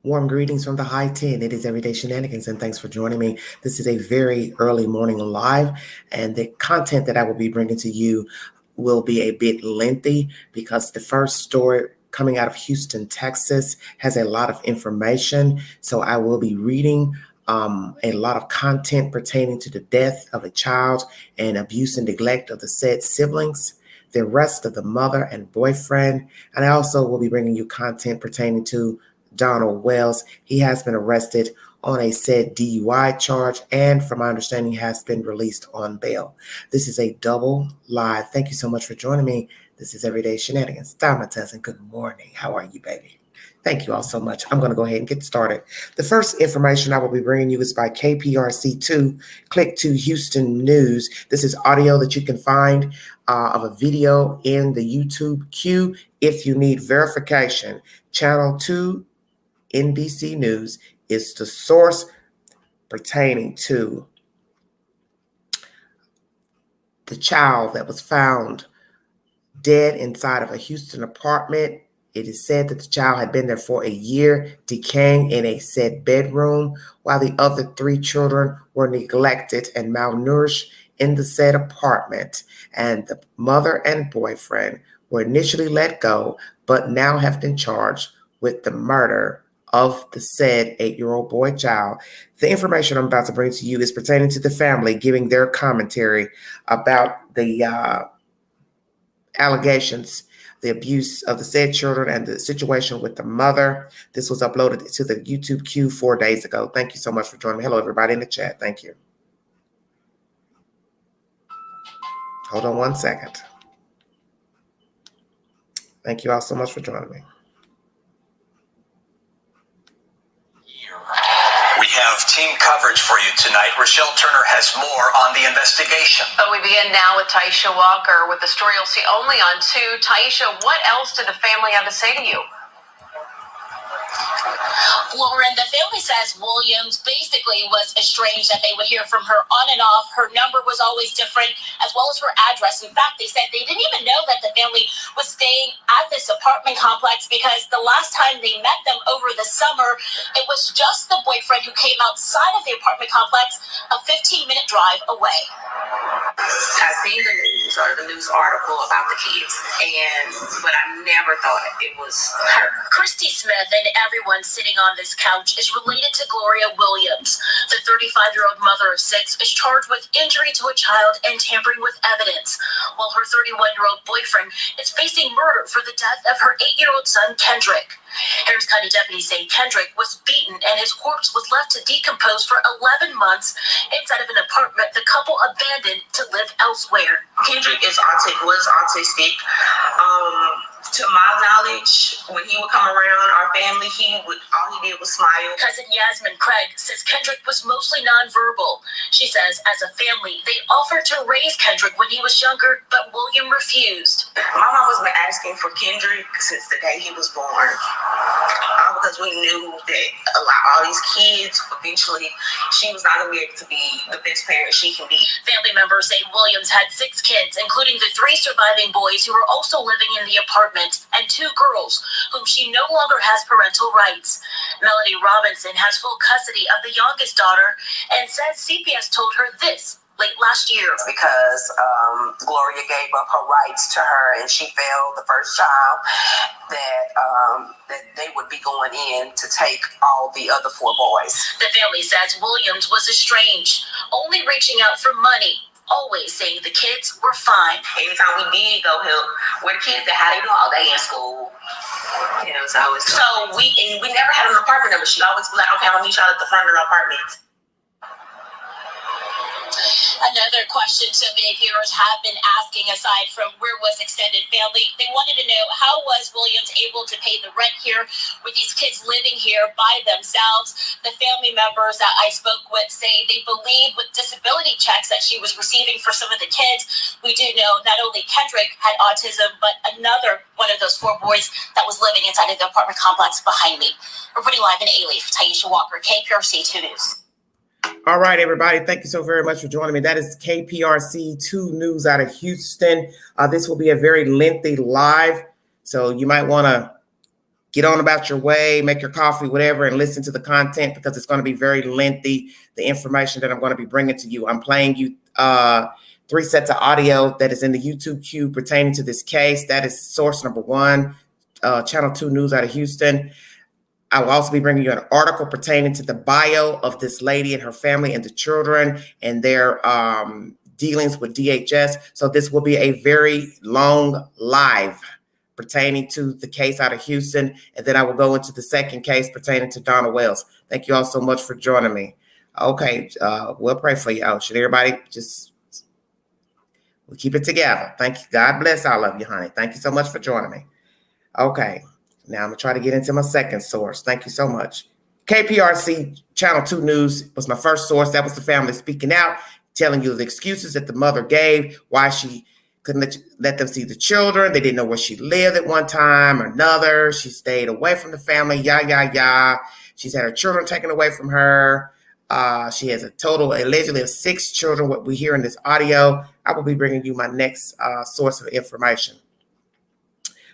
Warm greetings from the high 10. It is Everyday Shenanigans, and thanks for joining me. This is a very early morning live, and the content that I will be bringing to you will be a bit lengthy because the first story coming out of Houston, Texas, has a lot of information. So I will be reading a lot of content pertaining to the death of a child and abuse and neglect of the said siblings, the arrest of the mother and boyfriend, and I also will be bringing you content pertaining to Donald Wells. He has been arrested on a said DUI charge and, from my understanding, has been released on bail. This is a double live. Thank you so much for joining me. This is Everyday Shenanigans. Diamond and good morning. How are you, baby? Thank you all so much. I'm going to go ahead and get started. The first information I will be bringing you is by KPRC2. Click to Houston News. This is audio that you can find of a video in the YouTube queue if you need verification. Channel 2 NBC News is the source pertaining to the child that was found dead inside of a Houston apartment. It is said that the child had been there for a year, decaying in a said bedroom, while the other 3 children were neglected and malnourished in the said apartment. And the mother and boyfriend were initially let go, but now have been charged with the murder of the said 8-year-old boy child. The information I'm about to bring to you is pertaining to the family giving their commentary about the allegations, the abuse of the said children, and the situation with the mother. This was uploaded to the YouTube queue 4 days ago. Thank you so much for joining me. Hello, everybody in the chat. Thank you. Hold on one second. Thank you all so much for joining me. We have team coverage for you tonight. Rochelle Turner has more on the investigation. But we begin now with Taisha Walker with the story you'll see only on 2. Taisha, what else did the family have to say to you? Lauren, the family says Williams basically was estranged, that they would hear from her on and off. Her number was always different, as well as her address. In fact, they said they didn't even know that the family was staying at this apartment complex because the last time they met them over the summer, it was just the boyfriend who came outside of the apartment complex, a 15-minute drive away. I seen the news or the news article about the kids, but I never thought it was her. Christy Smith and everyone sitting on this couch is related to Gloria Williams. The 35-year-old mother of 6 is charged with injury to a child and tampering with evidence, while her 31-year-old boyfriend is facing murder for the death of her 8-year-old son, Kendrick. Harris County deputies say Kendrick was beaten and his corpse was left to decompose for 11 months inside of an apartment the couple abandoned to live elsewhere. Kendrick was autistic. To my knowledge, when he would come around our family, all he did was smile. Cousin Yasmin Craig says Kendrick was mostly nonverbal. She says, as a family, they offered to raise Kendrick when he was younger, but William refused. My mom has been asking for Kendrick since the day he was born, because we knew that all these kids, eventually, she was not going to be able to be the best parent she can be. Family members say Williams had 6 kids, including the 3 surviving boys who were also living in the apartment, and 2 girls whom she no longer has parental rights. Melody Robinson has full custody of the youngest daughter and says CPS told her this late last year. Because Gloria gave up her rights to her and she failed the first child, that they would be going in to take all the other 4 boys. The family says Williams was estranged, only reaching out for money, always saying the kids were fine. Anytime we did go help where the kids at, how they doing all day in school. So we never had an apartment number. She'd always be like, okay, I'm gonna meet y'all at the front of the apartment. Another question so many viewers have been asking, aside from where was extended family, they wanted to know, how was Williams able to pay the rent here with these kids living here by themselves? The family members that I spoke with say they believe with disability checks that she was receiving for some of the kids. We do know not only Kendrick had autism, but another one of those 4 boys that was living inside of the apartment complex behind me. Reporting live in A-Leaf, Taisha Walker, KPRC 2 News. All right, everybody. Thank you so very much for joining me. That is KPRC 2 News out of Houston. This will be a very lengthy live, so you might want to get on about your way, make your coffee, whatever, and listen to the content because it's going to be very lengthy. The information that I'm going to be bringing to you. I'm playing you 3 sets of audio that is in the YouTube queue pertaining to this case. That is source number 1, Channel 2 News out of Houston. I will also be bringing you an article pertaining to the bio of this lady and her family and the children and their dealings with DHS. So this will be a very long live pertaining to the case out of Houston. And then I will go into the second case pertaining to Donna Wells. Thank you all so much for joining me. Okay, we'll pray for you. Oh, should everybody just, we'll keep it together. Thank you. God bless all of you, honey. Thank you so much for joining me. Okay. Now I'm going to try to get into my second source. Thank you so much. KPRC Channel 2 News was my first source. That was the family speaking out, telling you the excuses that the mother gave, why she couldn't let them see the children. They didn't know where she lived at one time or another. She stayed away from the family, She's had her children taken away from her. She has a total, allegedly, of 6 children, what we hear in this audio. I will be bringing you my next source of information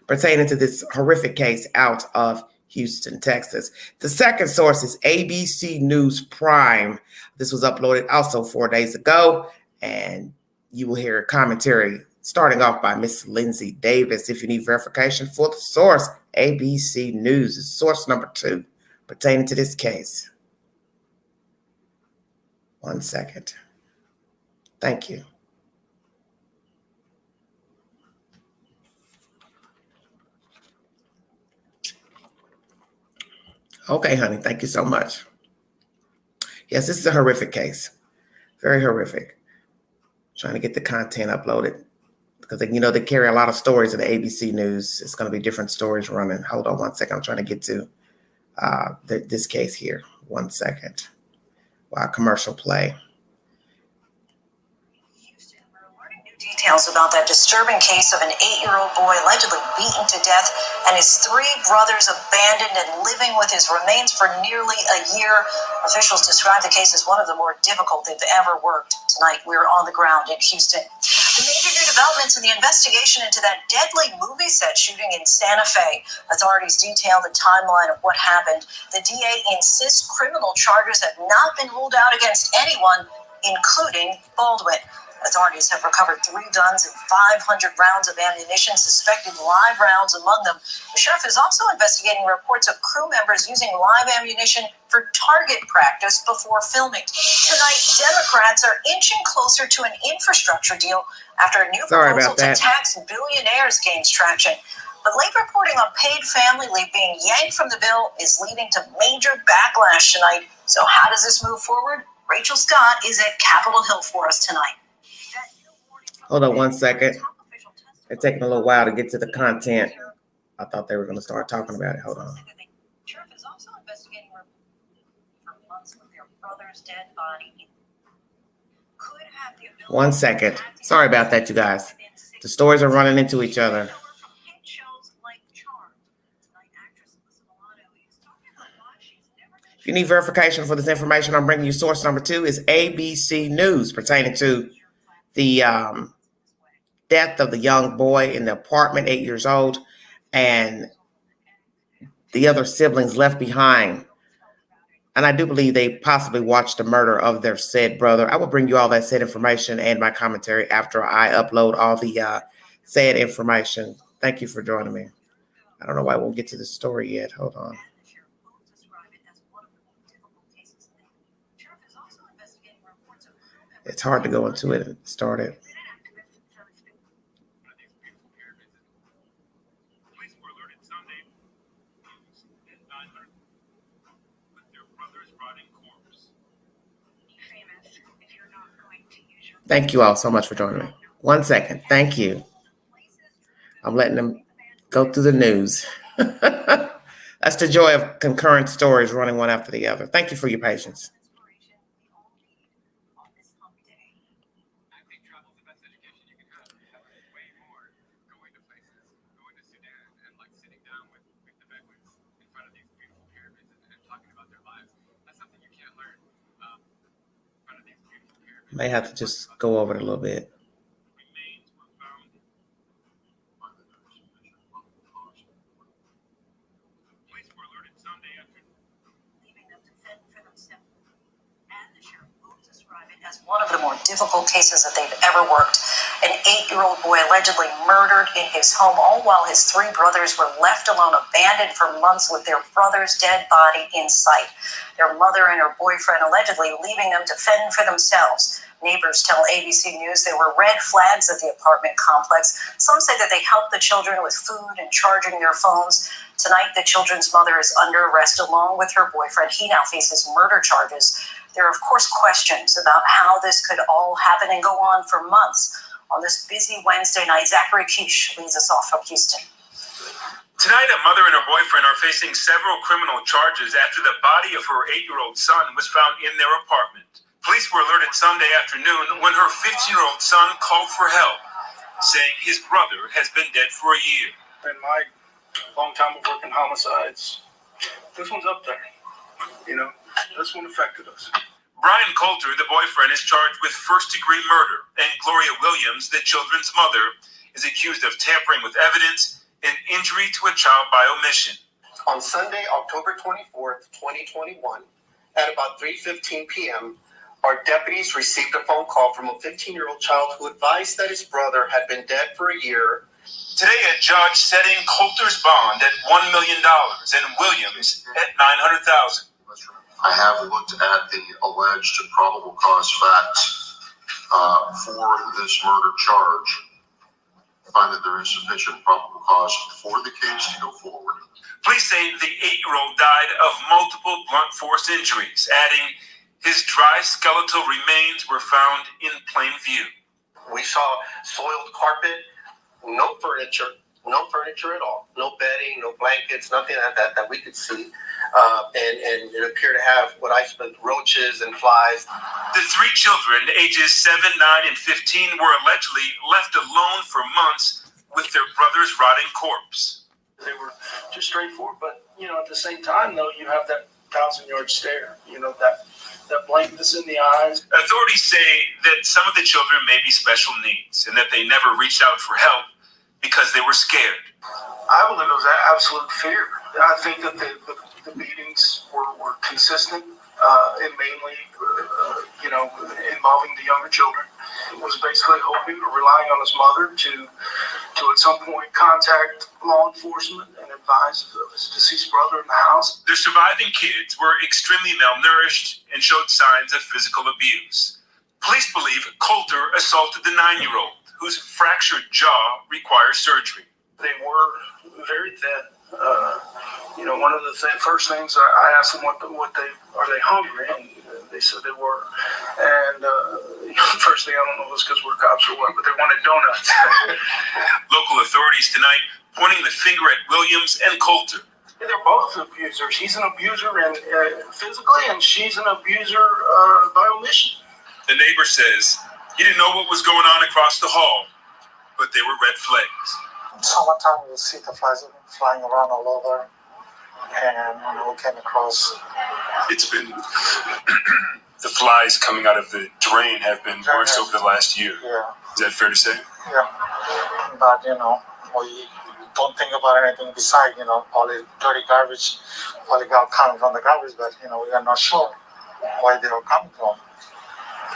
pertaining to this horrific case out of Houston, Texas. The second source is ABC News Prime. This was uploaded also 4 days ago, and you will hear a commentary starting off by Miss Lindsay Davis. If you need verification for the source, ABC News is source number 2 pertaining to this case. 1 second. Thank you. Okay, honey, thank you so much. Yes, this is a horrific case. Very horrific. Trying to get the content uploaded because they carry a lot of stories in the ABC News. It's going to be different stories running. Hold on 1 second. I'm trying to get to this case here. 1 second. While commercial play. Details about that disturbing case of an 8-year-old boy allegedly beaten to death and his 3 brothers abandoned and living with his remains for nearly a year. Officials describe the case as one of the more difficult they've ever worked. Tonight, we're on the ground in Houston. The major new developments in the investigation into that deadly movie set shooting in Santa Fe. Authorities detail the timeline of what happened. The DA insists criminal charges have not been ruled out against anyone, including Baldwin. Authorities have recovered 3 guns and 500 rounds of ammunition, suspected live rounds among them. The sheriff is also investigating reports of crew members using live ammunition for target practice before filming. Tonight, Democrats are inching closer to an infrastructure deal after a new proposal to tax billionaires gains traction. But late reporting on paid family leave being yanked from the bill is leading to major backlash tonight. So how does this move forward? Rachel Scott is at Capitol Hill for us tonight. Hold on 1 second. It's taking a little while to get to the content. I thought they were going to start talking about it. Hold on. Sheriff is also investigating for months with their brother's dead body. 1 second. Sorry about that, you guys. The stories are running into each other. If you need verification for this information, I'm bringing you source number 2 is ABC News pertaining to the death of the young boy in the apartment, 8 years old, and the other siblings left behind. And I do believe they possibly watched the murder of their said brother. I will bring you all that said information and my commentary after I upload all the said information. Thank you for joining me. I don't know why I won't get to the story yet. Hold on. It's hard to go into it and start it. Thank you all so much for joining me. 1 second. Thank you. I'm letting them go through the news. That's the joy of concurrent stories running one after the other. Thank you for your patience. May have to just go over it a little bit. as one of the more difficult cases that they've ever worked. An 8-year-old boy allegedly murdered in his home, all while his 3 brothers were left alone, abandoned for months with their brother's dead body in sight. Their mother and her boyfriend allegedly leaving them to fend for themselves. Neighbors tell ABC News there were red flags at the apartment complex. Some say that they helped the children with food and charging their phones. Tonight, the children's mother is under arrest along with her boyfriend. He now faces murder charges. There are, of course, questions about how this could all happen and go on for months. On this busy Wednesday night, Zachary Keish leads us off from Houston. Tonight, a mother and her boyfriend are facing several criminal charges after the body of her 8-year-old son was found in their apartment. Police were alerted Sunday afternoon when her 15-year-old son called for help, saying his brother has been dead for a year. In my long time of working homicides, this one's up there. This one affected us. Brian Coulter, the boyfriend, is charged with first-degree murder, and Gloria Williams, the children's mother, is accused of tampering with evidence and injury to a child by omission. On Sunday, October 24th, 2021, at about 3:15 p.m., our deputies received a phone call from a 15-year-old child who advised that his brother had been dead for a year. Today, a judge setting Coulter's bond at $1 million and Williams at $900,000. I have looked at the alleged probable cause facts for this murder charge. I find that there is sufficient probable cause for the case to go forward. Police say the 8-year-old died of multiple blunt force injuries, adding his dry skeletal remains were found in plain view. We saw soiled carpet, no furniture at all. No bedding, no blankets, nothing like that we could see. And it appeared to have what I spent roaches and flies. The 3 children, ages 7, 9, and 15, were allegedly left alone for months with their brother's rotting corpse. They were just straightforward, but at the same time, though, you have that 1,000-yard stare. That blankness in the eyes. Authorities say that some of the children may be special needs and that they never reached out for help because they were scared. I believe it was absolute fear. I think that the beatings were consistent and mainly, involving the younger children. It was basically hoping or relying on his mother to at some point contact law enforcement and advise of his deceased brother in the house. The surviving kids were extremely malnourished and showed signs of physical abuse. Police believe Coulter assaulted the 9-year-old, whose fractured jaw requires surgery. They were very thin. One of the first things I asked them, what they are they hungry? And they said they were. And first thing, I don't know if it's because we're cops or what, but they wanted donuts. Local authorities tonight pointing the finger at Williams and Coulter. They're both abusers. He's an abuser and physically, and she's an abuser by omission. The neighbor says he didn't know what was going on across the hall, but they were red flags. Summertime, you see the flies flying around all over, and we came across. It's been the flies coming out of the drain have been worse over the last year. Yeah. Is that fair to say? Yeah, but we don't think about anything besides all the dirty garbage, all coming from the garbage, but we are not sure why they are coming from.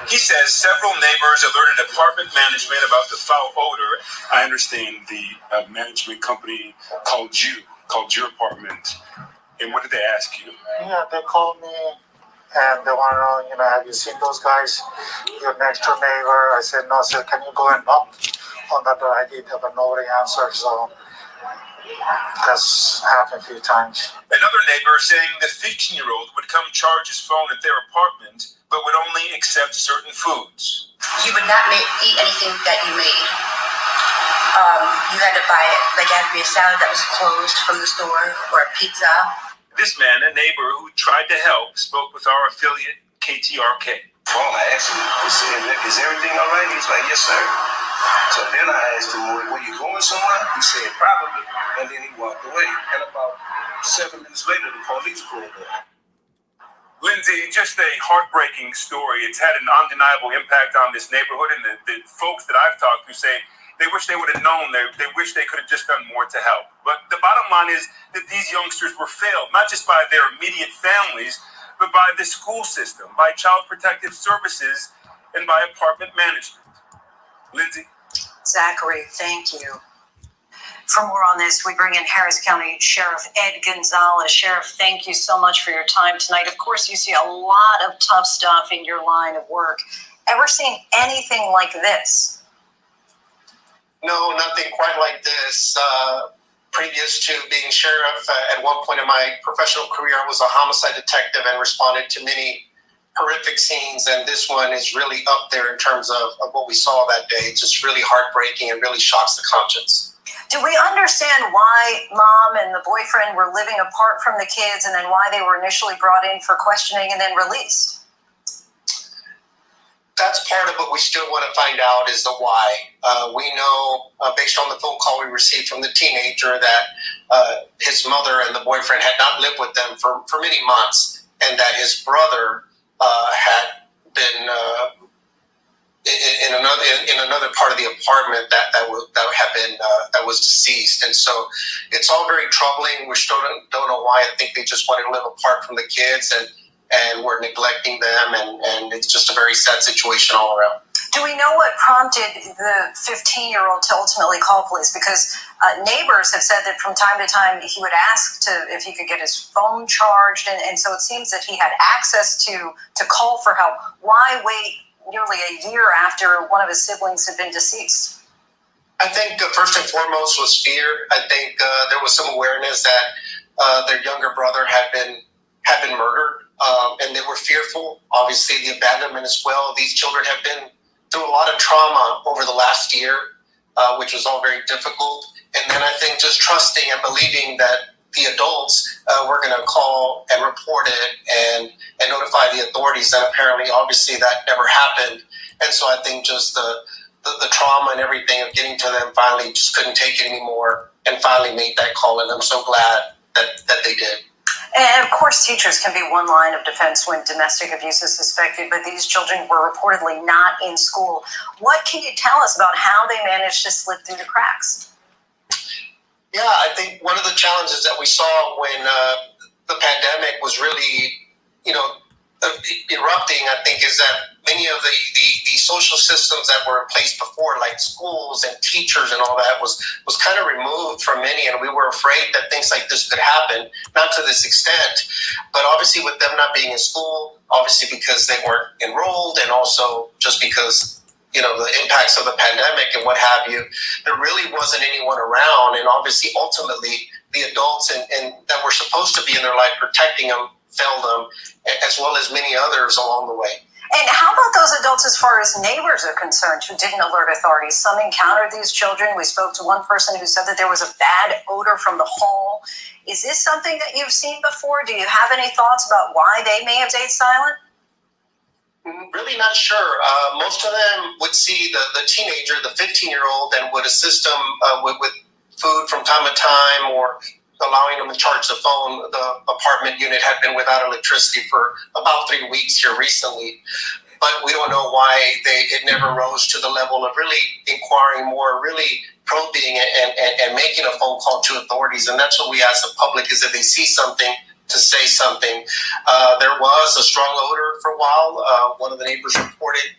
He says several neighbors alerted apartment management about the foul odor. I understand the management company called your apartment. And what did they ask you? Yeah, they called me and they want to know, have you seen those guys? Your next door neighbor. I said, no, sir, can you go and knock on that door? I did, but nobody answered, so that's happened a few times. Another neighbor saying the 15-year-old would come charge his phone at their apartment, but would only accept certain foods. He would not eat anything that you made. You had to buy it, like it had to be a salad that was closed from the store or a pizza. This man, a neighbor who tried to help, spoke with our affiliate, KTRK. Phone, I asked him, I said, is everything all right? He's like, yes, sir. So then I asked him, were you going somewhere? He said, probably. And then he walked away. And about 7 minutes later, the police pulled up. Lindsay, just a heartbreaking story. It's had an undeniable impact on this neighborhood, and the folks that I've talked to say they wish they would have known. They wish they could have just done more to help. But the bottom line is that these youngsters were failed, not just by their immediate families, but by the school system, by Child Protective Services, and by apartment management. Lindsay? Zachary, thank you. For more on this, we bring in Harris County Sheriff Ed Gonzalez. Sheriff, thank you so much for your time tonight. Of course, you see a lot of tough stuff in your line of work. Ever seen anything like this? No, nothing quite like this. Previous to being sheriff, at one point in my professional career, I was a homicide detective and responded to many horrific scenes, and this one is really up there in terms of what we saw that day. It's just really heartbreaking and really shocks the conscience. Do we understand why mom and the boyfriend were living apart from the kids, and then why they were initially brought in for questioning and then released? That's part of what we still want to find out is the why. We know, based on the phone call we received from the teenager, that his mother and the boyfriend had not lived with them for many months, and that his brother had been in another part of the apartment that was deceased. And so it's all very troubling. We still don't know why. I think they just wanted to live apart from the kids, and we're neglecting them, and it's just a very sad situation all around. Do we know what prompted the 15-year-old to ultimately call police? Because neighbors have said that from time to time he would ask if he could get his phone charged, and so it seems that he had access to call for help. Why wait nearly a year after one of his siblings had been deceased? I think first and foremost was fear. I think there was some awareness that their younger brother had been murdered, and they were fearful. Obviously, the abandonment as well. These children have been through a lot of trauma over the last year, which was all very difficult. And then I think just trusting and believing that the adults were going to call and report it and notify the authorities. And apparently, obviously, that never happened. And so I think just the trauma and everything of getting to them finally just couldn't take it anymore and finally made that call. And I'm so glad that they did. And of course, teachers can be one line of defense when domestic abuse is suspected, but these children were reportedly not in school. What can you tell us about how they managed to slip through the cracks? Yeah, I think one of the challenges that we saw when the pandemic was really, erupting, I think, is that many of the social systems that were in place before, like schools and teachers and all that, was kind of removed from many, and we were afraid that things like this could happen, not to this extent, but obviously with them not being in school, obviously because they weren't enrolled, and also just because the impacts of the pandemic and what have you, there really wasn't anyone around, and obviously ultimately the adults and that were supposed to be in their life protecting them failed them, as well as many others along the way. And how about those adults as far as neighbors are concerned who didn't alert authorities? Some encountered these children. We spoke to one person who said that there was a bad odor from the hall. Is this something that you've seen before? Do you have any thoughts about why they may have stayed silent? Really not sure. Most of them would see the teenager, the 15-year-old, and would assist them with food from time to time, or allowing them to charge the phone. The apartment unit had been without electricity for about 3 weeks here recently, but we don't know why it never rose to the level of really inquiring more, really probing and making a phone call to authorities. And that's what we ask the public, is if they see something, to say something. There was a strong odor for a while. One of the neighbors reported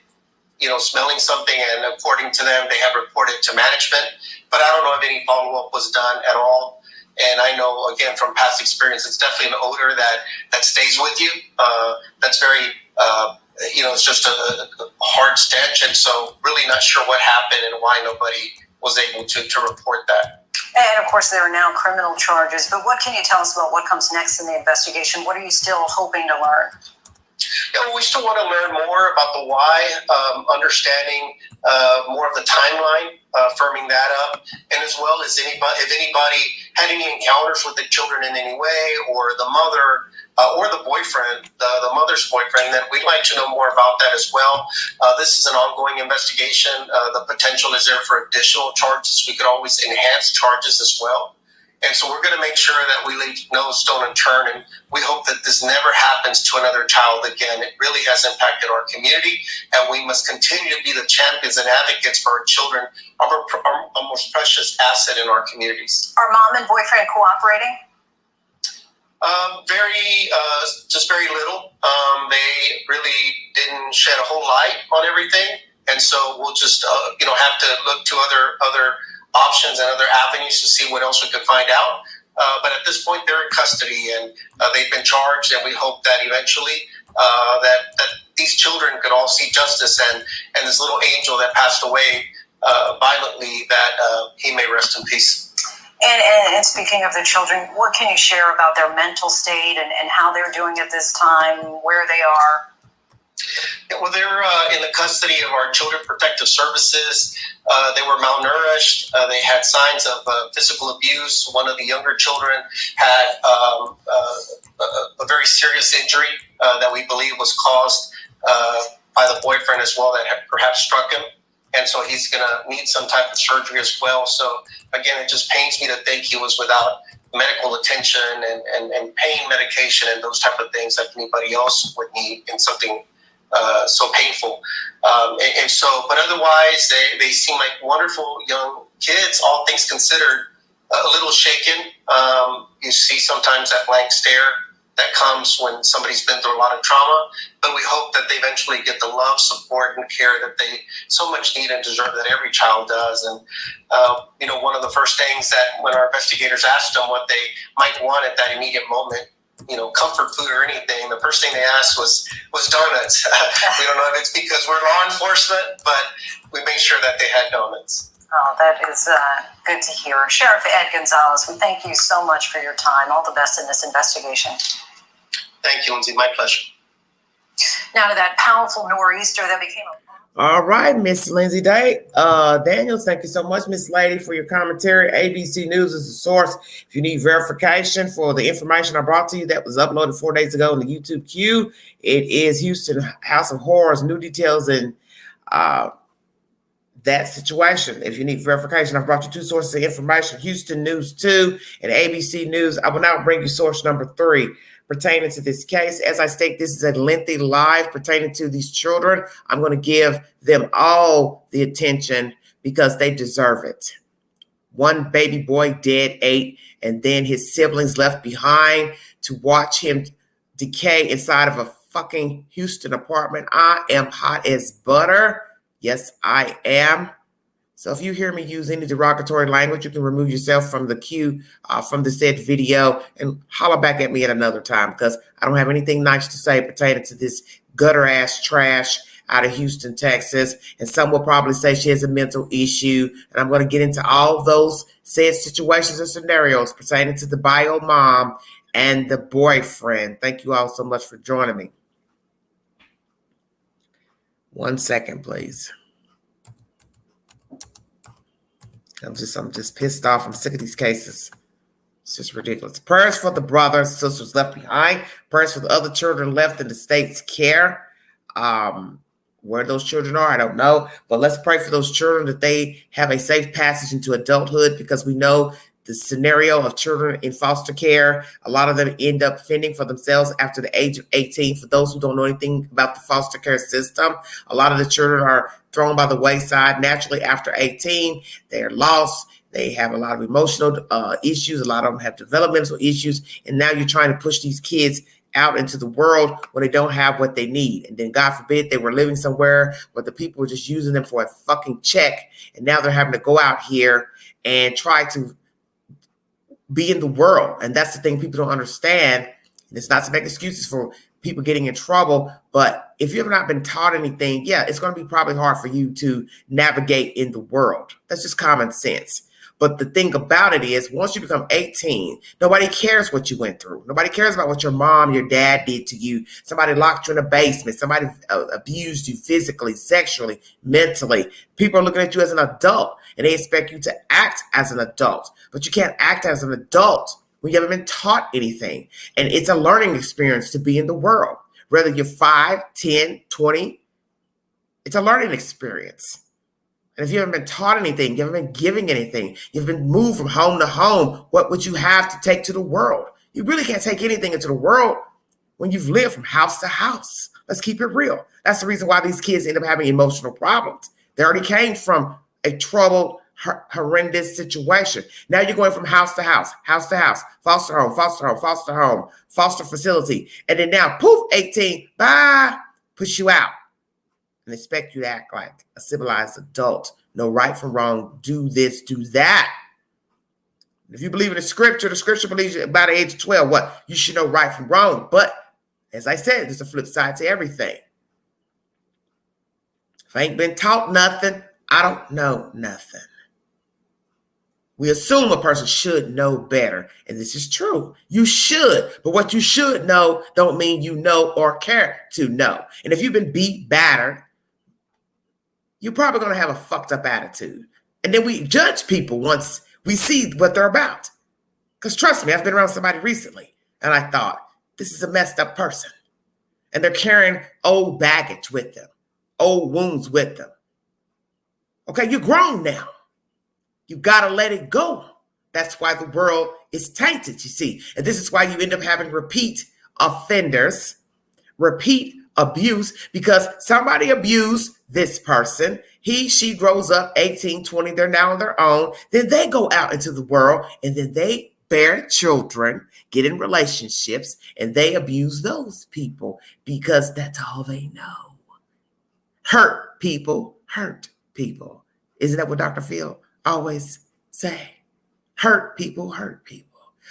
smelling something, and according to them, they have reported to management, but I don't know if any follow-up was done at all. And I know, again, from past experience, it's definitely an odor that stays with you. That's very, it's just a hard stench. And so really not sure what happened and why nobody was able to report that. And of course, there are now criminal charges. But what can you tell us about what comes next in the investigation? What are you still hoping to learn? Yeah, well, we still want to learn more about the why, understanding more of the timeline, firming that up, and as well as if anybody had any encounters with the children in any way, or the mother or the boyfriend, the mother's boyfriend, then we'd like to know more about that as well. This is an ongoing investigation. The potential is there for additional charges. We could always enhance charges as well. And so we're going to make sure that we leave no stone unturned, and we hope that this never happens to another child again. It really has impacted our community, and we must continue to be the champions and advocates for our children, our most precious asset in our communities. Are mom and boyfriend cooperating? Just very little. They really didn't shed a whole light on everything, and so we'll just have to look to other options and other avenues to see what else we could find out. But at this point, they're in custody, and they've been charged, and we hope that eventually that these children could all see justice, and this little angel that passed away violently, that he may rest in peace. And speaking of the children, what can you share about their mental state and how they're doing at this time, where they are? Yeah, well, they're in the custody of our Children Protective Services. They were malnourished. They had signs of physical abuse. One of the younger children had a very serious injury that we believe was caused by the boyfriend as well, that had perhaps struck him. And so he's going to need some type of surgery as well. So, again, it just pains me to think he was without medical attention and pain medication and those type of things that anybody else would need in something so painful. But otherwise, they seem like wonderful young kids, all things considered. A little shaken. You see sometimes that blank stare that comes when somebody's been through a lot of trauma, but we hope that they eventually get the love, support, and care that they so much need and deserve, that every child does. And, one of the first things that when our investigators asked them what they might want at that immediate moment, comfort food or anything, the first thing they asked was donuts. We don't know if it's because we're law enforcement, but we made sure that they had donuts. Oh, that is good to hear. Sheriff Ed Gonzalez, we thank you so much for your time. All the best in this investigation. Thank you, Lindsay. My pleasure. Now to that powerful nor'easter that became All right, Miss Lindsay Day. Daniels, thank you so much, Miss Lady, for your commentary. ABC News is the source. If you need verification for the information I brought to you that was uploaded 4 days ago in the YouTube queue, it is Houston House of Horrors. New details in that situation. If you need verification, I've brought you two sources of information, Houston News 2 and ABC News. I will now bring you source number 3 pertaining to this case. As I state, this is a lengthy live pertaining to these children. I'm going to give them all the attention because they deserve it. One baby boy dead, 8, and then his siblings left behind to watch him decay inside of a fucking Houston apartment. I am hot as butter. Yes, I am. So if you hear me use any derogatory language, you can remove yourself from the queue from the said video and holler back at me at another time, because I don't have anything nice to say pertaining to this gutter ass trash out of Houston, Texas. And some will probably say she has a mental issue. And I'm going to get into all those said situations and scenarios pertaining to the bio mom and the boyfriend. Thank you all so much for joining me. 1 second, please. I'm just pissed off. I'm sick of these cases. It's just ridiculous. Prayers for the brothers, sisters left behind. Prayers for the other children left in the state's care. Where those children are, I don't know. But let's pray for those children that they have a safe passage into adulthood, because we know the scenario of children in foster care, a lot of them end up fending for themselves after the age of 18. For those who don't know anything about the foster care system, a lot of the children are thrown by the wayside naturally after 18. They're lost. They have a lot of emotional issues. A lot of them have developmental issues. And now you're trying to push these kids out into the world when they don't have what they need. And then God forbid they were living somewhere where the people were just using them for a fucking check. And now they're having to go out here and try to be in the world. And that's the thing people don't understand. And it's not to make excuses for people getting in trouble, but if you have not been taught anything, yeah, it's going to be probably hard for you to navigate in the world. That's just common sense. But the thing about it is, once you become 18, nobody cares what you went through. Nobody cares about what your mom, your dad did to you. Somebody locked you in a basement. Somebody abused you physically, sexually, mentally. People are looking at you as an adult, and they expect you to act as an adult. But you can't act as an adult when you haven't been taught anything. And it's a learning experience to be in the world. Whether you're 5, 10, 20, it's a learning experience. And if you haven't been taught anything, you haven't been giving anything, you've been moved from home to home, what would you have to take to the world? You really can't take anything into the world when you've lived from house to house. Let's keep it real. That's the reason why these kids end up having emotional problems. They already came from a troubled horrendous situation. Now you're going from house to house, foster home, foster home, foster facility. And then now, poof, 18, bye, push you out and expect you to act like a civilized adult. Know right from wrong, do this, do that. If you believe in the scripture believes you by the age of 12, what? You should know right from wrong. But as I said, there's a flip side to everything. If I ain't been taught nothing, I don't know nothing. We assume a person should know better. And this is true. You should. But what you should know don't mean you know or care to know. And if you've been beat, battered, you're probably going to have a fucked up attitude. And then we judge people once we see what they're about. Because trust me, I've been around somebody recently and I thought, this is a messed up person. And they're carrying old baggage with them, old wounds with them. Okay, you're grown now. You got to let it go. That's why the world is tainted, you see. And this is why you end up having repeat offenders, repeat abuse, because somebody abused this person. She grows up 18, 20, they're now on their own. Then they go out into the world and then they bear children, get in relationships, and they abuse those people because that's all they know. Hurt people. Isn't that what Dr. Phil always say? Hurt people.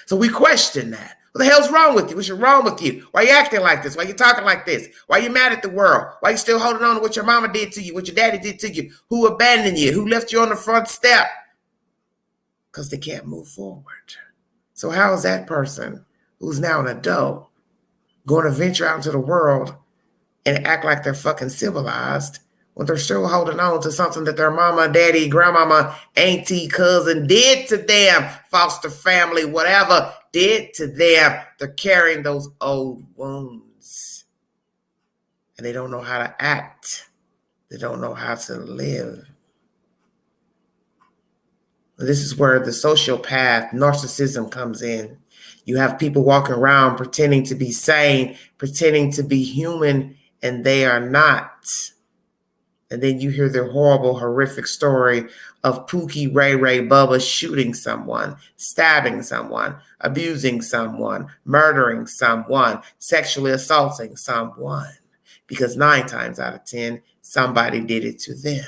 So we question that. What the hell's wrong with you? What's wrong with you? Why are you acting like this? Why are you talking like this? Why are you mad at the world? Why are you still holding on to what your mama did to you, what your daddy did to you? Who abandoned you? Who left you on the front step? Because they can't move forward. So how is that person who's now an adult going to venture out into the world and act like they're fucking civilized when they're still holding on to something that their mama, daddy, grandmama, auntie, cousin did to them, foster family, whatever, did to them? They're carrying those old wounds. And they don't know how to act. They don't know how to live. This is where the sociopath narcissism comes in. You have people walking around pretending to be sane, pretending to be human, and they are not. And then you hear the horrible, horrific story of Pookie, Ray Ray, Bubba shooting someone, stabbing someone, abusing someone, murdering someone, sexually assaulting someone. Because 9 times out of 10, somebody did it to them.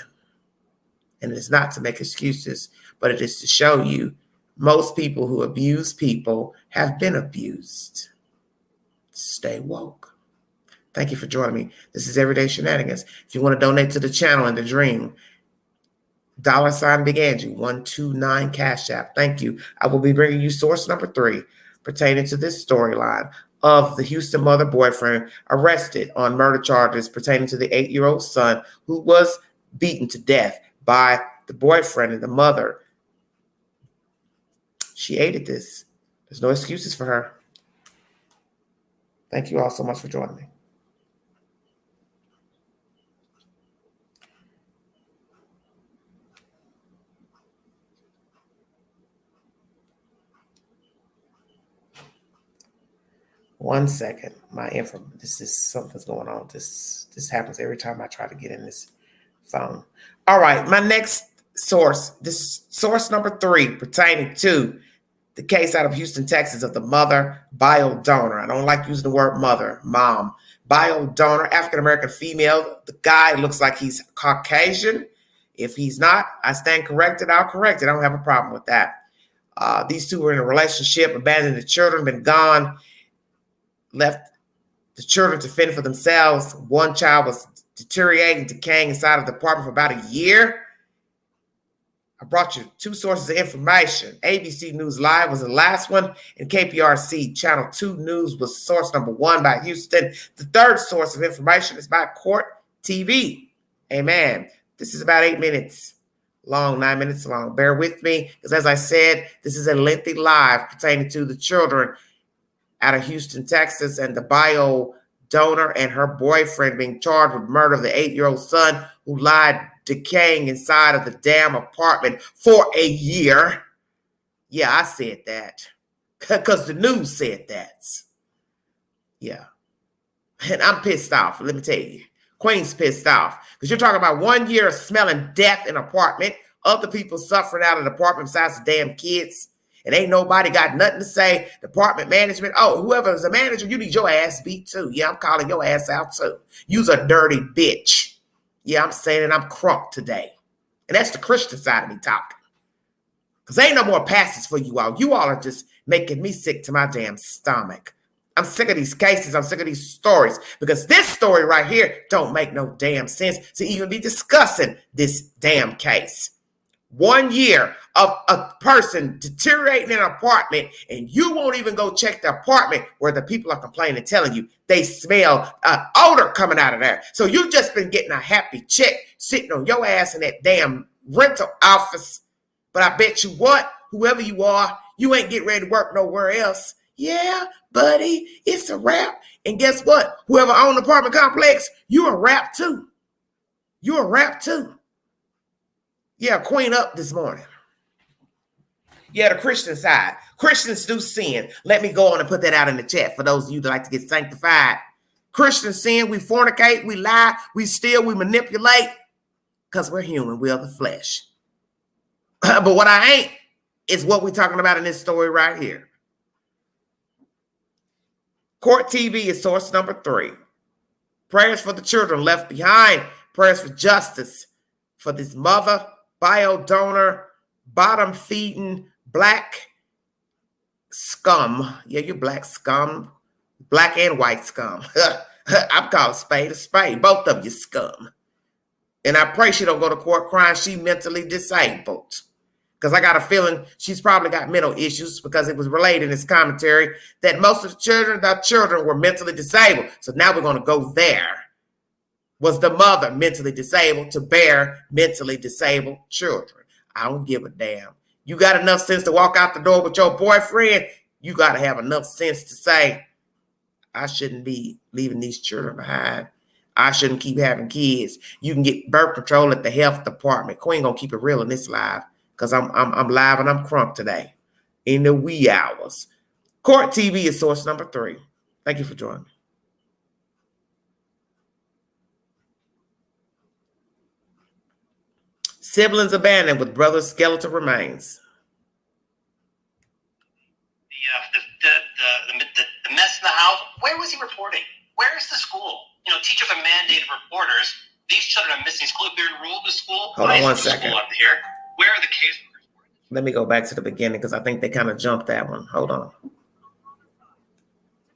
And it's not to make excuses, but it is to show you most people who abuse people have been abused. Stay woke. Thank you for joining me. This is Everyday Shenanigans. If you want to donate to the channel and the dream, $ Big Angie 129 Cash App. Thank you. I will be bringing you source number 3 pertaining to this storyline of the Houston mother boyfriend arrested on murder charges pertaining to the 8-year-old son who was beaten to death by the boyfriend and the mother. She aided this. There's no excuses for her. Thank you all so much for joining me. One second. This is something's going on. This happens every time I try to get in this phone. All right. My next source, this is source number 3 pertaining to the case out of Houston, Texas of the mother bio donor. I don't like using the word mother, mom. Bio donor, African-American female. The guy looks like he's Caucasian. If he's not, I stand corrected. I'll correct it. I don't have a problem with that. These two were in a relationship, abandoned the children, been gone, left the children to fend for themselves. One child was deteriorating, decaying inside of the apartment for about a year. I brought you 2 sources of information. ABC News Live was the last one, and KPRC Channel 2 News was source number 1 by Houston. The third source of information is by Court TV. Amen. This is about 8 minutes long, 9 minutes long. Bear with me, because as I said, this is a lengthy live pertaining to the children out of Houston, Texas, and the bio donor and her boyfriend being charged with murder of the 8-year-old son who lied decaying inside of the damn apartment for a year. Yeah, I said that because the news said that. Yeah. And I'm pissed off. Let me tell you. Queen's pissed off because you're talking about 1 year of smelling death in an apartment Other people suffering out of the apartment besides the damn kids. And ain't nobody got nothing to say. Department management. Oh, whoever is a manager, you need your ass beat too. Yeah, I'm calling your ass out too. You's a dirty bitch. Yeah, I'm saying it. I'm crunk today. And that's the Christian side of me talking. Because ain't no more passes for you all. You all are just making me sick to my damn stomach. I'm sick of these cases. I'm sick of these stories. Because this story right here don't make no damn sense to even be discussing this damn case. 1 year of a person deteriorating in an apartment, and you won't even go check the apartment where the people are complaining, telling you they smell odor coming out of there. So you just been getting a happy check sitting on your ass in that damn rental office. But I bet you what, whoever you are, you ain't getting ready to work nowhere else. Yeah, buddy, it's a wrap. And guess what? Whoever owned the apartment complex, you're a wrap too. You're a wrap too. Yeah, queen up this morning. Yeah, the Christian side. Christians do sin. Let me go on and put that out in the chat for those of you that like to get sanctified. Christians sin, we fornicate, we lie, we steal, we manipulate, because we're human, we are the flesh. But what I ain't is what we're talking about in this story right here. Court TV is source number 3. Prayers for the children left behind. Prayers for justice for this mother, bio donor, bottom feeding, black scum. Yeah, you're black scum. Black and white scum. I'm called spade a spade. Both of you scum. And I pray she don't go to court crying she mentally disabled. Because I got a feeling she's probably got mental issues, because it was relayed in this commentary that most of the children were mentally disabled. So now we're going to go there. Was the mother mentally disabled to bear mentally disabled children? I don't give a damn. You got enough sense to walk out the door with your boyfriend? You got to have enough sense to say, I shouldn't be leaving these children behind. I shouldn't keep having kids. You can get birth control at the health department. Queen gonna keep it real in this live, because I'm live and I'm crunk today in the wee hours. Court TV is source number 3. Thank you for joining me. Siblings abandoned with brother's skeletal remains. The mess in the house. Where was he reporting? Where is the school? You know, teachers are mandated reporters. These children are missing school. If they're enrolled in school, hold on 1 second. Up here. Where are the caseworkers? Let me go back to the beginning, because I think they kind of jumped that one. Hold on. To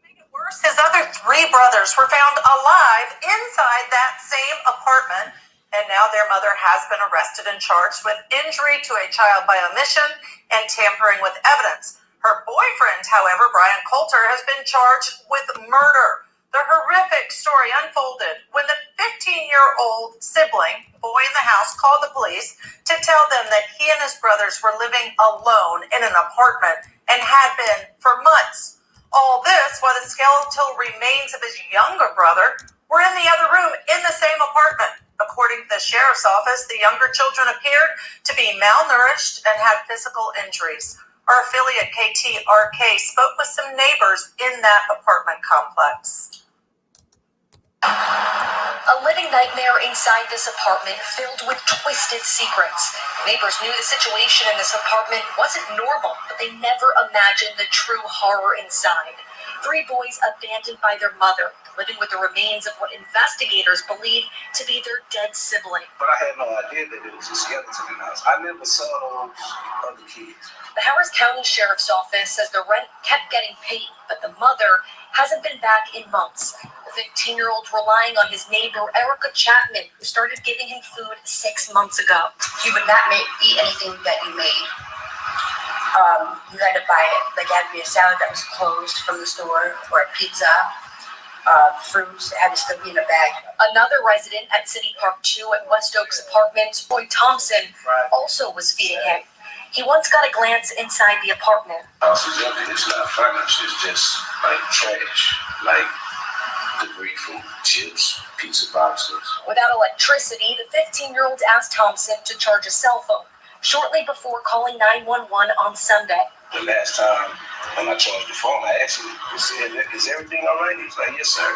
make it worse, his other 3 brothers were found alive inside that same apartment, and now their mother has been arrested and charged with injury to a child by omission and tampering with evidence. Her boyfriend, however, Brian Coulter, has been charged with murder. The horrific story unfolded when the 15-year-old sibling, boy in the house, called the police to tell them that he and his brothers were living alone in an apartment and had been for months. All this while the skeletal remains of his younger brother were in the other room in the same apartment. According to the sheriff's office, the younger children appeared to be malnourished and had physical injuries. Our affiliate KTRK spoke with some neighbors in that apartment complex. A living nightmare inside this apartment filled with twisted secrets. Neighbors knew the situation in this apartment wasn't normal, but they never imagined the true horror inside. 3 boys abandoned by their mother, living with the remains of what investigators believe to be their dead sibling. But I had no idea that it was a skeleton in the house. I never saw those other kids. The Harris County Sheriff's Office says the rent kept getting paid, but the mother hasn't been back in months. The 15-year-old relying on his neighbor, Erica Chapman, who started giving him food 6 months ago. You would not eat anything that you made. You had to buy it. Like, it had to be a salad that was closed from the store, or a pizza. Fruits had to still be in a bag. Another resident at City Park 2 at West Oaks Apartments, Boyd Thompson, also was feeding him. He once got a glance inside the apartment. House is empty. It's not furnished. It's just like trash, like debris from chips, pizza boxes. Without electricity, the 15-year-old asked Thompson to charge a cell phone shortly before calling 911 on Sunday. The last time when I charged the phone, I asked him, is everything all right? He was like, yes, sir.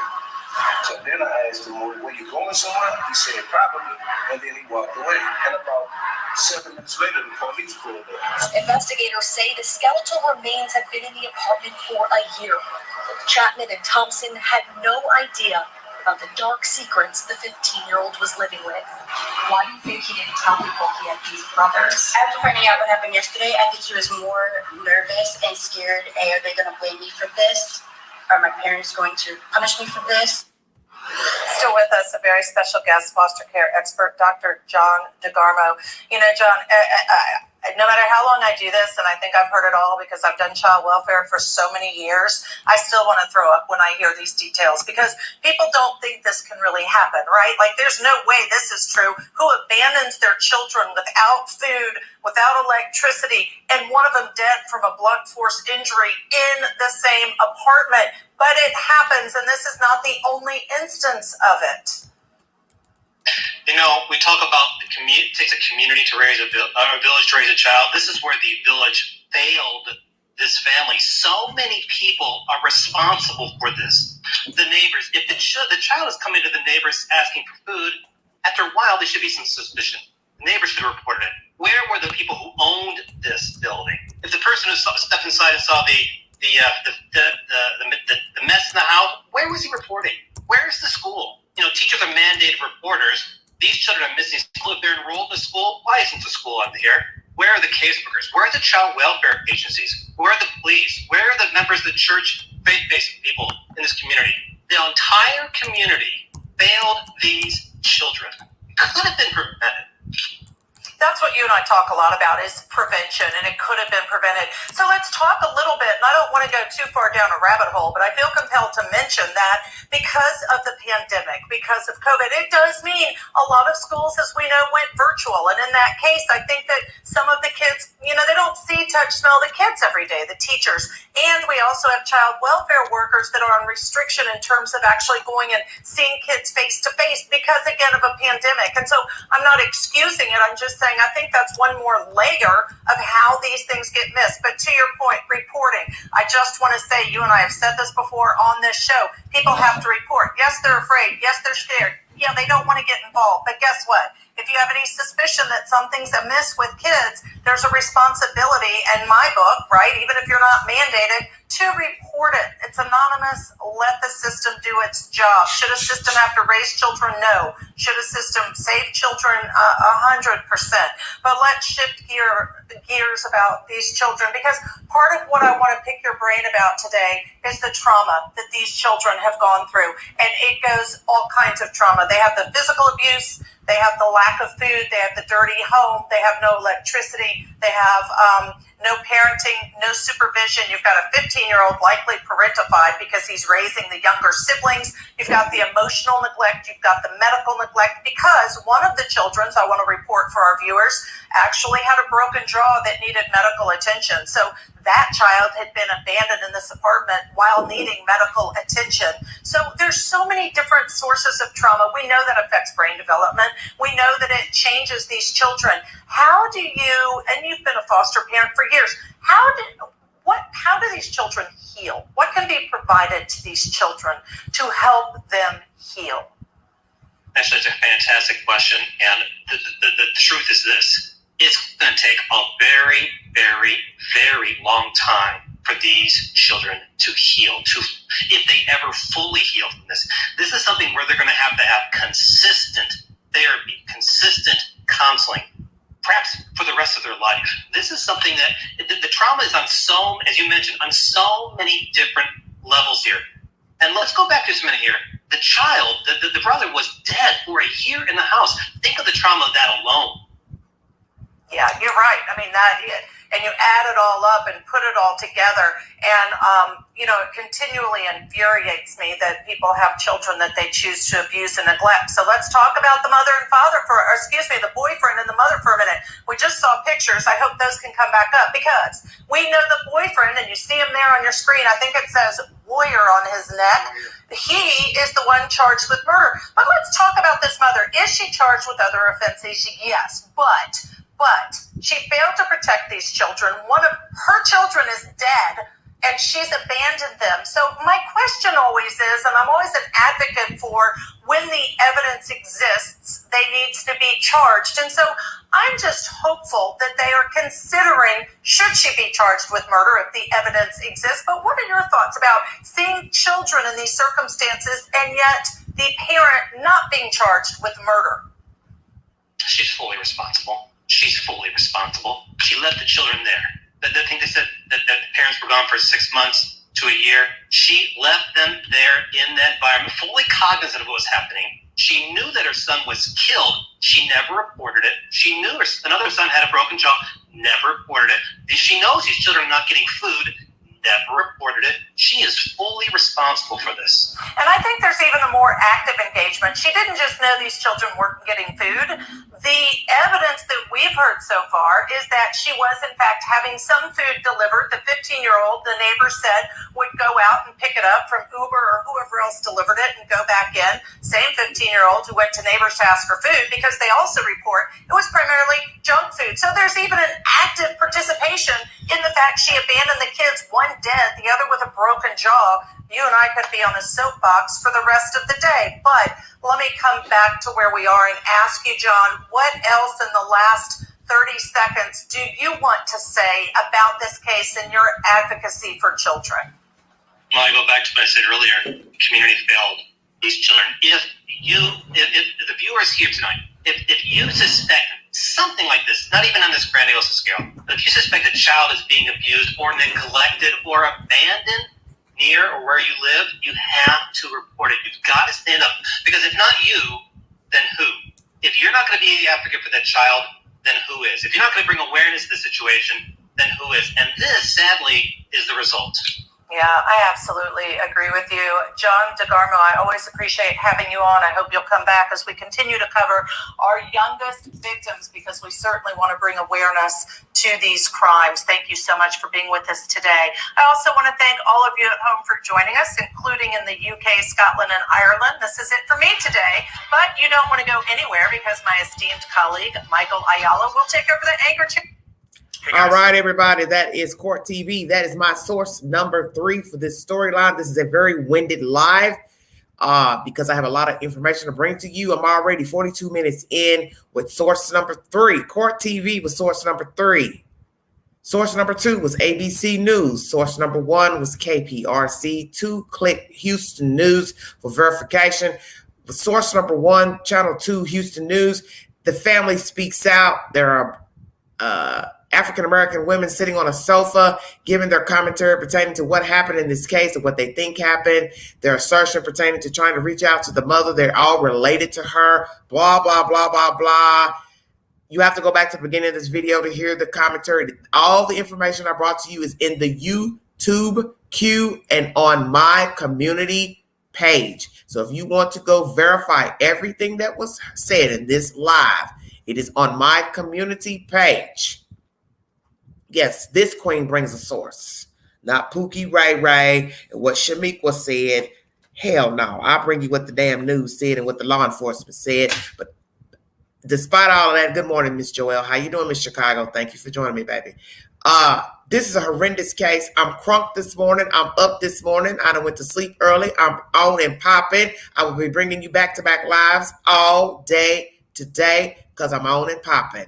So then I asked him, were you going somewhere? He said, probably. And then he walked away. And about 7 minutes later, the police pulled up. Investigators say the skeletal remains have been in the apartment for a year. Chapman and Thompson had no idea about the dark secrets the 15-year-old was living with. Why do you think he didn't tell people he had these brothers? After finding out what happened yesterday, I think he was more nervous and scared. Hey, are they going to blame me for this? Are my parents going to punish me for this? Still with us, a very special guest, foster care expert, Dr. John DeGarmo. You know, John, no matter how long I do this, and I think I've heard it all because I've done child welfare for so many years, I still want to throw up when I hear these details because people don't think this can really happen, right? Like, there's no way this is true. Who abandons their children without food, without electricity, and one of them dead from a blunt force injury in the same apartment? But it happens, and this is not the only instance of it. You know, we talk about it takes a community to raise a village to raise a child. This is where the village failed this family. So many people are responsible for this. The neighbors, if the child is coming to the neighbors asking for food, after a while there should be some suspicion. The neighbors should have reported it. Where were the people who owned this building? If the person who stepped inside and saw the mess in the house, where was he reporting? Where's the school? You know, teachers are mandated reporters. These children are missing school. If they're enrolled in school, why isn't the school out here? Where are the caseworkers? Where are the child welfare agencies? Where are the police? Where are the members of the church, faith-based people in this community? The entire community failed these children. It could have been prevented. That's what you and I talk a lot about is prevention, and it could have been prevented. So let's talk a little bit, and I don't want to go too far down a rabbit hole, but I feel compelled to mention that because of the pandemic, because of COVID, it does mean a lot of schools, as we know, went virtual. And in that case, I think that some of the kids, you know, they don't see, touch, smell the kids every day, the teachers. And we also have child welfare workers that are on restriction in terms of actually going and seeing kids face to face because, again, of a pandemic. And so I'm not excusing it. I'm just saying I think that's one more layer of how these things get missed. But to your point, reporting, I just want to say, you and I have said this before on this show, people have to report. Yes, they're afraid. Yes, they're scared. Yeah, they don't want to get involved. But guess what? If you have any suspicion that something's amiss with kids, there's a responsibility in my book, right? Even if you're not mandated, to report it. It's anonymous. Let the system do its job. Should a system have to raise children? No. Should a system save children? 100%. But let's shift gears about these children, because part of what I want to pick your brain about today is the trauma that these children have gone through. And it goes all kinds of trauma. They have the physical abuse. They have the lack of food. They have the dirty home. They have no electricity. They have no parenting, no supervision. You've got a 15-year-old likely parentified because he's raising the younger siblings. You've got the emotional neglect. You've got the medical neglect because one of the children, I want to report for our viewers, actually had a broken jaw that needed medical attention. So that child had been abandoned in this apartment while needing medical attention. So there's so many different sources of trauma. We know that affects brain development. We know that it changes these children. How do you, and you've been a foster parent for years, how do these children heal? What can be provided to these children to help them heal? That's such a fantastic question. And the truth is this. It's going to take a very, very, very long time for these children to heal, if they ever fully heal from this. This is something where they're going to have consistent therapy, consistent counseling, perhaps for the rest of their life. This is something that the trauma is on so, as you mentioned, on so many different levels here. And let's go back just a minute here. The child, the brother was dead for a year in the house. Think of the trauma of that alone. Yeah, you're right. I mean, and you add it all up and put it all together. And, it continually infuriates me that people have children that they choose to abuse and neglect. So let's talk about the mother and father the boyfriend and the mother for a minute. We just saw pictures. I hope those can come back up because we know the boyfriend, and you see him there on your screen. I think it says Warrior on his neck. He is the one charged with murder. But let's talk about this mother. Is she charged with other offenses? Yes, but she failed to protect these children. One of her children is dead, and she's abandoned them. So my question always is, and I'm always an advocate for, when the evidence exists, they needs to be charged. And so I'm just hopeful that they are considering, should she be charged with murder if the evidence exists? But what are your thoughts about seeing children in these circumstances and yet the parent not being charged with murder? She's fully responsible. She's fully responsible. She left the children there. The thing they said that the parents were gone for 6 months to a year. She left them there in that environment, fully cognizant of what was happening. She knew that her son was killed. She never reported it. She knew another son had a broken jaw. Never reported it. She knows these children are not getting food. Never reported it. She is fully responsible for this. And I think there's even a more active engagement. She didn't just know these children weren't getting food. The evidence that we've heard so far is that she was, in fact, having some food delivered. The 15-year-old, the neighbor said, would go out and pick it up from Uber or whoever else delivered it and go back in. Same 15-year-old who went to neighbors to ask for food, because they also report it was primarily junk food. So there's even an active participation in the fact she abandoned the kids, one dead, the other with a broken jaw. You and I could be on a soapbox for the rest of the day. But let me come back to where we are and ask you, John, what else in the last 30 seconds do you want to say about this case and your advocacy for children? Well, I go back to what I said earlier. Community failed these children. If the viewers here tonight, if you suspect something like this, not even on this grandiose scale, but if you suspect a child is being abused or neglected or abandoned near or where you live, you have to report it. You've got to stand up, because if not you, then who? If you're not going to be the advocate for that child, then who is? If you're not going to bring awareness to the situation, then who is? And this, sadly, is the result. Yeah, I absolutely agree with you. John DeGarmo, I always appreciate having you on. I hope you'll come back as we continue to cover our youngest victims, because we certainly want to bring awareness to these crimes. Thank you so much for being with us today. I also want to thank all of you at home for joining us, including in the UK, Scotland, and Ireland. This is it for me today, but you don't want to go anywhere, because my esteemed colleague, Michael Ayala, will take over the anchor chair. All right, everybody, that is Court TV. That is my source number 3 for this storyline. This is a very winded live because I have a lot of information to bring to you. I'm already 42 minutes in with source number 3. Court TV was source number 3. Source number 2 was ABC News. Source number 1 was KPRC. 2, click Houston News for verification. Source number 1, Channel 2, Houston News. The family speaks out. There are African-American women sitting on a sofa giving their commentary pertaining to what happened in this case and what they think happened. Their assertion pertaining to trying to reach out to the mother. They're all related to her. Blah, blah, blah, blah, blah. You have to go back to the beginning of this video to hear the commentary. All the information I brought to you is in the YouTube queue and on my community page. So if you want to go verify everything that was said in this live, it is on my community page. Yes, this queen brings a source, not Pookie Ray Ray and what Shamiqua said. Hell no, I'll bring you what the damn news said and what the law enforcement said. But despite all of that, good morning, Miss Joelle. How you doing, Miss Chicago? Thank you for joining me, baby. This is a horrendous case. I'm crunk this morning. I'm up this morning. I done went to sleep early. I'm on and popping. I will be bringing you back-to-back lives all day today because I'm on and popping.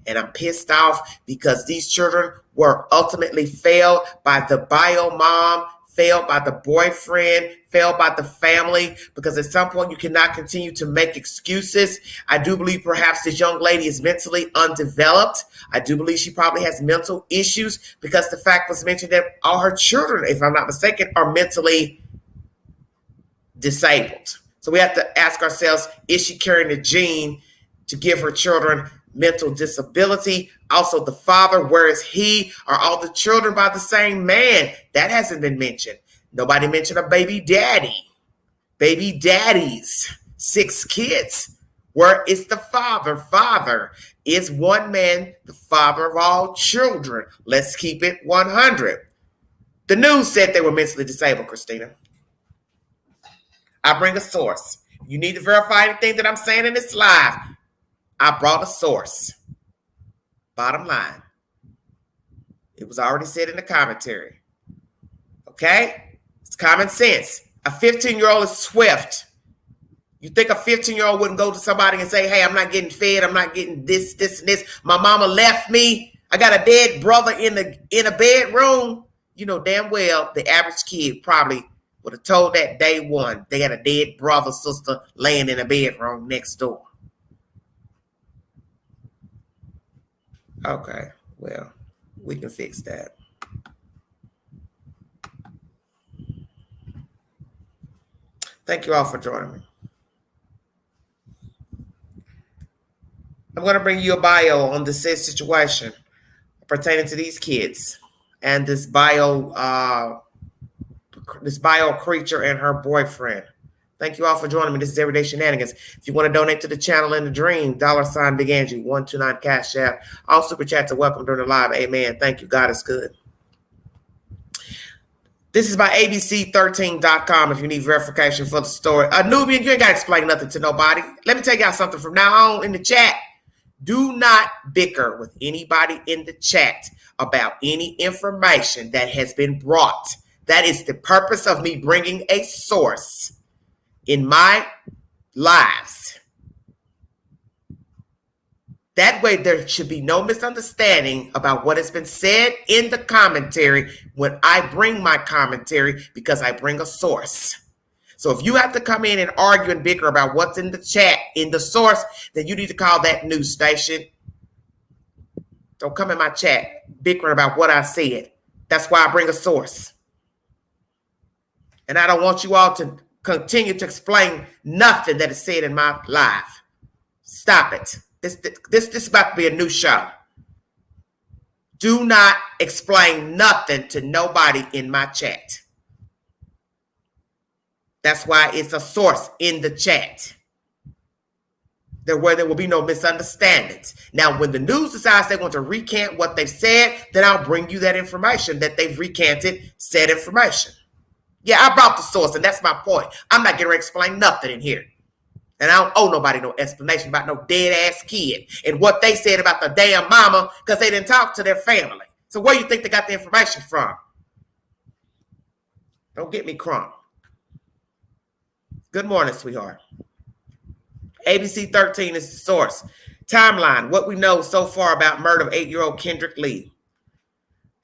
And I'm pissed off because these children were ultimately failed by the bio mom, failed by the boyfriend, failed by the family, because at some point you cannot continue to make excuses. I do believe perhaps this young lady is mentally undeveloped. I do believe she probably has mental issues because the fact was mentioned that all her children, if I'm not mistaken, are mentally disabled. So we have to ask ourselves, is she carrying the gene to give her children mental disability? Also, the father, where is he? Are all the children by the same man? That hasn't been mentioned. Nobody mentioned a baby daddy. Baby daddies, 6 kids. Where is the father? Father is one man, the father of all children. Let's keep it 100. The news said they were mentally disabled, Christina. I bring a source. You need to verify anything that I'm saying in this live. I brought a source. Bottom line. It was already said in the commentary. Okay? It's common sense. A 15-year-old is swift. You think a 15-year-old wouldn't go to somebody and say, hey, I'm not getting fed. I'm not getting this, and this. My mama left me. I got a dead brother in a bedroom. You know damn well the average kid probably would have told that day one they had a dead brother, sister laying in a bedroom next door. Okay, well, we can fix that. Thank you all for joining me. I'm going to bring you a bio on the said situation pertaining to these kids and this bio creature and her boyfriend. Thank you all for joining me. This is Everyday Shenanigans. If you want to donate to the channel in the dream, $ Big Angie, 129 Cash App. All super chats are welcome during the live. Amen. Thank you. God is good. This is by ABC13.com if you need verification for the story. Nubian, you ain't got to explain nothing to nobody. Let me tell y'all something from now on in the chat. Do not bicker with anybody in the chat about any information that has been brought. That is the purpose of me bringing a source in my lives. That way there should be no misunderstanding about what has been said in the commentary when I bring my commentary, because I bring a source. So if you have to come in and argue and bicker about what's in the chat, in the source, then you need to call that news station. Don't come in my chat bickering about what I said. That's why I bring a source. And I don't want you all to continue to explain nothing that is said in my live. Stop it. This is about to be a new show. Do not explain nothing to nobody in my chat. That's why it's a source in the chat. Where there will be no misunderstandings. Now, when the news decides they want to recant what they've said, then I'll bring you that information that they've recanted said information. Yeah, I brought the source, and that's my point. I'm not going to explain nothing in here. And I don't owe nobody no explanation about no dead-ass kid and what they said about the damn mama because they didn't talk to their family. So where you think they got the information from? Don't get me crunk. Good morning, sweetheart. ABC 13 is the source. Timeline, what we know so far about murder of 8-year-old Kendrick Lee.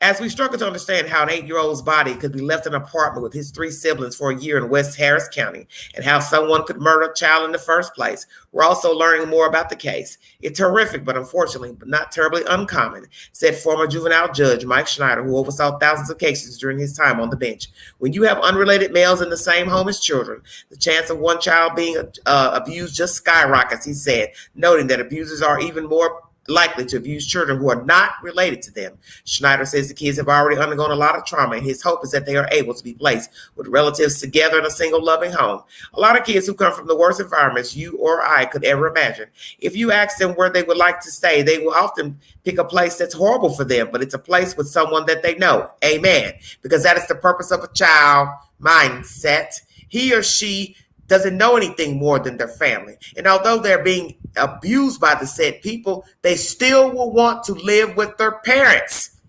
As we struggle to understand how an 8-year-old's body could be left in an apartment with his 3 siblings for a year in West Harris County and how someone could murder a child in the first place, we're also learning more about the case. It's horrific, but unfortunately, but not terribly uncommon, said former juvenile judge Mike Schneider, who oversaw thousands of cases during his time on the bench. When you have unrelated males in the same home as children, the chance of one child being abused just skyrockets, he said, noting that abusers are even more likely to abuse children who are not related to them. Schneider says the kids have already undergone a lot of trauma, and his hope is that they are able to be placed with relatives together in a single loving home. A lot of kids who come from the worst environments you or I could ever imagine. If you ask them where they would like to stay, they will often pick a place that's horrible for them, but it's a place with someone that they know. Amen. Because that is the purpose of a child mindset. He or she doesn't know anything more than their family. And although they're being abused by the said people, they still will want to live with their parents.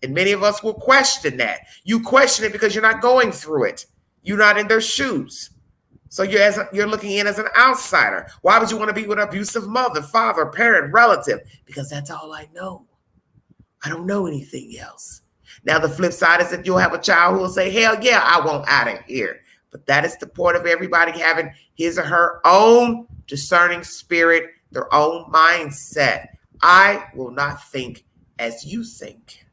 And many of us will question that. You question it because you're not going through it. You're not in their shoes. So you're looking in as an outsider. Why would you want to be with an abusive mother, father, parent, relative? Because that's all I know. I don't know anything else. Now, the flip side is that you'll have a child who will say, hell yeah, I want out of here. But that is the point of everybody having his or her own discerning spirit, their own mindset. I will not think as you think.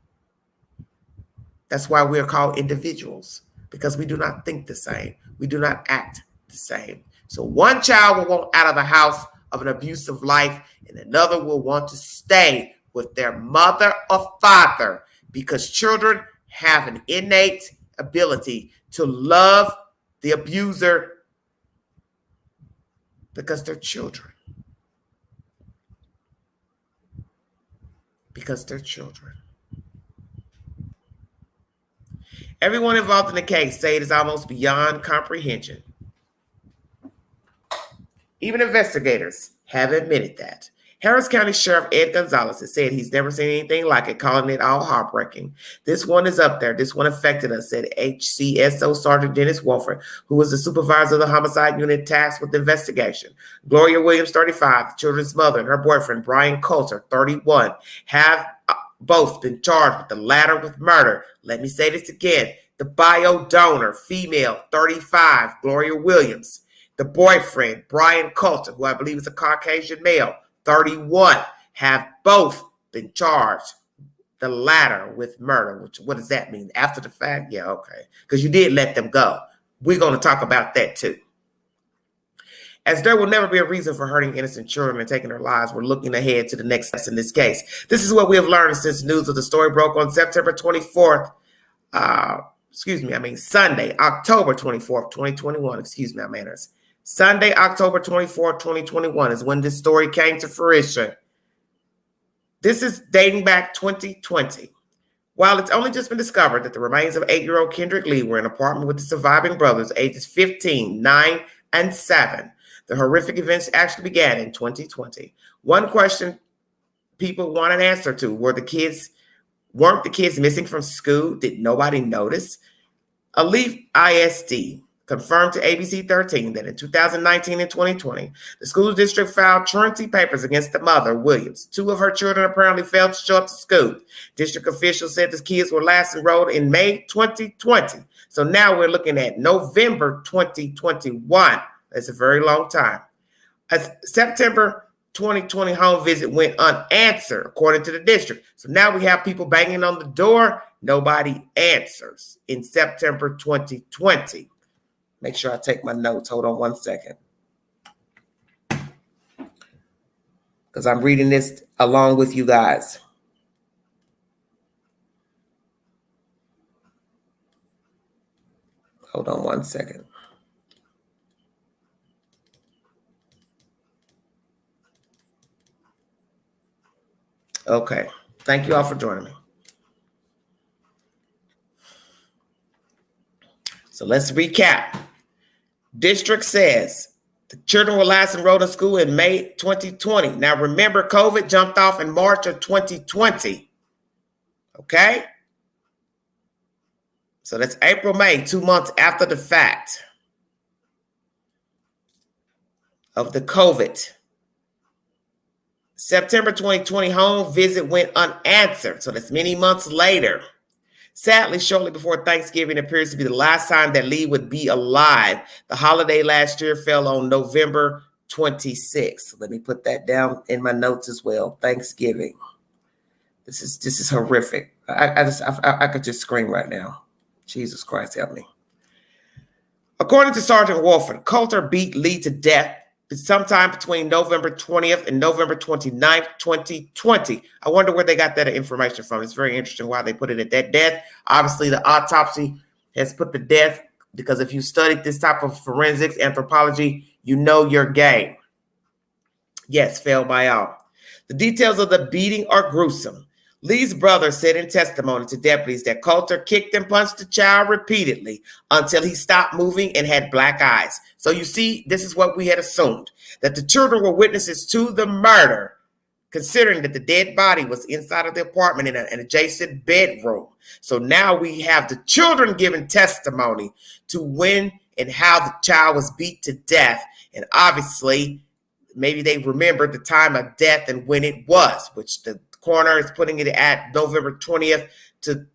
That's why we're called individuals, because we do not think the same. We do not act the same. So one child will want out of the house of an abusive life, and another will want to stay with their mother or father, because children have an innate ability to love the abuser because they're children. Because they're children. Everyone involved in the case say it is almost beyond comprehension. Even investigators have admitted that. Harris County Sheriff Ed Gonzalez has said he's never seen anything like it, calling it all heartbreaking. This one is up there. This one affected us, said HCSO Sergeant Dennis Wolford, who was the supervisor of the homicide unit tasked with the investigation. Gloria Williams, 35, the children's mother, and her boyfriend, Brian Coulter, 31, have both been charged with the latter with murder. Let me say this again. The bio donor, female, 35, Gloria Williams. The boyfriend, Brian Coulter, who I believe is a Caucasian male, 31, have both been charged, the latter with murder. Which, what does that mean? After the fact? Yeah, okay. Because you did let them go. We're going to talk about that too. As there will never be a reason for hurting innocent children and taking their lives, we're looking ahead to the next steps in this case. This is what we have learned since news of the story broke on September 24th. Sunday, October 24th, 2021. Excuse my manners. Sunday, October 24th, 2021 is when this story came to fruition. This is dating back 2020. While it's only just been discovered that the remains of 8-year-old Kendrick Lee were in an apartment with the surviving brothers, ages 15, 9, and 7, the horrific events actually began in 2020. One question people want an answer to, weren't the kids missing from school? Did nobody notice? Alif ISD confirmed to ABC 13 that in 2019 and 2020, the school district filed truancy papers against the mother, Williams. 2 of her children apparently failed to show up to school. District officials said the kids were last enrolled in May 2020. So now we're looking at November 2021. That's a very long time. A September 2020 home visit went unanswered, according to the district. So now we have people banging on the door. Nobody answers in September 2020. Make sure I take my notes. Hold on one second. Because I'm reading this along with you guys. Hold on one second. Okay. Thank you all for joining me. So let's recap. District says the children were last enrolled in school in May 2020. Now remember, COVID jumped off in March of 2020. Okay? So that's April, May, 2 months after the fact of the COVID. September 2020 home visit went unanswered. So that's many months later. Sadly, shortly before Thanksgiving appears to be the last time that Lee would be alive. The holiday last year fell on November 26th. Let me put that down in my notes as well. Thanksgiving. This is horrific. I could just scream right now. Jesus Christ, help me. According to Sergeant Wolford, Coulter beat Lee to death sometime between November 20th and November 29th, 2020. I wonder where they got that information from. It's very interesting why they put it at that death. Obviously, the autopsy has put the death, because if you studied this type of forensics, anthropology, you know your game. Yes, failed by all. The details of the beating are gruesome. Lee's brother said in testimony to deputies that Coulter kicked and punched the child repeatedly until he stopped moving and had black eyes. So you see, this is what we had assumed, that the children were witnesses to the murder, considering that the dead body was inside of the apartment in an adjacent bedroom. So now we have the children giving testimony to when and how the child was beat to death. And obviously, maybe they remember the time of death and when it was, which the coroner is putting it at November 20th to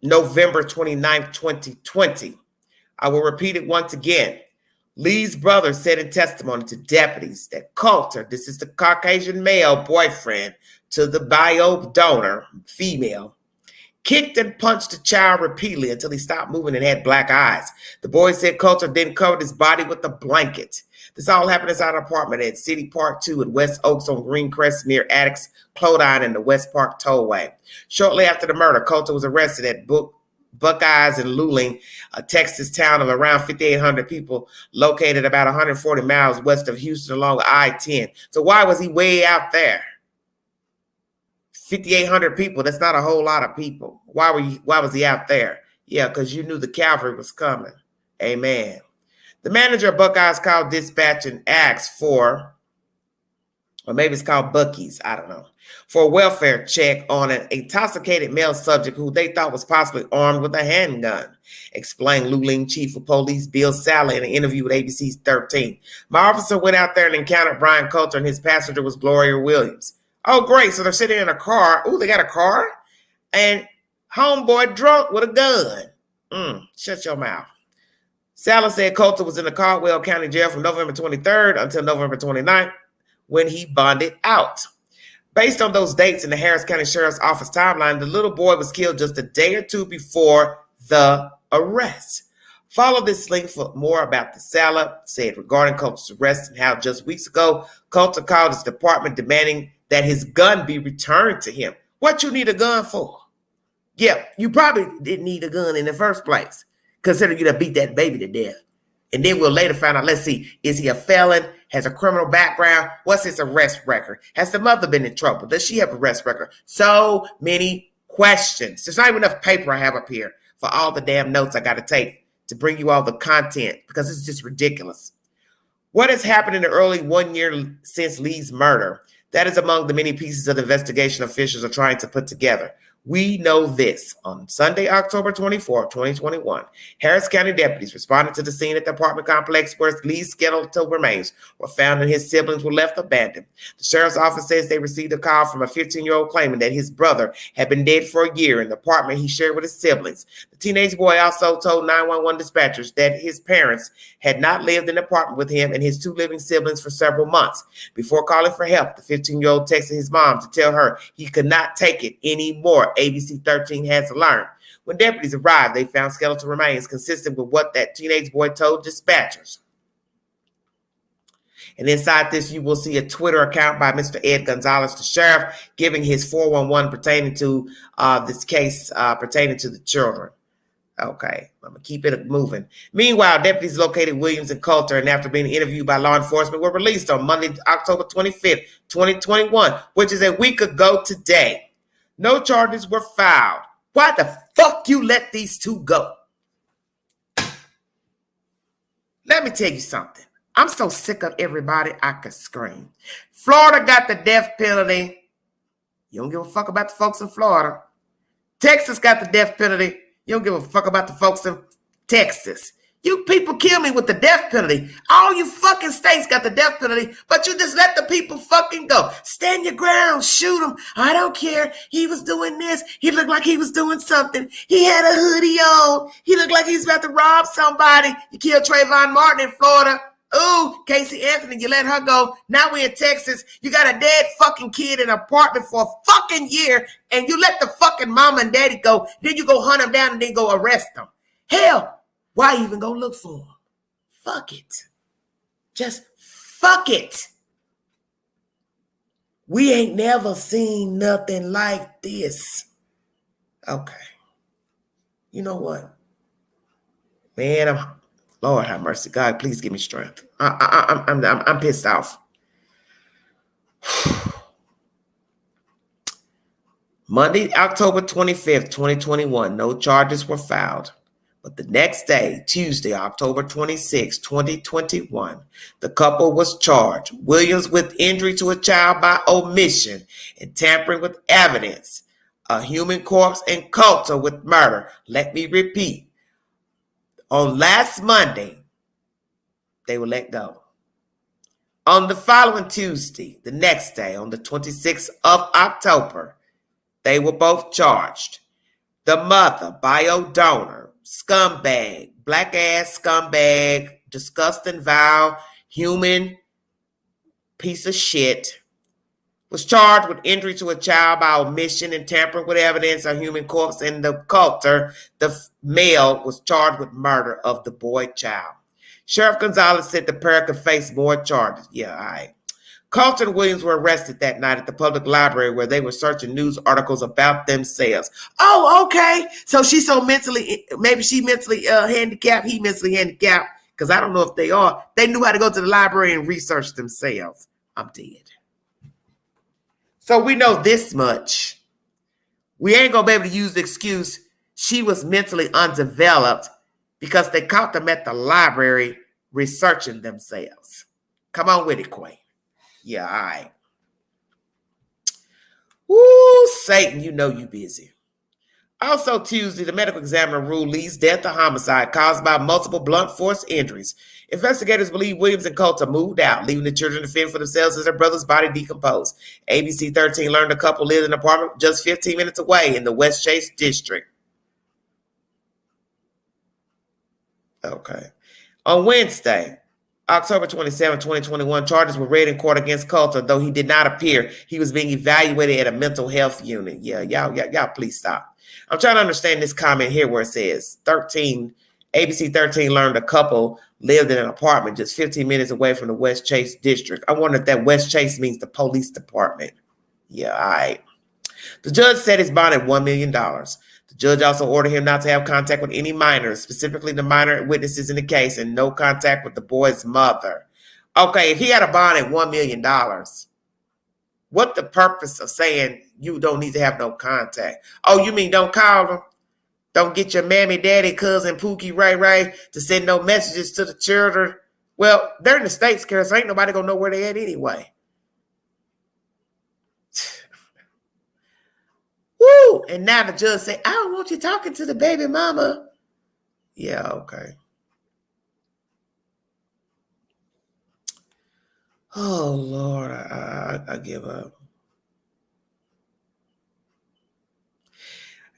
November 29th, 2020. I will repeat it once again. Lee's brother said in testimony to deputies that Coulter, this is the Caucasian male boyfriend to the bio donor, female, kicked and punched the child repeatedly until he stopped moving and had black eyes. The boy said Coulter then covered his body with a blanket. This all happened inside an apartment at City Park 2 in West Oaks on Greencrest near Attucks, Clodine, and the West Park Tollway. Shortly after the murder, Coulter was arrested at Buckeyes in Luling, a Texas town of around 5,800 people, located about 140 miles west of Houston along I-10. So why was he way out there? 5,800 people, that's not a whole lot of people. Why was he out there? Yeah, because you knew the cavalry was coming. Amen. The manager of Buckeyes called dispatch and asked for or maybe it's called Bucky's, I don't know, for a welfare check on an intoxicated male subject who they thought was possibly armed with a handgun, explained Luling Chief of Police Bill Sally in an interview with ABC's 13. My officer went out there and encountered Brian Coulter, and his passenger was Gloria Williams. Oh, great. So they're sitting in a car. Ooh, they got a car? And homeboy drunk with a gun. Shut your mouth. Sally said Coulter was in the Caldwell County Jail from November 23rd until November 29th when he bonded out. Based on those dates in the Harris County Sheriff's Office timeline, the little boy was killed just a day or two before the arrest. Follow this link for more about the Sally said regarding Coulter's arrest and how just weeks ago, Coulter called his department demanding that his gun be returned to him. What you need a gun for? Yeah, you probably didn't need a gun in the first place, considering you done beat that baby to death. And then we'll later find out, let's see, is he a felon? Has a criminal background? What's his arrest record? Has the mother been in trouble? Does she have an arrest record? So many questions. There's not even enough paper I have up here for all the damn notes I got to take to bring you all the content because it's just ridiculous. What has happened in the early 1 year since Lee's murder? That is among the many pieces of the investigation officials are trying to put together. We know this. On Sunday, October 24, 2021, Harris County deputies responded to the scene at the apartment complex where Lee's skeletal remains were found and his siblings were left abandoned. The sheriff's office says they received a call from a 15-year-old claiming that his brother had been dead for a year in the apartment he shared with his siblings. The teenage boy also told 911 dispatchers that his parents had not lived in the apartment with him and his two living siblings for several months. Before calling for help, the 15-year-old texted his mom to tell her he could not take it anymore. ABC 13 has to learn. When deputies arrived, they found skeletal remains consistent with what that teenage boy told dispatchers. And inside this, you will see a Twitter account by Mr. Ed Gonzalez, the sheriff, giving his 411 pertaining to this case pertaining to the children. Okay, I'm going to keep it moving. Meanwhile, deputies located Williams and Coulter, and after being interviewed by law enforcement, were released on Monday, October 25th, 2021, which is a week ago today. No charges were filed. Why the fuck you let these two go? Let me tell you something. I'm so sick of everybody I could scream. Florida got the death penalty. You don't give a fuck about the folks in Florida. Texas got the death penalty. You don't give a fuck about the folks in Texas. You people kill me with the death penalty. All you fucking states got the death penalty, but you just let the people fucking go. Stand your ground, shoot him. I don't care. He was doing this. He looked like he was doing something. He had a hoodie on. He looked like he was about to rob somebody. You killed Trayvon Martin in Florida. Ooh, Casey Anthony, you let her go. Now we're in Texas. You got a dead fucking kid in an apartment for a fucking year, and you let the fucking mama and daddy go. Then you go hunt them down and then go arrest them. Hell, why even go look for them? Fuck it. Just fuck it. We ain't never seen nothing like this. Okay. You know what? Man, Lord have mercy. God, please give me strength. I'm pissed off. Monday, October 25th, 2021, no charges were filed. But the next day, Tuesday, October 26, 2021, the couple was charged. Williams with injury to a child by omission and tampering with evidence, a human corpse, and Coulter with murder. Let me repeat. On last Monday, they were let go. On the following Tuesday, the next day, on the 26th of October, they were both charged. The mother, bio donor, scumbag, black ass scumbag, disgusting, vile, human piece of shit, was charged with injury to a child by omission and tampering with evidence, a human corpse, and the Coulter, the male, was charged with murder of the boy child. Sheriff Gonzalez said the pair could face more charges. Yeah, all right. Coulter and Williams were arrested that night at the public library where they were searching news articles about themselves. Oh, okay. So she's so maybe she mentally handicapped, he mentally handicapped, because I don't know if they are. They knew how to go to the library and research themselves. I'm dead. So we know this much. We ain't going to be able to use the excuse she was mentally undeveloped because they caught them at the library researching themselves. Come on with it, Quay. Yeah, all right. Woo, Satan, you know you busy. Also Tuesday, the medical examiner ruled Lee's death a homicide caused by multiple blunt force injuries. Investigators believe Williams and Coulter moved out, leaving the children to fend for themselves as their brother's body decomposed. ABC 13 learned the couple lived in an apartment just 15 minutes away in the West Chase district. Okay. On Wednesday, October 27, 2021, charges were read in court against Coulter, though he did not appear. He was being evaluated at a mental health unit. Yeah, y'all please stop. I'm trying to understand this comment here where it says ABC 13 learned a couple lived in an apartment just 15 minutes away from the West Chase district. I wonder if that West Chase means the police department. Yeah, all right. The judge set his bond at $1 million. The judge also ordered him not to have contact with any minors, specifically the minor witnesses in the case, and no contact with the boy's mother. Okay, if he had a bond at $1 million, what the purpose of saying you don't need to have no contact? Oh, you mean don't call them? Don't get your mammy, daddy, cousin, Pookie, Ray to send no messages to the children? Well, they're in the States, Kara, so ain't nobody gonna know where they at anyway. Woo! And now the judge said, I don't want you talking to the baby mama. Yeah, okay. Oh, Lord, I give up.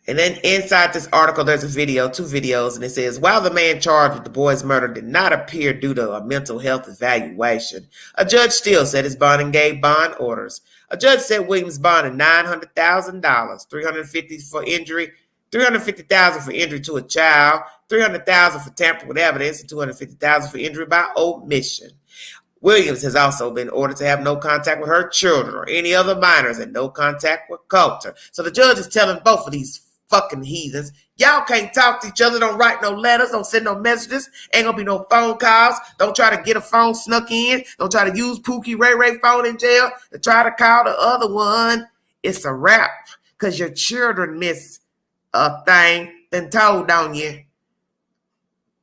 And then inside this article, there's a video, 2 videos, and it says, while the man charged with the boy's murder did not appear due to a mental health evaluation, a judge still set his bond and gave bond orders. A judge set Williams' bond at $900,000, $350,000 for injury, $350,000 for injury to a child, $300,000 for tampering with evidence, and $250,000 for injury by omission. Williams has also been ordered to have no contact with her children or any other minors and no contact with Coulter. So the judge is telling both of these fucking heathens, y'all can't talk to each other, don't write no letters, don't send no messages, ain't gonna be no phone calls, don't try to get a phone snuck in, don't try to use Pookie Ray phone in jail to try to call the other one. It's a wrap, because your children miss a thing then told on you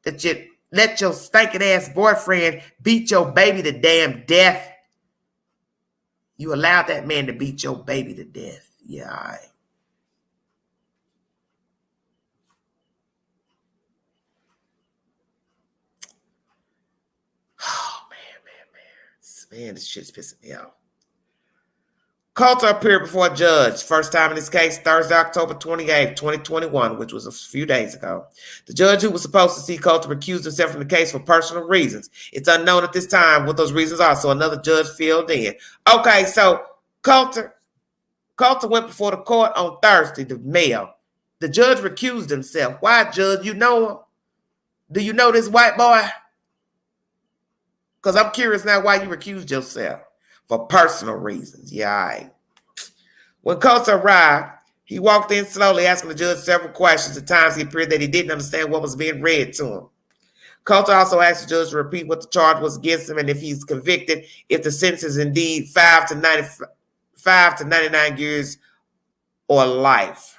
that you let your stinking ass boyfriend beat your baby to damn death. You allowed that man to beat your baby to death. Yeah, all right. Oh, man, this shit's pissing me off. Coulter appeared before a judge, first time in this case, Thursday, October 28, 2021, which was a few days ago. The judge who was supposed to see Coulter recused himself from the case for personal reasons. It's unknown at this time what those reasons are, so another judge filled in. Okay, so Coulter went before the court on Thursday, the mail. The judge recused himself. Why, judge? You know him? Do you know this white boy? Because I'm curious now why you recused yourself. For personal reasons. Yeah, all right. When Coulter arrived, he walked in slowly, asking the judge several questions. At times, he appeared that he didn't understand what was being read to him. Coulter also asked the judge to repeat what the charge was against him and if he's convicted, if the sentence is indeed 5 to 99 years or life.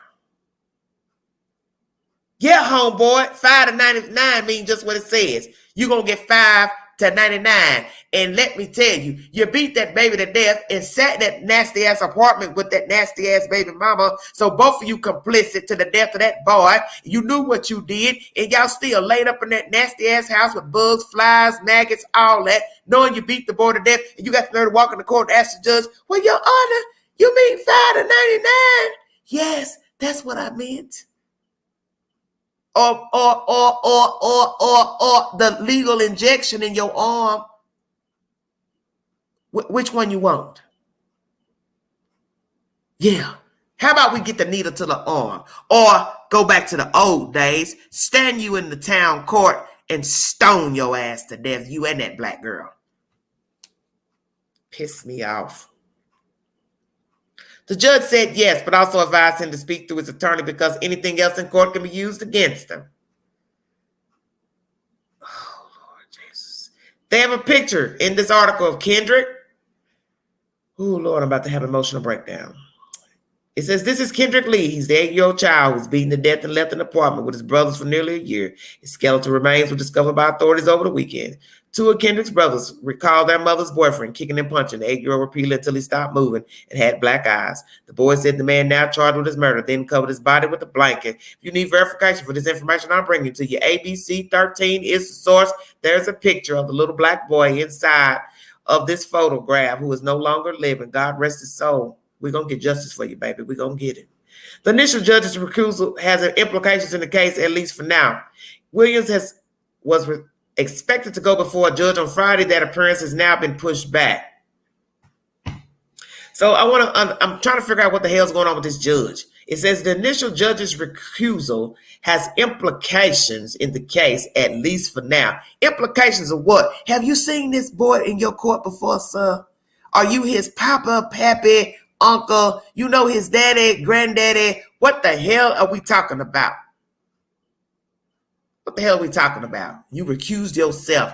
Yeah, homeboy, 5 to 99 means just what it says. You're going to get 5 to 99. And let me tell you, you beat that baby to death and sat in that nasty ass apartment with that nasty ass baby mama. So both of you complicit to the death of that boy. You knew what you did, and y'all still laid up in that nasty ass house with bugs, flies, maggots, all that, knowing you beat the boy to death. And you got the nerve to walk in the court and ask the judge, well, Your Honor, you mean 5 to 99? Yes, that's what I meant. Or the legal injection in your arm. Which one you want? Yeah. How about we get the needle to the arm? Or go back to the old days, stand you in the town court and stone your ass to death, you and that black girl. Piss me off. The judge said yes, but also advised him to speak to his attorney because anything else in court can be used against him. Oh, Lord Jesus. They have a picture in this article of Kendrick. Oh, Lord, I'm about to have an emotional breakdown. It says, this is Kendrick Lee. He's the 8-year-old child who was beaten to death and left in an apartment with his brothers for nearly a year. His skeletal remains were discovered by authorities over the weekend. 2 of Kendrick's brothers recalled their mother's boyfriend kicking and punching the 8-year-old repeatedly until he stopped moving and had black eyes. The boy said the man now charged with his murder then covered his body with a blanket. If you need verification for this information I'm bringing to you, ABC 13 is the source. There's a picture of the little black boy inside of this photograph who is no longer living. God rest his soul. We're going to get justice for you, baby. We're going to get it. The initial judge's recusal has implications in the case, at least for now. Williams was expected to go before a judge on Friday. That appearance has now been pushed back. So I'm trying to figure out what the hell's going on with this judge. It says the initial judge's recusal has implications in the case, at least for now. Implications of what? Have you seen this boy in your court before, sir? Are you his papa, pappy, uncle? You know his daddy, granddaddy? What the hell are we talking about? What the hell are we talking about? You recused yourself.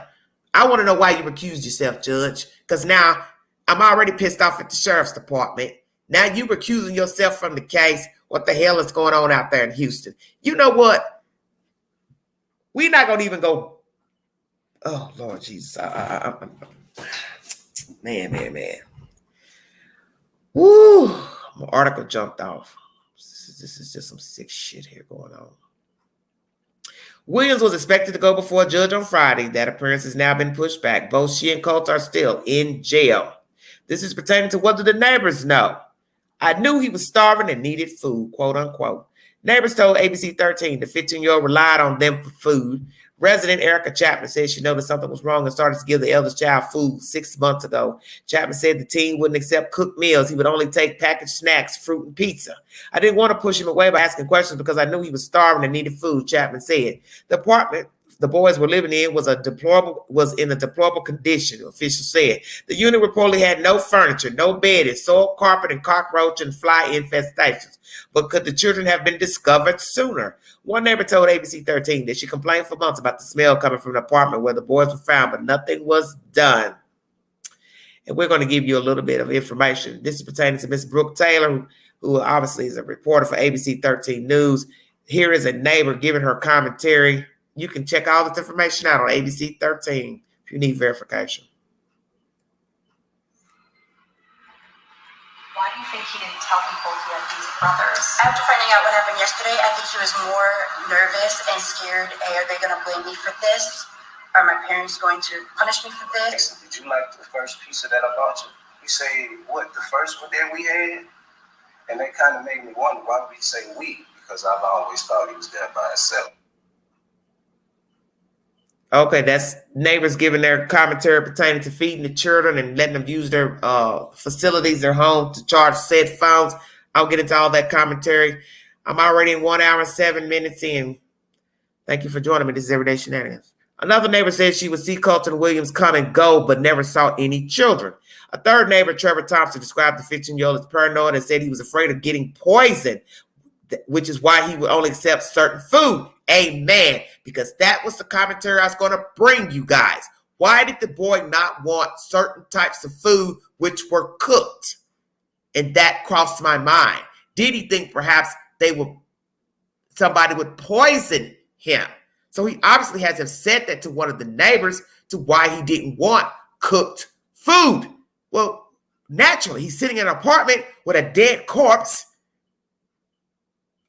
I want to know why you recused yourself, Judge, because now I'm already pissed off at the sheriff's department. Now you recusing yourself from the case. What the hell is going on out there in Houston? You know what? We're not going to even go. Oh, Lord Jesus. Man. Woo. My article jumped off. This is just some sick shit here going on. Williams was expected to go before a judge on Friday. That appearance has now been pushed back. Both she and Colt are still in jail. This is pertaining to what do the neighbors know? I knew he was starving and needed food, quote unquote. Neighbors told ABC 13 the 15-year-old relied on them for food. Resident Erica Chapman said she noticed something was wrong and started to give the eldest child food 6 months ago. Chapman said the teen wouldn't accept cooked meals. He would only take packaged snacks, fruit, and pizza. I didn't want to push him away by asking questions because I knew he was starving and needed food, Chapman said. The apartment the boys were living in was in a deplorable condition, officials said. The unit reportedly had no furniture, no bedding, soiled carpet, and cockroach and fly infestations. But could the children have been discovered sooner? One neighbor told ABC 13 that she complained for months about the smell coming from the apartment where the boys were found, but nothing was done. And we're going to give you a little bit of information. This is pertaining to Miss Brooke Taylor, who obviously is a reporter for ABC 13 News. Here is a neighbor giving her commentary. You can check all this information out on ABC 13 if you need verification. Why do you think he didn't tell people he had these brothers? After finding out what happened yesterday, I think he was more nervous and scared. Hey, are they going to blame me for this? Are my parents going to punish me for this? Did you like the first piece of that I bought you? You say, what, the first one that we had? And that kind of made me wonder, why would he say we? Because I've always thought he was there by himself. Okay, that's neighbors giving their commentary pertaining to feeding the children and letting them use their facilities, their home to charge said phones. I'll get into all that commentary. I'm already in 1 hour and 7 minutes in. Thank you for joining me. This is Everyday Shenanigans. Another neighbor said she would see Colton Williams come and go, but never saw any children. A third neighbor, Trevor Thompson, described the 15-year-old as paranoid and said he was afraid of getting poisoned, which is why he would only accept certain food. Amen. Because that was the commentary I was going to bring you guys. Why did the boy not want certain types of food which were cooked? And that crossed my mind. Did he think perhaps somebody would poison him? So he obviously has to have said that to one of the neighbors to why he didn't want cooked food. Well, naturally, he's sitting in an apartment with a dead corpse.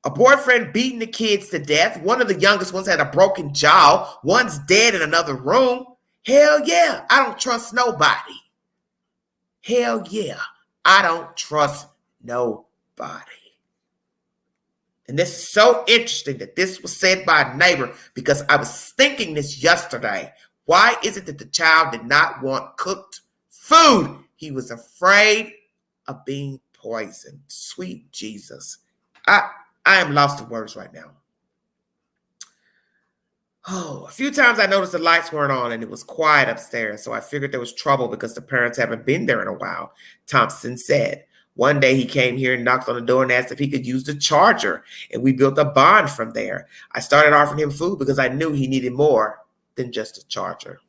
A boyfriend beating the kids to death. One of the youngest ones had a broken jaw. One's dead in another room. Hell yeah, I don't trust nobody. Hell yeah, I don't trust nobody. And this is so interesting that this was said by a neighbor because I was thinking this yesterday. Why is it that the child did not want cooked food? He was afraid of being poisoned. Sweet Jesus. I am lost in words right now. Oh, a few times I noticed the lights weren't on and it was quiet upstairs, so I figured there was trouble because the parents haven't been there in a while, Thompson said. One day he came here and knocked on the door and asked if he could use the charger, and we built a bond from there. I started offering him food because I knew he needed more than just a charger.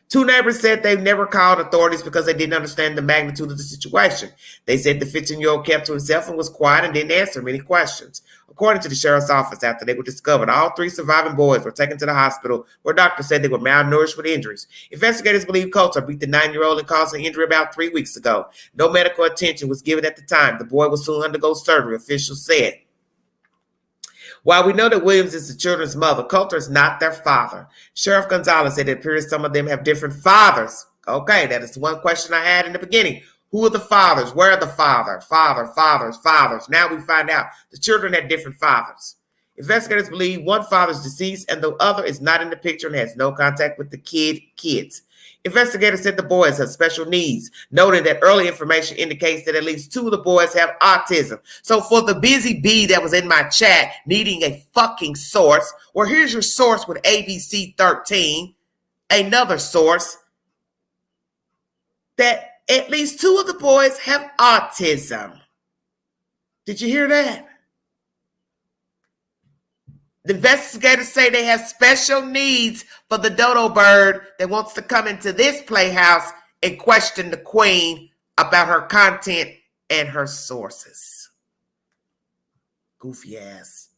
Two neighbors said they never called authorities because they didn't understand the magnitude of the situation. They said the 15-year-old kept to himself and was quiet and didn't answer many questions. According to the sheriff's office, after they were discovered, all three surviving boys were taken to the hospital where doctors said they were malnourished with injuries. Investigators believe Coulter beat the 9-year-old and caused an injury about 3 weeks ago. No medical attention was given at the time. The boy will soon undergo surgery, officials said. While we know that Williams is the children's mother, Coulter is not their father. Sheriff Gonzalez said it appears some of them have different fathers. Okay, that is one question I had in the beginning. Who are the fathers? Where are the fathers? Now we find out the children had different fathers. Investigators believe one father is deceased and the other is not in the picture and has no contact with the kids. Investigators said the boys have special needs, noting that early information indicates that at least 2 of the boys have autism. So for the busy bee that was in my chat needing a fucking source, well, here's your source with ABC 13, another source, that at least 2 of the boys have autism. Did you hear that? The investigators say they have special needs for the dodo bird that wants to come into this playhouse and question the queen about her content and her sources. Goofy ass.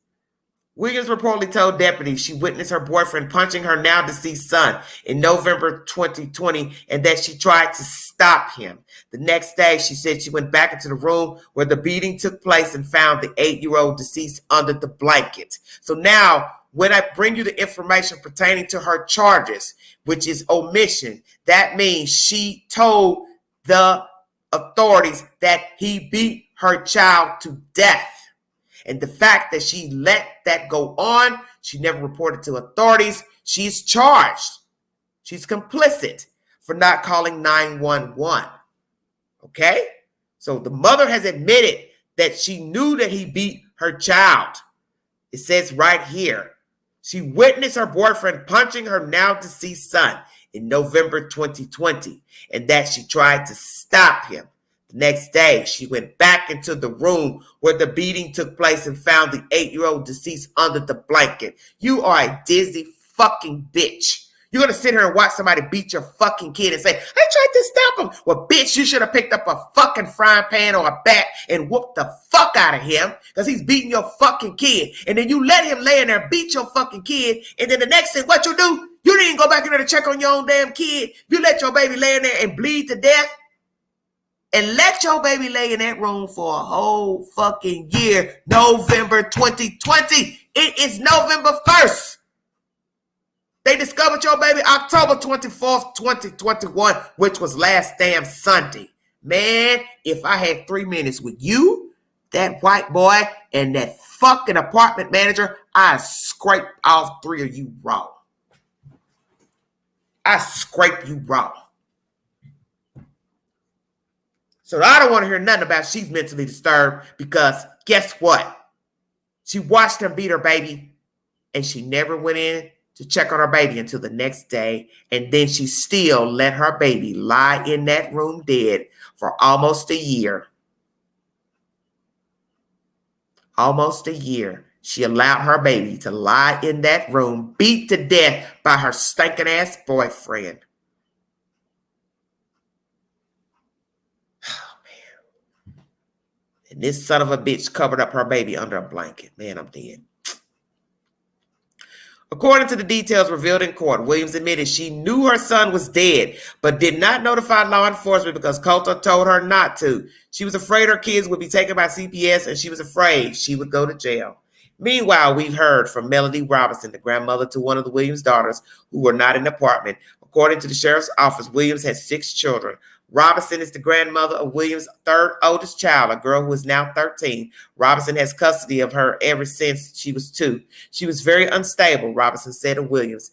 Williams reportedly told deputies she witnessed her boyfriend punching her now deceased son in November 2020 and that she tried to stop him. The next day, she said she went back into the room where the beating took place and found the 8-year-old deceased under the blanket. So now, when I bring you the information pertaining to her charges, which is omission, that means she told the authorities that he beat her child to death. And the fact that she let that go on, she never reported to authorities, she's charged. She's complicit for not calling 911. Okay? So the mother has admitted that she knew that he beat her child. It says right here, she witnessed her boyfriend punching her now deceased son in November 2020 and that she tried to stop him. The next day, she went back into the room where the beating took place and found the 8-year-old deceased under the blanket. You are a Disney fucking bitch. You're going to sit here and watch somebody beat your fucking kid and say, I tried to stop him. Well, bitch, you should have picked up a fucking frying pan or a bat and whooped the fuck out of him because he's beating your fucking kid. And then you let him lay in there, beat your fucking kid. And then the next thing, what you do? You didn't go back in there to check on your own damn kid. You let your baby lay in there and bleed to death. And let your baby lay in that room for a whole fucking year, November 2020. It is November 1st. They discovered your baby October 24th, 2021, which was last damn Sunday. Man, if I had 3 minutes with you, that white boy, and that fucking apartment manager, I'd scrape all 3 of you raw. I scrape you raw. So I don't want to hear nothing about she's mentally disturbed because guess what? She watched him beat her baby and she never went in to check on her baby until the next day. And then she still let her baby lie in that room dead for almost a year. Almost a year. She allowed her baby to lie in that room, beat to death by her stinking ass boyfriend. And this son of a bitch covered up her baby under a blanket. Man, I'm dead. According to the details revealed in court, Williams admitted she knew her son was dead, but did not notify law enforcement because Coulter told her not to. She was afraid her kids would be taken by CPS, and she was afraid she would go to jail. Meanwhile, we've heard from Melody Robinson, the grandmother to one of the Williams daughters who were not in the apartment. According to the sheriff's office, Williams has 6 children. Robinson is the grandmother of Williams' 3rd oldest child, a girl who is now 13. Robinson has custody of her ever since she was 2. She was very unstable, Robinson said of Williams.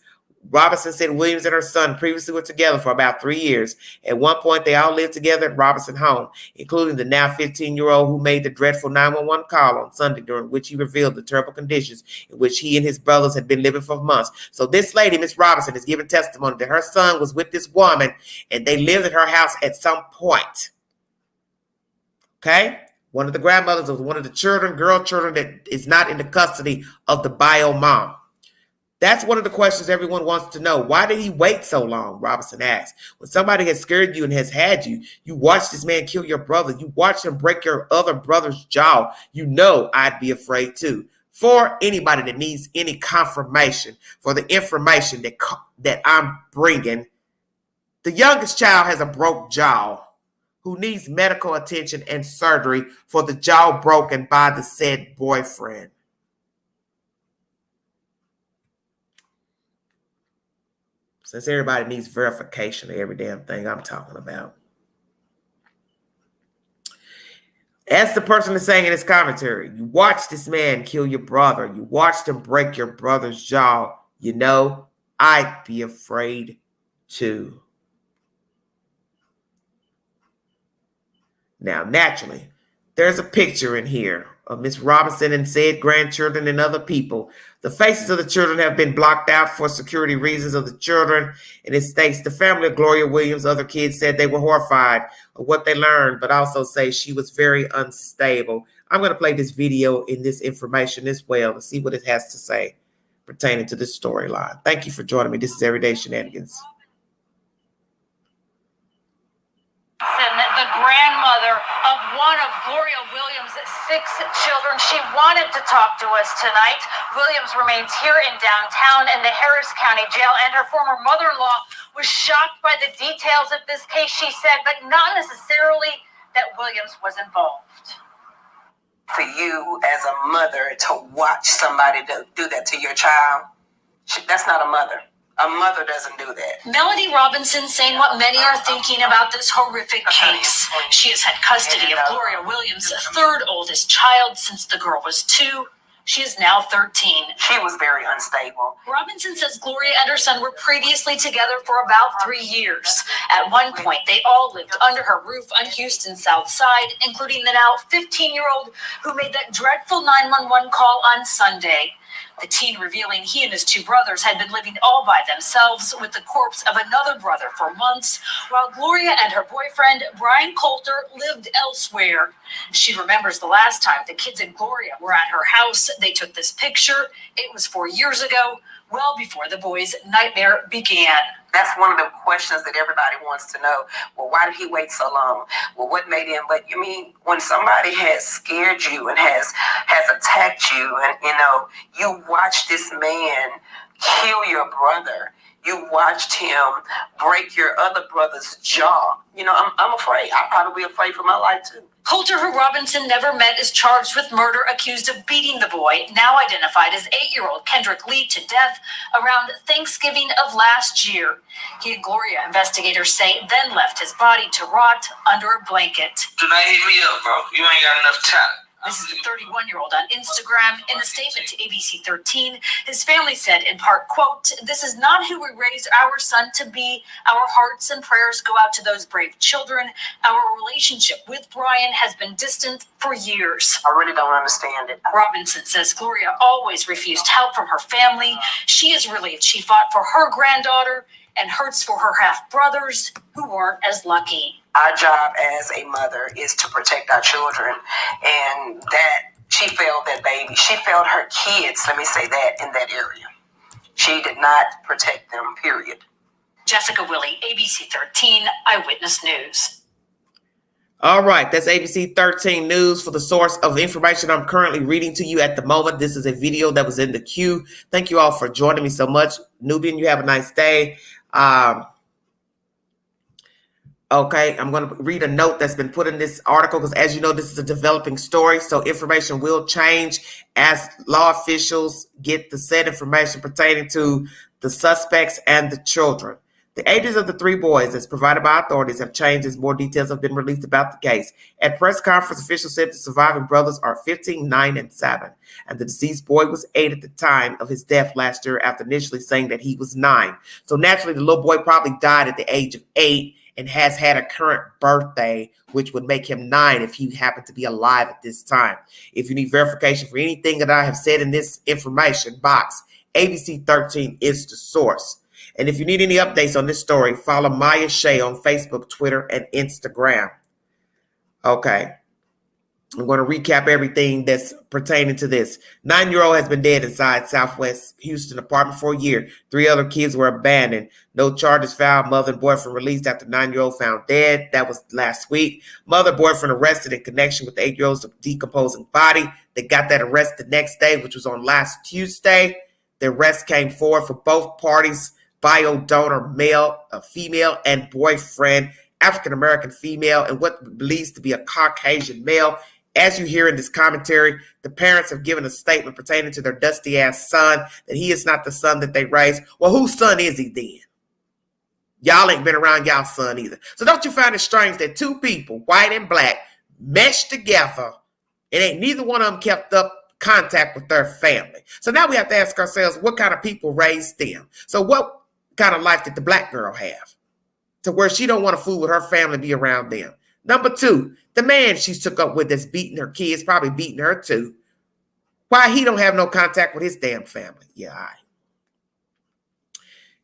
Robinson said Williams and her son previously were together for about 3 years. At one point, they all lived together at Robinson's home, including the now 15-year-old who made the dreadful 911 call on Sunday, during which he revealed the terrible conditions in which he and his brothers had been living for months. So this lady, Miss Robinson, is giving testimony that her son was with this woman and they lived at her house at some point. Okay? One of the grandmothers of one of the children, girl children, that is not in the custody of the bio mom. That's one of the questions everyone wants to know. Why did he wait so long? Robinson asked. When somebody has scared you and has had you, you watched this man kill your brother. You watched him break your other brother's jaw. You know I'd be afraid too. For anybody that needs any confirmation for the information that I'm bringing, the youngest child has a broke jaw who needs medical attention and surgery for the jaw broken by the said boyfriend. Since everybody needs verification of every damn thing I'm talking about. As the person is saying in his commentary, you watched this man kill your brother. You watched him break your brother's jaw. You know, I'd be afraid too. Now, naturally, there's a picture in here of Miss Robinson and said grandchildren and other people. The faces of the children have been blocked out for security reasons of the children. And it states the family of Gloria Williams, other kids said they were horrified of what they learned, but also say she was very unstable. I'm going to play this video in this information as well to see what it has to say pertaining to this storyline. Thank you for joining me. This is Everyday Shenanigans. The grandmother of one of Gloria Williams' 6 children. She wanted to talk to us tonight. Williams remains here in downtown in the Harris County Jail, and her former mother-in-law was shocked by the details of this case, she said, but not necessarily that Williams was involved. For you as a mother to watch somebody do that to your child, that's not a mother. A mother doesn't do that. Melody Robinson saying what many are thinking about this horrific case. She has had custody of Gloria Williams' 3rd oldest child since the girl was 2. She is now 13. She was very unstable. Robinson says Gloria and her son were previously together for about 3 years. At one point, they all lived under her roof on Houston's South Side, including the now 15-year-old who made that dreadful 911 call on Sunday. The teen revealing he and his 2 brothers had been living all by themselves with the corpse of another brother for months, while Gloria and her boyfriend, Brian Coulter, lived elsewhere. She remembers the last time the kids and Gloria were at her house. They took this picture. It was 4 years ago, well before the boys' nightmare began. That's one of the questions that everybody wants to know. Well, why did he wait so long? Well, what made him? But you mean when somebody has scared you and has attacked you, and you watched this man kill your brother. You watched him break your other brother's jaw. I'm afraid. I'd probably be afraid for my life too. Coulter, who Robinson never met, is charged with murder, accused of beating the boy, now identified as 8-year-old Kendrick Lee, to death around Thanksgiving of last year. He and Gloria, investigators say, then left his body to rot under a blanket. Tonight, hit me up, bro. You ain't got enough talent. This is the 31-year-old on Instagram. In a statement to ABC 13, his family said, in part, quote, "This is not who we raised our son to be. Our hearts and prayers go out to those brave children. Our relationship with Brian has been distant for years." I really don't understand it. Robinson says Gloria always refused help from her family. She is relieved she fought for her granddaughter and hurts for her half-brothers who weren't as lucky. Our job as a mother is to protect our children, and that she failed that baby. She failed her kids, let me say that, in that area. She did not protect them, period. Jessica Willey, ABC 13 Eyewitness News. All right, that's ABC 13 News for the source of information I'm currently reading to you at the moment. This is a video that was in the queue. Thank you all for joining me so much. Nubian, you have a nice day. Okay, I'm going to read a note that's been put in this article because, as you know, this is a developing story, so information will change as law officials get the said information pertaining to the suspects and the children. The ages of the 3 boys, as provided by authorities, have changed as more details have been released about the case. At press conference, officials said the surviving brothers are 15, 9, and 7, and the deceased boy was 8 at the time of his death last year after initially saying that he was 9. So naturally, the little boy probably died at the age of 8 and has had a current birthday, which would make him 9 if he happened to be alive at this time. If you need verification for anything that I have said in this information box, ABC 13 is the source. And if you need any updates on this story, follow Maya Shea on Facebook, Twitter, and Instagram. Okay. I'm going to recap everything that's pertaining to this. 9-year-old has been dead inside Southwest Houston apartment for a year. 3 other kids were abandoned. No charges filed. Mother and boyfriend released after 9-year-old found dead. That was last week. Mother and boyfriend arrested in connection with the 8-year-old's decomposing body. They got that arrest the next day, which was on last Tuesday. The arrest came forward for both parties. Bio donor, male, female, and boyfriend, African-American female, and what believes to be a Caucasian male. As you hear in this commentary, the parents have given a statement pertaining to their dusty-ass son, that he is not the son that they raised. Well, whose son is he then? Y'all ain't been around y'all's son either. So don't you find it strange that 2 people, white and black, meshed together, and ain't neither one of them kept up contact with their family? So now we have to ask ourselves, what kind of people raised them? So what kind of life did the black girl have to where she don't want to fool with her family, be around them? Number 2, the man she's took up with that's beating her kids, probably beating her too. Why he don't have no contact with his damn family? Yeah, all right.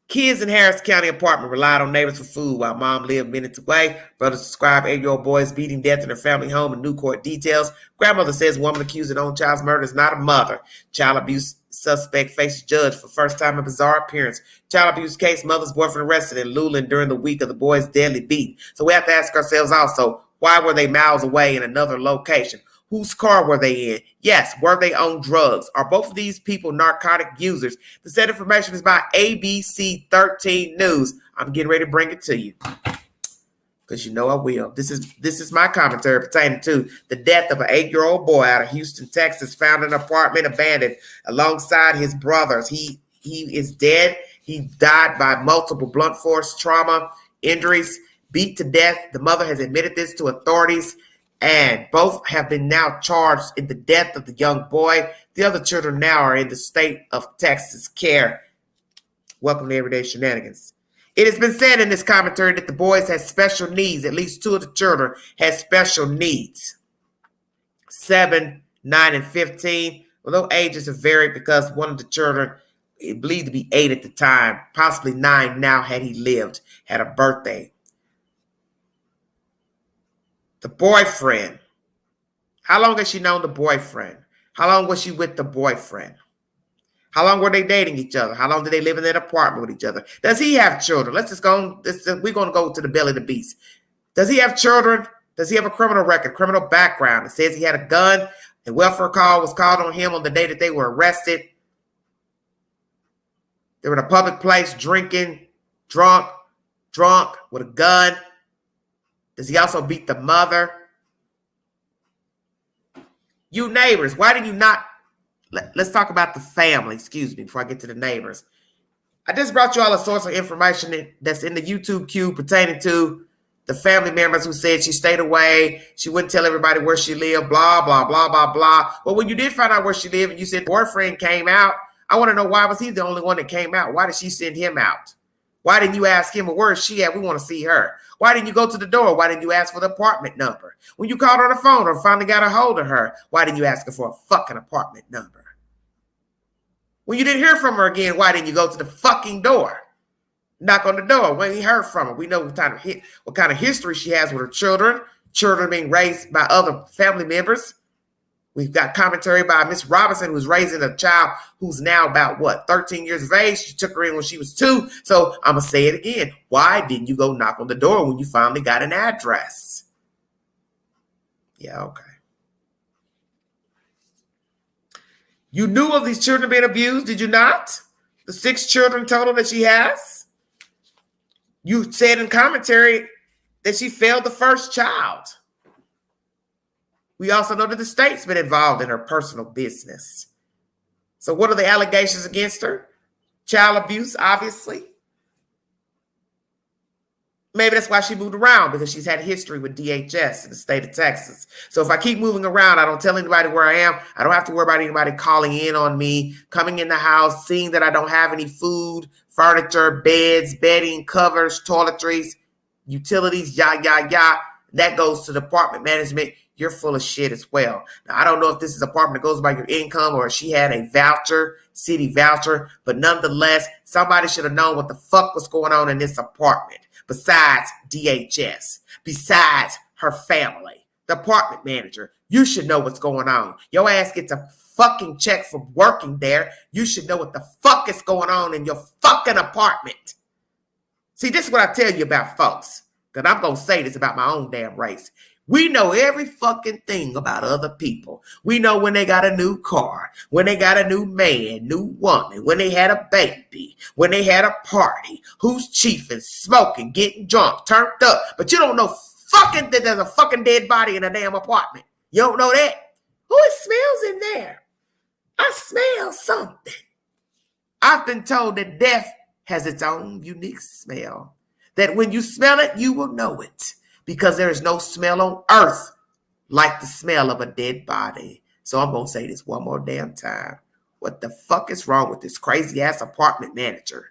Kids in Harris County apartment relied on neighbors for food while mom lived minutes away. Brothers describe 8-year-old boys beating death in their family home in new court details. Grandmother says woman accused of own child's murder is not a mother. Child abuse suspect faces judge for first time in bizarre appearance. Child abuse case, mother's boyfriend arrested in Luling during the week of the boy's deadly beating. So we have to ask ourselves also, why were they miles away in another location? Whose car were they in? Yes, were they on drugs? Are both of these people narcotic users? The said information is by ABC 13 News. I'm getting ready to bring it to you, because you know I will. This is my commentary pertaining to the death of an 8-year-old boy out of Houston, Texas, found in an apartment abandoned alongside his brothers. He is dead. He died by multiple blunt force trauma injuries, beat to death. The mother has admitted this to authorities, and both have been now charged in the death of the young boy. The other children now are in the state of Texas care. Welcome to Everyday Shenanigans. It has been said in this commentary that the boys had special needs. At least 2 of the children had special needs. 7, 9, and 15. Well, those ages have varied because one of the children, it believed to be 8 at the time, possibly 9 now had he lived, had a birthday. The boyfriend. How long has she known the boyfriend? How long was she with the boyfriend? How long were they dating each other? How long did they live in that apartment with each other? Does he have children? Let's just go. We're going to go to the belly of the beast. Does he have children? Does he have a criminal record, criminal background? It says he had a gun. A welfare call was called on him on the day that they were arrested. They were in a public place drinking, drunk with a gun. Does he also beat the mother? You neighbors, why did you not? Let's talk about the family, excuse me, before I get to the neighbors. I just brought you all a source of information that's in the YouTube queue pertaining to the family members who said she stayed away. She wouldn't tell everybody where she lived, blah, blah, blah, blah, blah. Well, when you did find out where she lived and you said the boyfriend came out, I want to know, why was he the only one that came out? Why did she send him out? Why didn't you ask him, well, where is she at? We want to see her. Why didn't you go to the door? Why didn't you ask for the apartment number? When you called her on the phone or finally got a hold of her, why didn't you ask her for a fucking apartment number? When you didn't hear from her again, why didn't you go to the fucking door? Knock on the door. When you heard from her, we know what kind of history she has with her children being raised by other family members. We've got commentary by Miss Robinson, who's raising a child who's now about, 13 years of age. She took her in when she was 2. So I'm going to say it again. Why didn't you go knock on the door when you finally got an address? Yeah, okay. You knew of these children being abused, did you not? The 6 children total that she has? You said in commentary that she failed the first child. We also know that the state's been involved in her personal business. So what are the allegations against her? Child abuse, obviously. Maybe that's why she moved around, because she's had history with DHS in the state of Texas. So if I keep moving around, I don't tell anybody where I am. I don't have to worry about anybody calling in on me, coming in the house, seeing that I don't have any food, furniture, beds, bedding, covers, toiletries, utilities, That goes to the apartment management. You're full of shit as well. Now, I don't know if this is an apartment that goes by your income or if she had a voucher, city voucher, but nonetheless, somebody should have known what the fuck was going on in this apartment besides DHS, besides her family. the apartment manager. You should know what's going on. Your ass gets a fucking check for working there. You should know what the fuck is going on in your fucking apartment. See, this is what I tell you about folks. Because I'm going to say this about my own damn race. We know every fucking thing about other people. We know when they got a new car, when they got a new man, new woman, when they had a baby, when they had a party, who's chiefing, smoking, getting drunk, turned up. But you don't know fucking that there's a fucking dead body in a damn apartment. You don't know that? Oh, it smells in there. I smell something. I've been told that death has its own unique smell. That when you smell it, you will know it. Because there is no smell on earth like the smell of a dead body. So I'm going to say this one more damn time. What the fuck is wrong with this crazy ass apartment manager?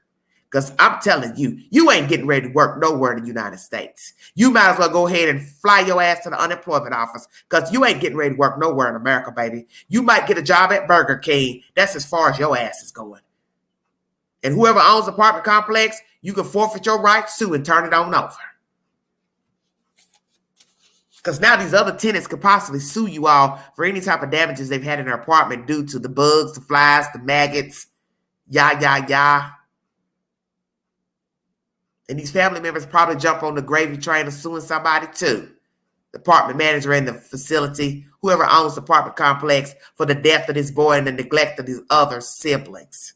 Because I'm telling you, you ain't getting ready to work nowhere in the United States. You might as well go ahead and fly your ass to the unemployment office because you ain't getting ready to work nowhere in America, baby. You might get a job at Burger King. That's as far as your ass is going. And whoever owns the apartment complex, you can forfeit your rights too and turn it on over. Because now these other tenants could possibly sue you all for any type of damages they've had in their apartment due to the bugs, the flies, the maggots, yah. And these family members probably jump on the gravy train of suing somebody too. The apartment manager in the facility, whoever owns the apartment complex, for the death of this boy and the neglect of his other siblings.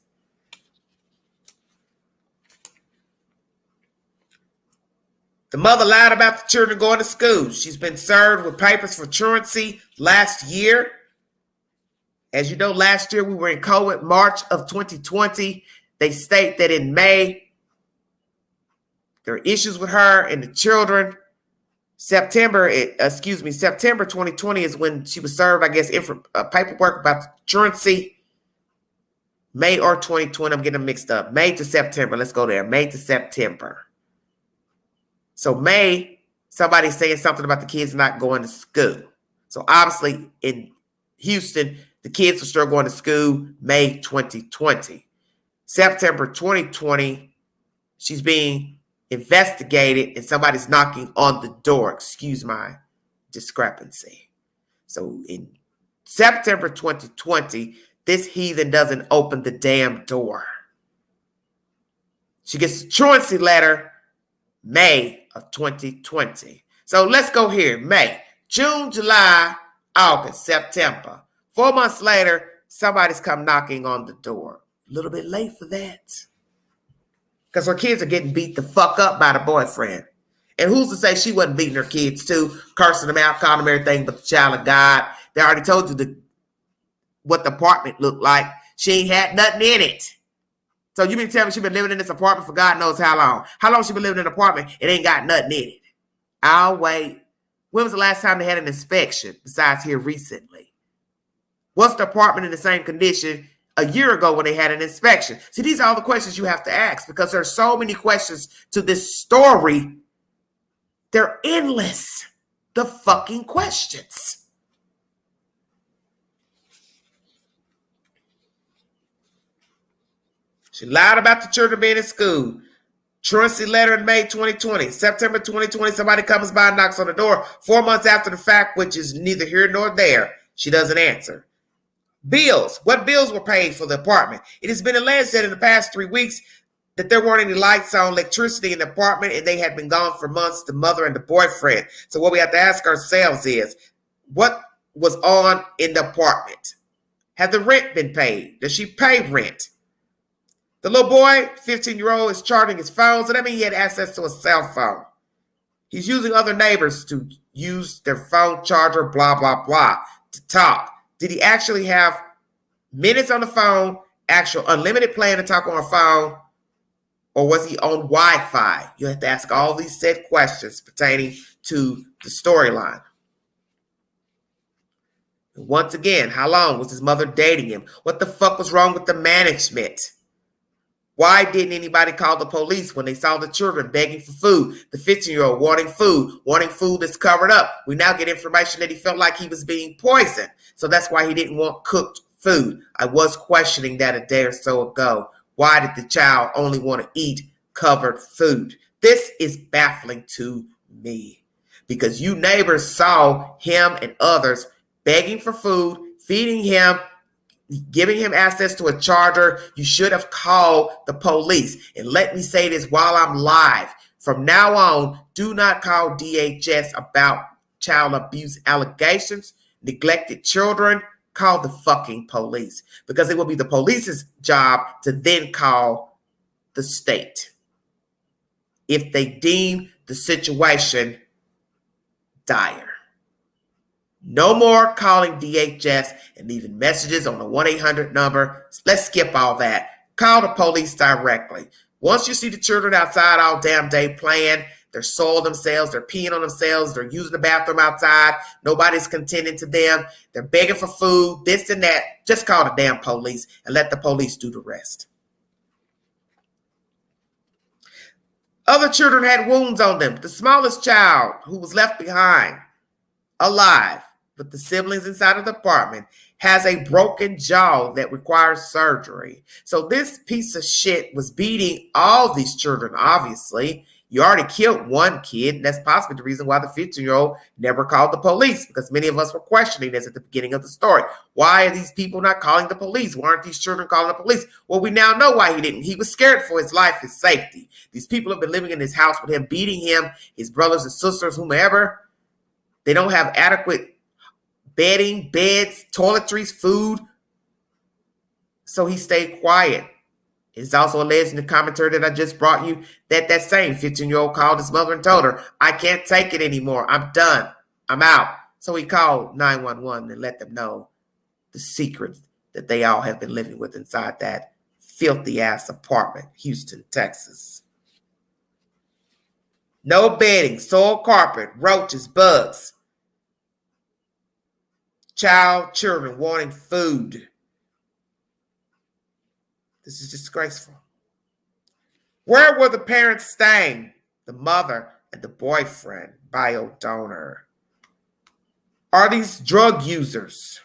The mother lied about the children going to school. She's been served with papers for truancy last year. As you know, last year we were in COVID, March of 2020. They state that in May, there are issues with her and the children. September 2020 is when she was served, I guess, paperwork about truancy. May or 2020, I'm getting them mixed up. May to September, let's go there. May to September. So May, somebody's saying something about the kids not going to school. So obviously in Houston, the kids are still going to school May 2020. September 2020, she's being investigated and somebody's knocking on the door. Excuse my discrepancy. So in September 2020, this heathen doesn't open the damn door. She gets a truancy letter May of 2020. So let's go here. May, June, July, August, September. 4 months later, somebody's come knocking on the door. A little bit late for that. Because her kids are getting beat the fuck up by the boyfriend. And who's to say she wasn't beating her kids too, cursing them out, calling them everything but the child of God. They already told you what the apartment looked like. She ain't had nothing in it. So you mean to tell me she been living in this apartment for God knows how long? How long she been living in an apartment? It ain't got nothing in it. I'll wait. When was the last time they had an inspection besides here recently? Was the apartment in the same condition a year ago when they had an inspection? See, these are all the questions you have to ask because there's so many questions to this story. They're endless. The fucking questions. She lied about the children being in school. Truancy letter in May 2020. September 2020, somebody comes by and knocks on the door 4 months after the fact, which is neither here nor there. She doesn't answer. Bills. What bills were paid for the apartment? It has been alleged that in the past 3 weeks that there weren't any lights on, electricity in the apartment, and they had been gone for months, the mother and the boyfriend. So what we have to ask ourselves is, what was on in the apartment? Had the rent been paid? Does she pay rent? The little boy, 15-year-old, is charging his phone, so that means he had access to a cell phone. He's using other neighbors to use their phone charger, blah, blah, blah, to talk. Did he actually have minutes on the phone, actual unlimited plan to talk on a phone, or was he on Wi-Fi? You have to ask all these set questions pertaining to the storyline. Once again, how long was his mother dating him? What the fuck was wrong with the management? Why didn't anybody call the police when they saw the children begging for food? The 15-year-old wanting food that's covered up. We now get information that he felt like he was being poisoned. So that's why he didn't want cooked food. I was questioning that a day or so ago. Why did the child only want to eat covered food? This is baffling to me. because you neighbors saw him and others begging for food, feeding him, giving him access to a charger. You should have called the police. And let me say this while I'm live. From now on, do not call DHS about child abuse allegations, neglected children. Call the fucking police, because it will be the police's job to then call the state if they deem the situation dire. No more calling DHS and leaving messages on the 1-800 number. Let's skip all that. Call the police directly. Once you see the children outside all damn day playing, they're soiling themselves, they're peeing on themselves, they're using the bathroom outside, nobody's contending to them, they're begging for food, this and that, just call the damn police and let the police do the rest. Other children had wounds on them. The smallest child, who was left behind alive with the siblings inside of the apartment, has a broken jaw that requires surgery. So this piece of shit was beating all these children, obviously. You already killed one kid, and that's possibly the reason why the 15-year-old never called the police, because many of us were questioning this at the beginning of the story. Why are these people not calling the police? Why aren't these children calling the police? Well, we now know why he didn't. He was scared for his life, his safety. These people have been living in his house with him, beating him, his brothers and sisters, whomever. They don't have adequate bedding, beds, toiletries, food. So he stayed quiet. It's also alleged in the commentary that I just brought you that that same 15-year-old called his mother and told her, I can't take it anymore. I'm done. I'm out. So he called 911 and let them know the secret that they all have been living with inside that filthy-ass apartment, Houston, Texas. No bedding, soiled carpet, roaches, bugs. Children wanting food. This is disgraceful. Where were the parents staying? The mother and the boyfriend, bio donor. Are these drug users?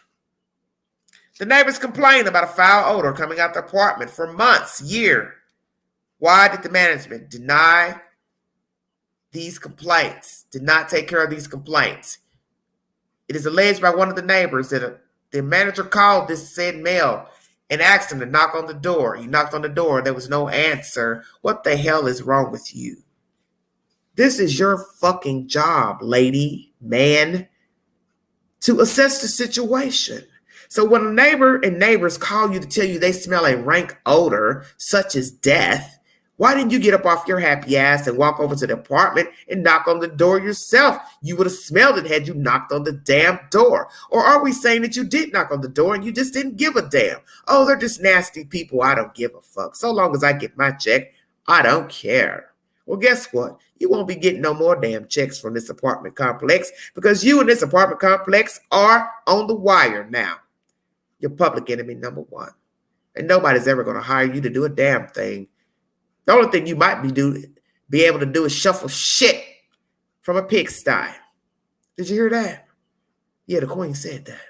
The neighbors complained about a foul odor coming out the apartment for months, years. Why did the management deny these complaints, did not take care of these complaints? It is alleged by one of the neighbors that the manager called this said male and asked him to knock on the door. He knocked on the door. There was no answer. What the hell is wrong with you? This is your fucking job, lady, man, to assess the situation. So when a neighbor and neighbors call you to tell you they smell a rank odor, such as death, why didn't you get up off your happy ass and walk over to the apartment and knock on the door yourself? You would have smelled it had you knocked on the damn door. Or are we saying that you did knock on the door and you just didn't give a damn? Oh, they're just nasty people. I don't give a fuck. So long as I get my check, I don't care. Well, guess what? You won't be getting no more damn checks from this apartment complex, because you and this apartment complex are on the wire now. You're public enemy number one. And nobody's ever going to hire you to do a damn thing. The only thing you might be able to do is shuffle shit from a pigsty. Did you hear that? Yeah, the queen said that.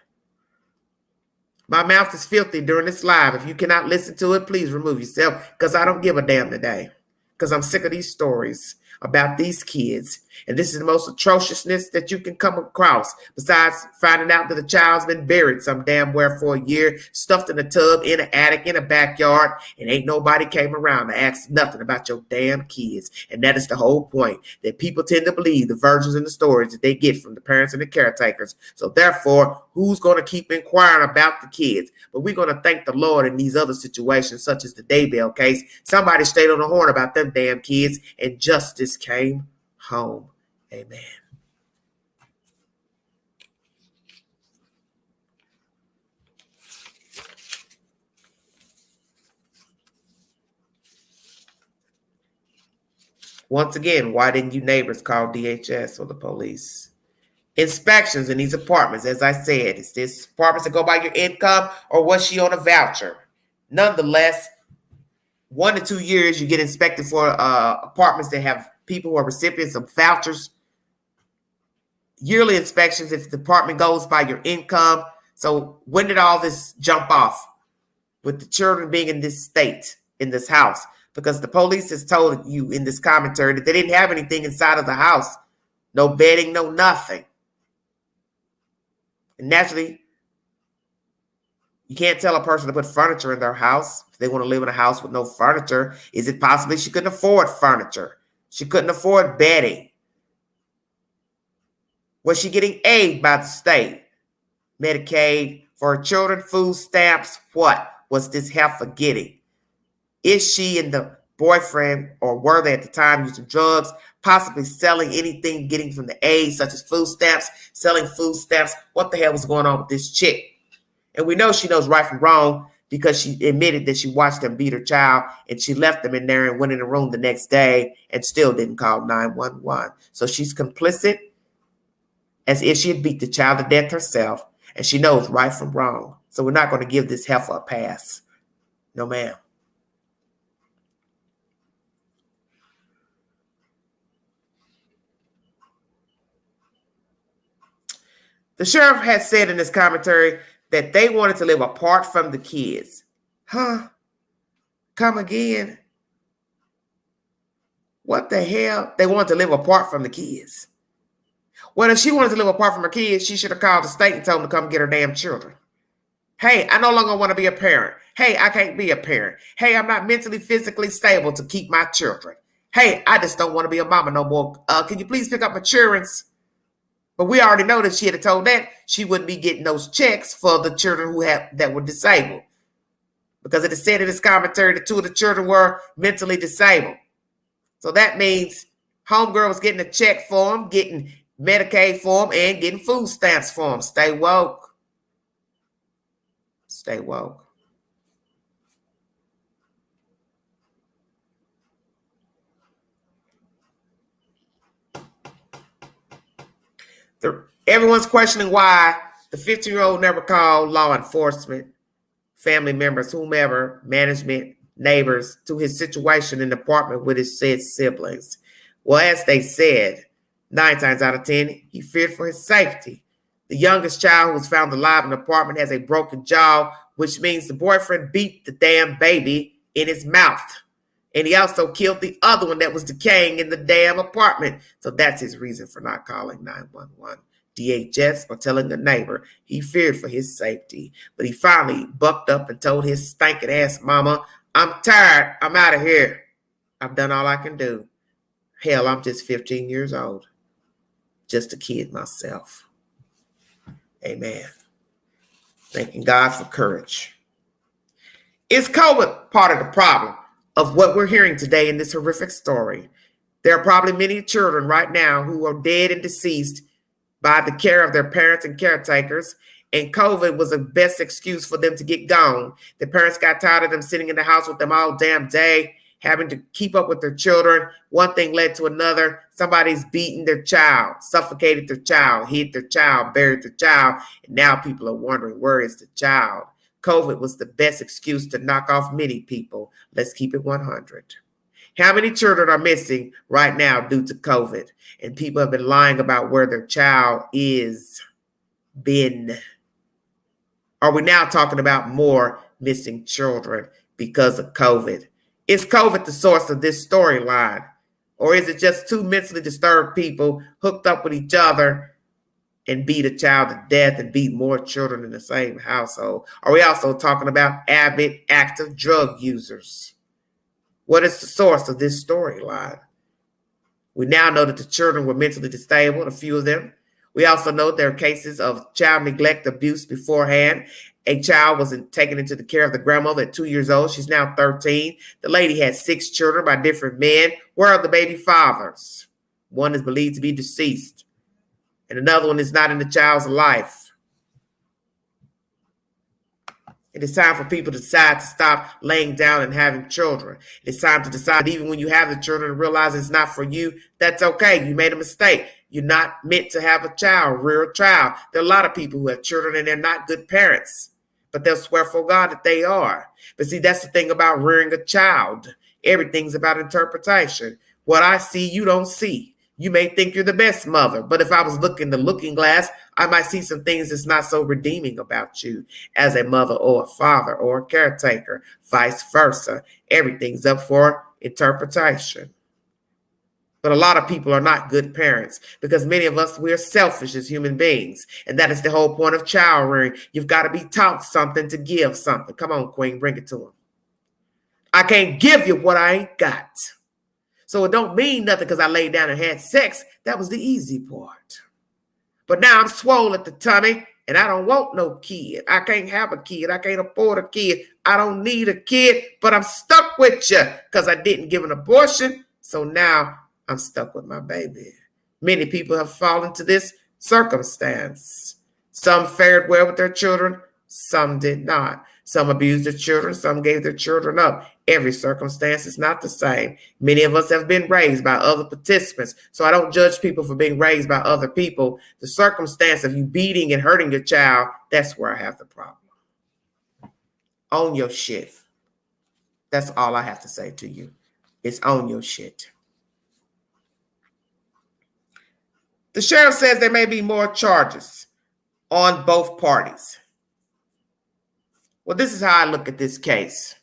My mouth is filthy during this live. If you cannot listen to it, please remove yourself, because I don't give a damn today. Because I'm sick of these stories about these kids. And this is the most atrociousness that you can come across, besides finding out that the child's been buried some damn where for a year, stuffed in a tub, in an attic, in a backyard, and ain't nobody came around to ask nothing about your damn kids. And that is the whole point, that people tend to believe the versions and the stories that they get from the parents and the caretakers. So therefore, who's going to keep inquiring about the kids? But we're going to thank the Lord in these other situations, such as the Daybell case. Somebody stayed on the horn about them damn kids, and justice came home. Amen. Once again, why didn't you neighbors call DHS or the police? Inspections in these apartments, as I said, is this apartments that go by your income, or was she on a voucher? Nonetheless, 1 to 2 years you get inspected for apartments that have people who are recipients of vouchers. Yearly inspections if the apartment goes by your income. So when did all this jump off with the children being in this state, in this house? Because the police has told you in this commentary that they didn't have anything inside of the house No bedding, no nothing. And naturally, you can't tell a person to put furniture in their house if they want to live in a house with no furniture. Is it possibly she couldn't afford furniture? She couldn't afford bedding. Was she getting aid by the state? Medicaid for her children, food stamps? What was this heifer getting? Is she and the boyfriend, or were they at the time, using drugs, possibly selling anything getting from the aid, such as food stamps, selling food stamps? What the hell was going on with this chick? And we know she knows right from wrong because she admitted that she watched them beat her child, and she left them in there and went in the room the next day and still didn't call 911. So she's complicit as if she had beat the child to death herself, and she knows right from wrong. So we're not going to give this heifer a pass. No, ma'am. The sheriff has said in his commentary that they wanted to live apart from the kids. Huh? Come again? What the hell? They wanted to live apart from the kids. Well, if she wanted to live apart from her kids, she should have called the state and told them to come get her damn children. Hey, I no longer want to be a parent. Hey, I can't be a parent. Hey, I'm not mentally, physically stable to keep my children. Hey, I just don't want to be a mama no more. Can you please pick up insurance? But we already know that she had told that she wouldn't be getting those checks for the children that were disabled. Because it is said in this commentary that 2 of the children were mentally disabled. So that means homegirl was getting a check for them, getting Medicaid for them, and getting food stamps for them. Stay woke. Stay woke. Everyone's questioning why the 15-year-old never called law enforcement, family members, whomever, management, neighbors, to his situation in the apartment with his said siblings. Well, as they said, 9 times out of 10, he feared for his safety. The youngest child who was found alive in the apartment has a broken jaw, which means the boyfriend beat the damn baby in his mouth. And he also killed the other one that was decaying in the damn apartment. So that's his reason for not calling 911. DHS or telling the neighbor he feared for his safety. But he finally bucked up and told his stinking ass mama, I'm tired. I'm out of here. I've done all I can do. Hell, I'm just 15 years old. Just a kid myself. Amen. Thanking God for courage. Is COVID part of the problem of what we're hearing today in this horrific story? There are probably many children right now who are dead and deceased by the care of their parents and caretakers, and COVID was the best excuse for them to get gone. The parents got tired of them sitting in the house with them all damn day, having to keep up with their children. One thing led to another. Somebody's beaten their child, suffocated their child, hid their child, buried their child, and now people are wondering, where is the child? COVID was the best excuse to knock off many people. Let's keep it 100. How many children are missing right now due to COVID? And people have been lying about where their child is been. Are we now talking about more missing children because of COVID? Is COVID the source of this storyline? Or is it just 2 mentally disturbed people hooked up with each other and beat a child to death and beat more children in the same household? Are we also talking about avid, active drug users? What is the source of this storyline? We now know that the children were mentally disabled, a few of them. We also know there are cases of child neglect, abuse beforehand. A child was taken into the care of the grandmother at 2 years old. She's now 13. The lady had 6 children by different men. Where are the baby fathers? One is believed to be deceased, and another one is not in the child's life. It is time for people to decide to stop laying down and having children. It's time to decide, even when you have the children, and realize it's not for you. That's okay. You made a mistake. You're not meant to have a child, rear a child. There are a lot of people who have children and they're not good parents, but they'll swear for God that they are. But see, that's the thing about rearing a child. Everything's about interpretation. What I see, you don't see. You may think you're the best mother, but if I was looking the looking glass, I might see some things that's not so redeeming about you as a mother or a father or a caretaker, vice versa. Everything's up for interpretation. But a lot of people are not good parents because many of us, we're selfish as human beings. And that is the whole point of child rearing. You've got to be taught something to give something. Come on, Queen, bring it to them. I can't give you what I ain't got. So it don't mean nothing because I laid down and had sex. That was the easy part. But now I'm swole at the tummy and I don't want no kid. I can't have a kid. I can't afford a kid. I don't need a kid, but I'm stuck with you because I didn't give an abortion. So now I'm stuck with my baby. Many people have fallen to this circumstance. Some fared well with their children. Some did not. Some abused their children. Some gave their children up. Every circumstance is not the same. Many of us have been raised by other participants. So I don't judge people for being raised by other people. The circumstance of you beating and hurting your child, that's where I have the problem. Own your shit. That's all I have to say to you. It's own your shit. The sheriff says there may be more charges on both parties. Well, this is how I look at this case.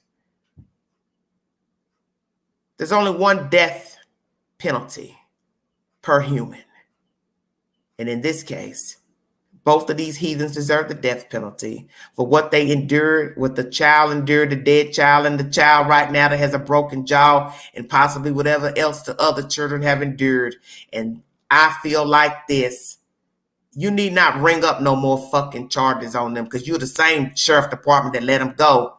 There's only one death penalty per human. And in this case, both of these heathens deserve the death penalty for what they endured, what the child endured, the dead child, and the child right now that has a broken jaw, and possibly whatever else the other children have endured. And I feel like this. You need not ring up no more fucking charges on them because you're the same sheriff department that let them go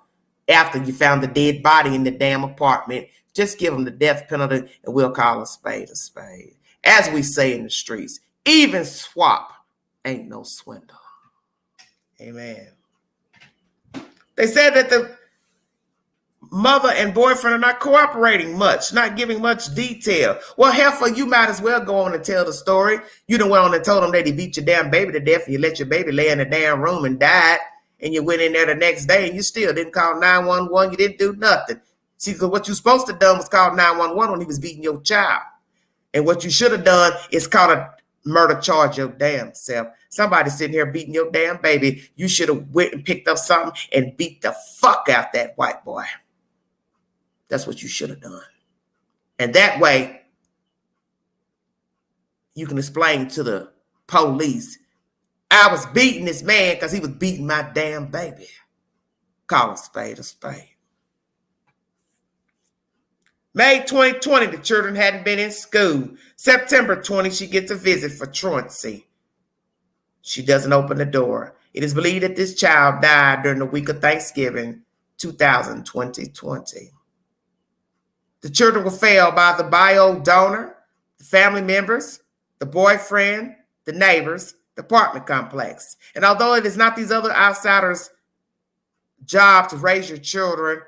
after you found the dead body in the damn apartment. Just give them the death penalty and we'll call a spade a spade. As we say in the streets, even swap ain't no swindle. Amen. They said that the mother and boyfriend are not cooperating much, not giving much detail. Well, heifer, you might as well go on and tell the story. You done went on and told them that he beat your damn baby to death and you let your baby lay in the damn room and died, and you went in there the next day and you still didn't call 911. You didn't do nothing. See, because what you supposed to have done was call 911 when he was beating your child. And what you should have done is call a murder charge your damn self. Somebody sitting here beating your damn baby. You should have went and picked up something and beat the fuck out that white boy. That's what you should have done. And that way, you can explain to the police, I was beating this man because he was beating my damn baby. Call a spade a spade. May 2020, the children hadn't been in school. September 20, she gets a visit for truancy. She doesn't open the door. It is believed that this child died during the week of Thanksgiving, 2020. The children were failed by the bio donor, the family members, the boyfriend, the neighbors, the apartment complex. And although it is not these other outsiders' job to raise your children,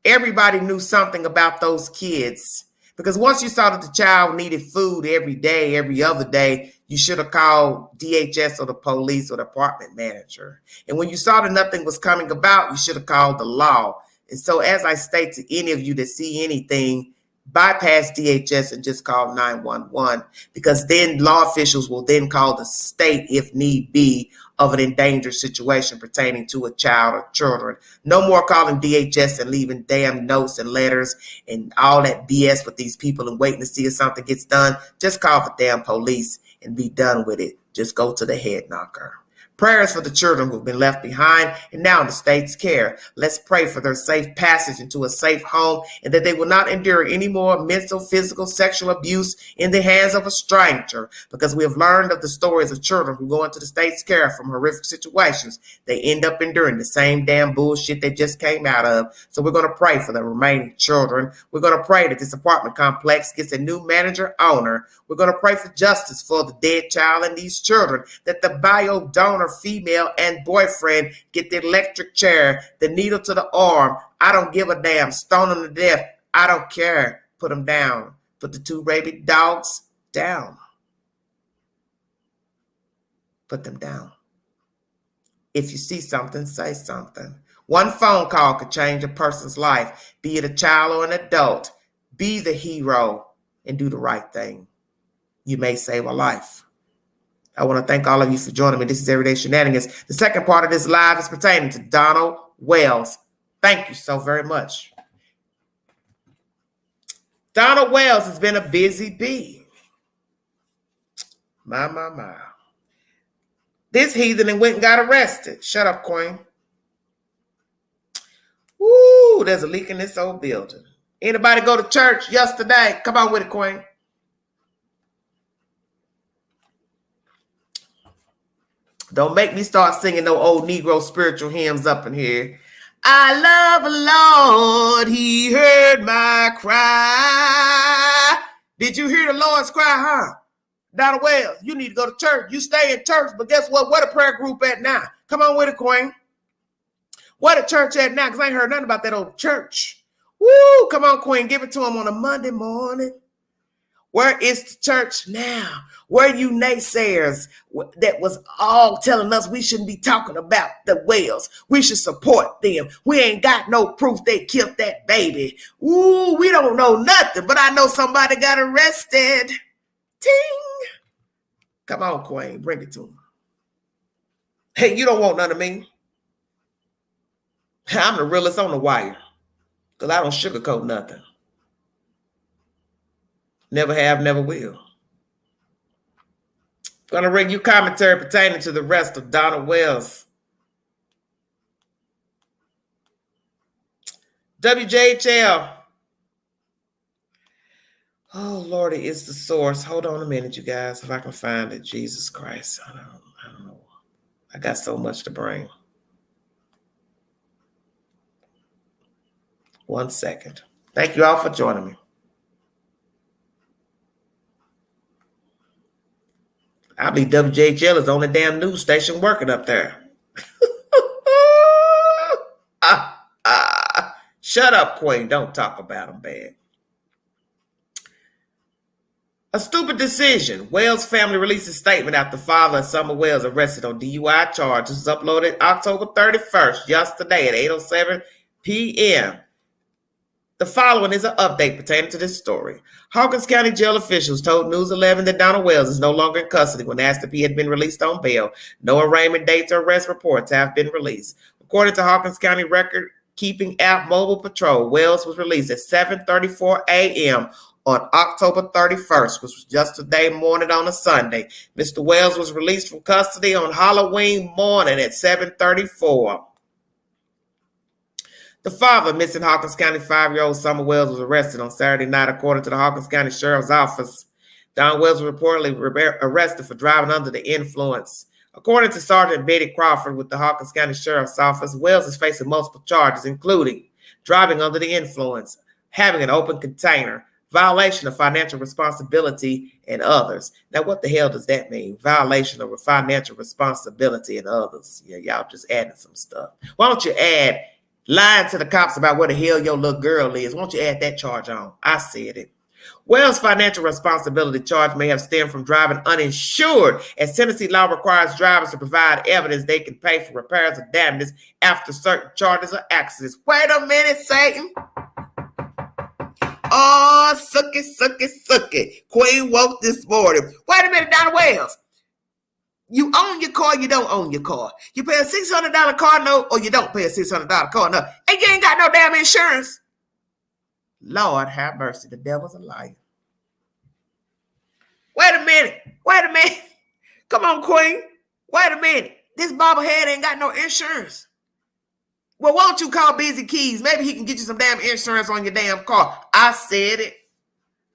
everybody knew something about those kids. Because once you saw that the child needed food every day, every other day, you should have called DHS or the police or the apartment manager. And when you saw that nothing was coming about, you should have called the law. And so as I state to any of you that see anything, bypass DHS and just call 911, because then law officials will then call the state if need be of an endangered situation pertaining to a child or children. No more calling DHS and leaving damn notes and letters and all that BS with these people and waiting to see if something gets done. Just call the damn police and be done with it. Just go to the head knocker. Prayers for the children who've been left behind and now in the state's care. Let's pray for their safe passage into a safe home and that they will not endure any more mental, physical, sexual abuse in the hands of a stranger, because we have learned of the stories of children who go into the state's care from horrific situations. They end up enduring the same damn bullshit they just came out of. So we're going to pray for the remaining children. We're going to pray that this apartment complex gets a new manager owner. We're going to pray for justice for the dead child and these children, that the bio donor female and boyfriend get the electric chair, the needle to the arm. I don't give a damn. Stone them to death. I don't care. Put them down. Put the 2 rabid dogs down. Put them down. If you see something, say something. One phone call could change a person's life, be it a child or an adult. Be the hero and do the right thing. You may save a life. I want to thank all of you for joining me. This is Everyday Shenanigans. The second part of this live is pertaining to Donald Wells. Thank you so very much. Donald Wells has been a busy bee. My. This heathen and went and got arrested. Shut up, Queen. Woo, there's a leak in this old building. Anybody go to church yesterday? Come on with it, Queen. Don't make me start singing no old Negro spiritual hymns up in here. I love the Lord. He heard my cry. Did you hear the Lord's cry, huh? Donald Wells, you need to go to church. You stay in church, but guess what? Where the prayer group at now? Come on with it, Queen. Where the church at now? Because I ain't heard nothing about that old church. Woo, come on, Queen. Give it to him on a Monday morning. Where is the church now? Where you naysayers that was all telling us we shouldn't be talking about the Wells? We should support them. We ain't got no proof they killed that baby. Ooh, we don't know nothing, but I know somebody got arrested. Ting! Come on, Queen. Bring it to him. Hey, you don't want none of me. I'm the realest on the wire because I don't sugarcoat nothing. Never have, never will. Going to read you commentary pertaining to the arrest of Donald Wells. WJHL. Oh, Lordy, it's the source. Hold on a minute, you guys, if I can find it. Jesus Christ. I don't know. I got so much to bring. 1 second. Thank you all for joining me. I believe WJHL is on the damn news station working up there. Shut up, Queen. Don't talk about them bad. A stupid decision. Wells family releases statement after father of Summer Wells arrested on DUI charges. This was uploaded October 31st, yesterday at 8:07 p.m. The following is an update pertaining to this story. Hawkins County jail officials told News 11 that Donald Wells is no longer in custody when asked if he had been released on bail. No arraignment dates or arrest reports have been released. According to Hawkins County record-keeping app Mobile Patrol, Wells was released at 7:34 a.m. on October 31st, which was yesterday morning on a Sunday. Mr. Wells was released from custody on Halloween morning at 7:34. The father, missing Hawkins County 5-year-old Summer Wells, was arrested on Saturday night, according to the Hawkins County Sheriff's Office. Don Wells was reportedly arrested for driving under the influence. According to Sergeant Betty Crawford with the Hawkins County Sheriff's Office, Wells is facing multiple charges, including driving under the influence, having an open container, violation of financial responsibility, and others. Now, what the hell does that mean? Violation of financial responsibility and others. Yeah, y'all just adding some stuff. Why don't you add lying to the cops about where the hell your little girl is? Why don't you add that charge on? I said it. Wells' financial responsibility charge may have stemmed from driving uninsured, as Tennessee law requires drivers to provide evidence they can pay for repairs or damages after certain charges or accidents. Wait a minute, Satan. Oh, suck it. Queen woke this morning. Wait a minute, Donald Wells. You own your car, you don't own your car. You pay a $600 car note or you don't pay a $600 car note. And you ain't got no damn insurance. Lord have mercy. The devil's a liar. Wait a minute. Come on, Queen. Wait a minute. This bobblehead ain't got no insurance. Well, why don't you call Busy Keys? Maybe he can get you some damn insurance on your damn car. I said it.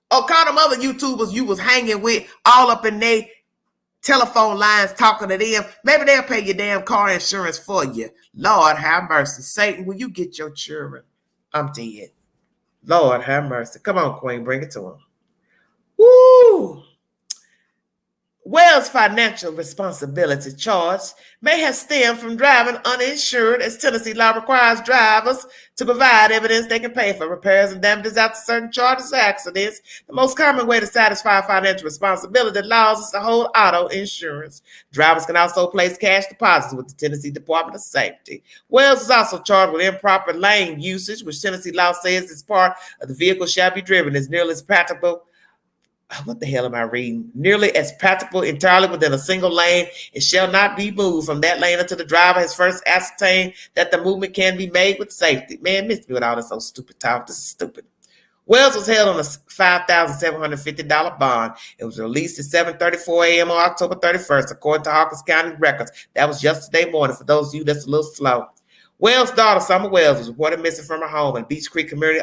Or call them other YouTubers you was hanging with all up in their telephone lines talking to them. Maybe they'll pay your damn car insurance for you. Lord have mercy. Satan, will you get your children? I'm dead. Lord have mercy. Come on, Queen. Bring it to him. Woo! Wells' financial responsibility charge may have stemmed from driving uninsured, as Tennessee law requires drivers to provide evidence they can pay for repairs and damages after certain charges or accidents. The most common way to satisfy financial responsibility laws is to hold auto insurance. Drivers can also place cash deposits with the Tennessee Department of Safety. Wells is also charged with improper lane usage, which Tennessee law says is part of the vehicle shall be driven as nearly as practicable. What the hell am I reading? Nearly as practicable entirely within a single lane. It shall not be moved from that lane until the driver has first ascertained that the movement can be made with safety. Man, miss me with all this old stupid talk. This is stupid. Wells was held on a $5,750 bond. It was released at 7:34 a.m. on October 31st, according to Hawkins County records. That was yesterday morning. For those of you that's a little slow. Wells' daughter, Summer Wells, was reported missing from her home in Beach Creek Community,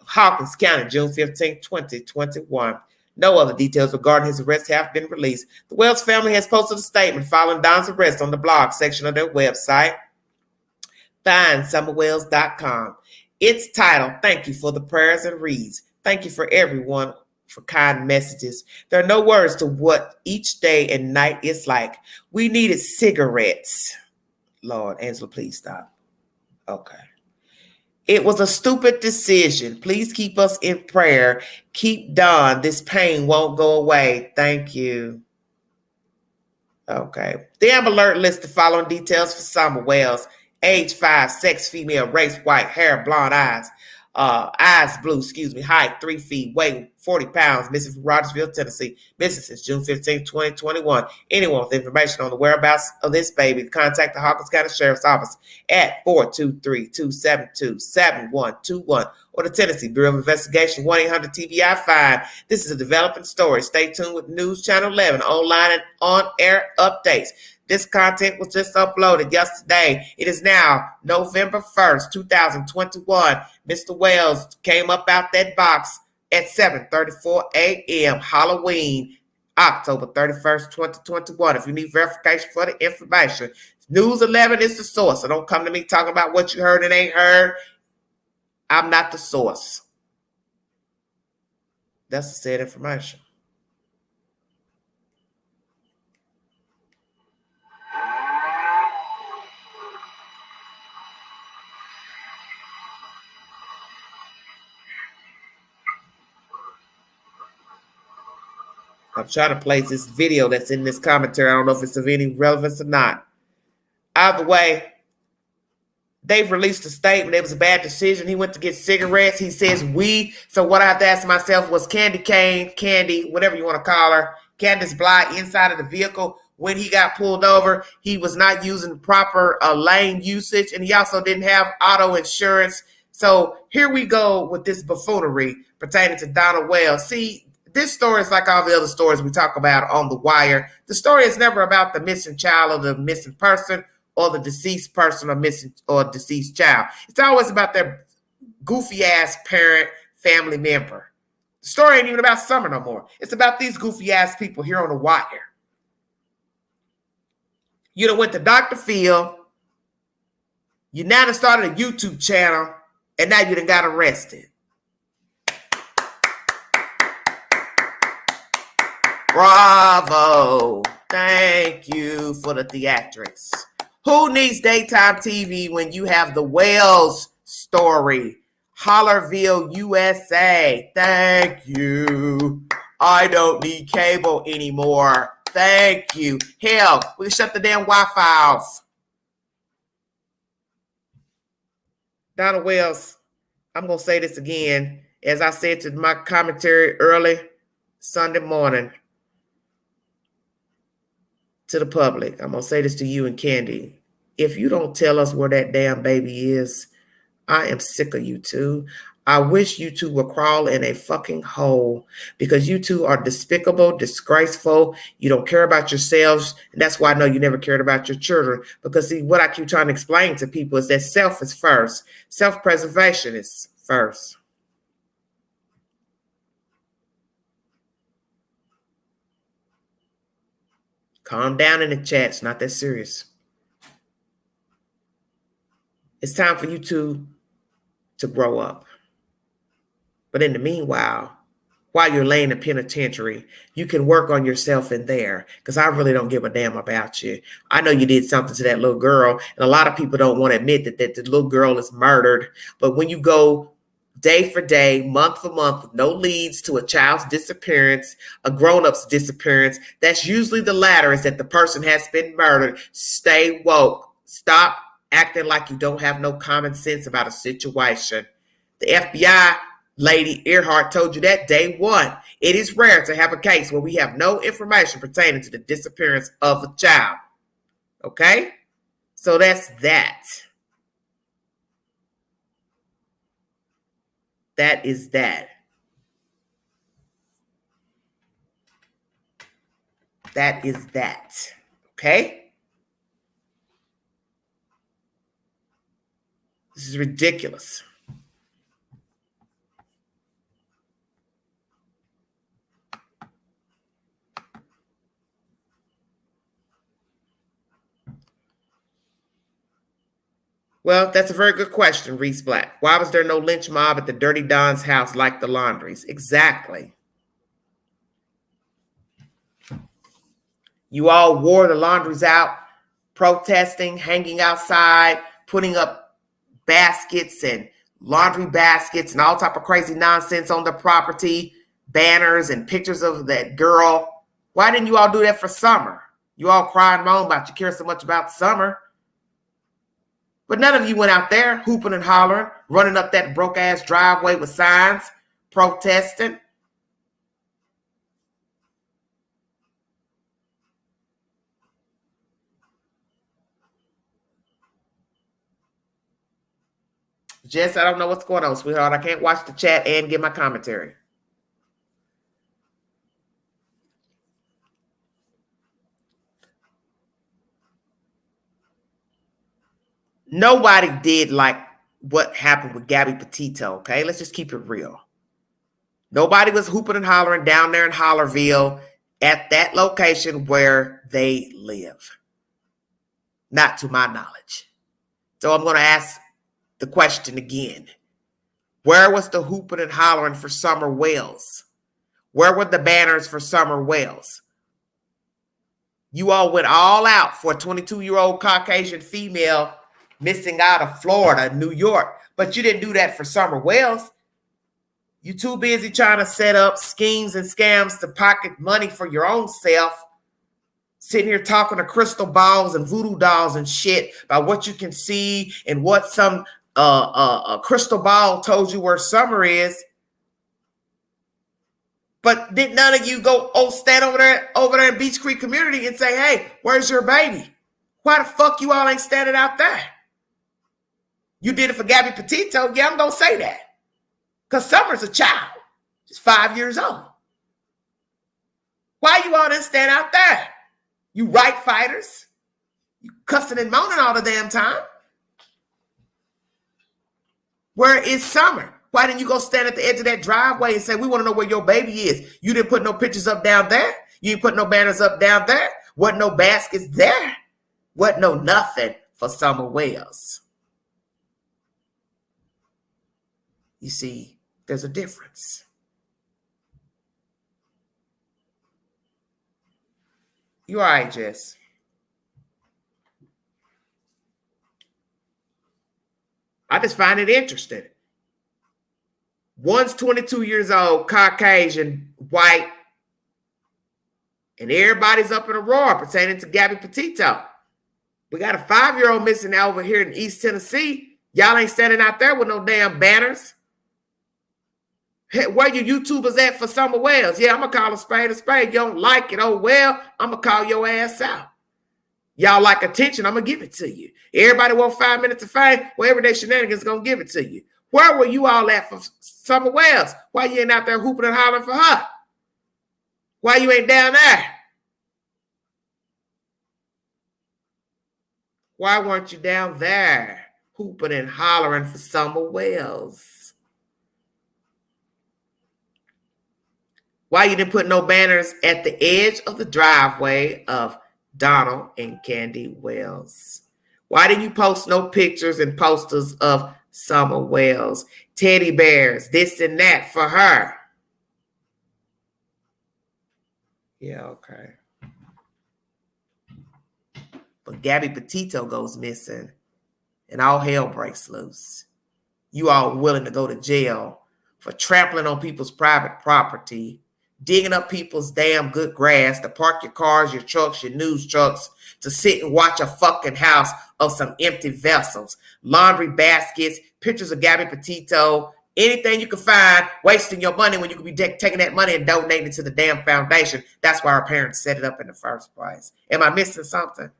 Hawkins County, June 15, 2021. No other details regarding his arrest have been released. The Wells family has posted a statement following Don's arrest on the blog section of their website, findsummerwells.com. It's titled, "Thank You for the Prayers," and reads, "Thank you for everyone for kind messages. There are no words to what each day and night is like. We needed cigarettes." Lord, Angela, please stop. Okay. "It was a stupid decision. Please keep us in prayer. Keep Don. This pain won't go away. Thank you." Okay. The Amber Alert lists the following details for Summer Wells. Age 5, sex female, race white, hair blonde, eyes blue, height 3 feet, weight 40 pounds, missing from Rogersville, Tennessee. Missing since June 15, 2021. Anyone with information on the whereabouts of this baby, contact the Hawkins County Sheriff's Office at 423-272-7121 or the Tennessee Bureau of Investigation 1-800-TBI-5. This is a developing story. Stay tuned with News Channel 11 online and on-air updates. This content was just uploaded yesterday. It is now November 1st, 2021. Mr. Wells came up out that box at 7:34 a.m. Halloween, October 31st, 2021. If you need verification for the information, News 11 is the source. So don't come to me talking about what you heard and ain't heard. I'm not the source. That's the said information. I'm trying to place this video that's in this commentary. I don't know if it's of any relevance or not. Either way, they've released a statement. It was a bad decision. He went to get cigarettes. He says we. So what I have to ask myself was Candy, whatever you want to call her, Candace Bly, inside of the vehicle when he got pulled over. He was not using proper lane usage, and he also didn't have auto insurance. So here we go with this buffoonery pertaining to Donald Wells. See, this story is like all the other stories we talk about on The Wire. The story is never about the missing child or the missing person or the deceased person or missing or deceased child. It's always about their goofy ass parent, family member. The story ain't even about Summer no more. It's about these goofy ass people here on The Wire. You done went to Dr. Phil. You now done started a YouTube channel, and now you done got arrested. Bravo. Thank you for the theatrics. Who needs daytime TV when you have the Wells story? Hollerville, USA. Thank you. I don't need cable anymore. Thank you. Hell, we can shut the damn Wi-Fi off. Donald Wells, I'm going to say this again. As I said to my commentary early Sunday morning, to the public, I'm going to say this to you and Candy. If you don't tell us where that damn baby is, I am sick of you two. I wish you two would crawl in a fucking hole because you two are despicable, disgraceful. You don't care about yourselves. And that's why I know you never cared about your children. Because see, what I keep trying to explain to people is that self is first. Self-preservation is first. Calm down in the chat. It's not that serious. It's time for you two to grow up. But in the meanwhile, while you're laying in penitentiary, you can work on yourself in there because I really don't give a damn about you. I know you did something to that little girl, and a lot of people don't want to admit that the little girl is murdered. But when you go day for day, month for month, with no leads to a child's disappearance, a grown-up's disappearance, that's usually the latter, is that the person has been murdered. Stay woke. Stop acting like you don't have no common sense about a situation. The FBI Lady Earhart told you that day one. It is rare to have a case where we have no information pertaining to the disappearance of a child. Okay? So that's that. That is that. That is that. Okay? This is ridiculous. Well, that's a very good question, Reese Black. Why was there no lynch mob at the Dirty Don's house like the Laundries? Exactly. You all wore the Laundries out, protesting, hanging outside, putting up baskets and laundry baskets and all type of crazy nonsense on the property, banners and pictures of that girl. Why didn't you all do that for summer? You all cry and moan about you care so much about summer. But none of you went out there hooping and hollering, running up that broke-ass driveway with signs, protesting. Jess, I don't know what's going on, sweetheart. I can't watch the chat and give my commentary. Nobody did like what happened with Gabby Petito, okay? Let's just keep it real. Nobody was hooping and hollering down there in Hollerville at that location where they live. Not to my knowledge. So I'm going to ask the question again. Where was the hooping and hollering for Summer Wells? Where were the banners for Summer Wells? You all went all out for a 22-year-old Caucasian female missing out of Florida, New York. But you didn't do that for Summer Wells. You too busy trying to set up schemes and scams to pocket money for your own self. Sitting here talking to crystal balls and voodoo dolls and shit about what you can see and what some crystal ball told you where summer is. But did none of you go stand over there in Beach Creek community and say, hey, where's your baby? Why the fuck you all ain't standing out there? You did it for Gabby Petito. Yeah, I'm going to say that. Because Summer's a child. She's 5 years old. Why you all didn't stand out there? You right fighters. You cussing and moaning all the damn time. Where is Summer? Why didn't you go stand at the edge of that driveway and say, we want to know where your baby is? You didn't put no pictures up down there. You didn't put no banners up down there. Wasn't no baskets there. Wasn't no nothing for Summer Wells. You see, there's a difference. You all right, Jess? I just find it interesting. One's 22 years old, Caucasian, white, and everybody's up in a roar pertaining to Gabby Petito. We got a 5-year-old missing over here in East Tennessee. Y'all ain't standing out there with no damn banners. Hey, where you YouTubers at for Summer Wells? Yeah, I'm going to call a spade a spade. You don't like it, oh well, I'm going to call your ass out. Y'all like attention, I'm going to give it to you. Everybody want 5 minutes of fame? Well, Everyday Shenanigans going to give it to you. Where were you all at for Summer Wells? Why you ain't out there hooping and hollering for her? Why you ain't down there? Why weren't you down there hooping and hollering for Summer Wells? Why you didn't put no banners at the edge of the driveway of Donald and Candy Wells? Why didn't you post no pictures and posters of Summer Wells, teddy bears, this and that for her? Yeah, okay. But Gabby Petito goes missing and all hell breaks loose. You all willing to go to jail for trampling on people's private property, digging up people's damn good grass to park your cars, your trucks, your news trucks, to sit and watch a fucking house of some empty vessels, laundry baskets, pictures of Gabby Petito, anything you can find, wasting your money when you could be taking that money and donating it to the damn foundation. That's why our parents set it up in the first place. Am I missing something?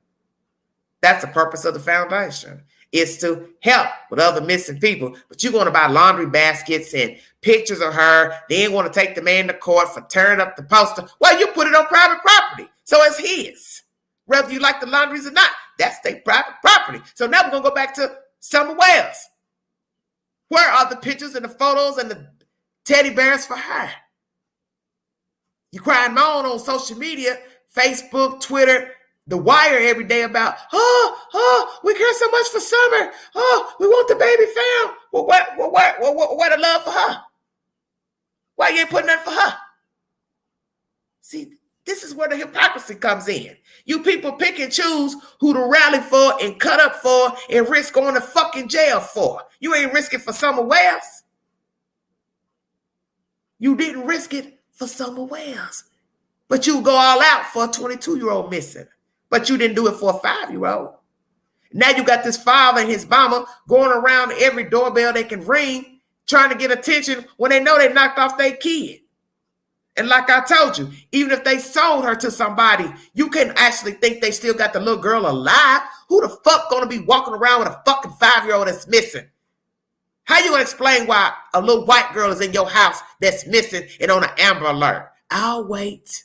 That's the purpose of the foundation. is to help with other missing people. But you're going to buy laundry baskets and pictures of her. Then want to take the man to court for tearing up the poster. Well, you put it on private property. So it's his. Whether you like the laundries or not, that's their private property. So now we're going to go back to Summer Wells. Where are the pictures and the photos and the teddy bears for her? You cry and moan on social media, Facebook, Twitter, The Wire every day about, we care so much for Summer. We want the baby found. Well, what the love for her? Why you ain't putting nothing for her? See, this is where the hypocrisy comes in. You people pick and choose who to rally for and cut up for and risk going to fucking jail for. You ain't risking for Summer Wells. You didn't risk it for Summer Wells. But you go all out for a 22-year-old missing. But you didn't do it for a 5-year-old. Now you got this father and his mama going around every doorbell they can ring, trying to get attention when they know they knocked off their kid. And like I told you, even if they sold her to somebody, you can actually think they still got the little girl alive. Who the fuck gonna be walking around with a fucking 5-year-old that's missing? How you gonna explain why a little white girl is in your house that's missing and on an Amber Alert? I'll wait.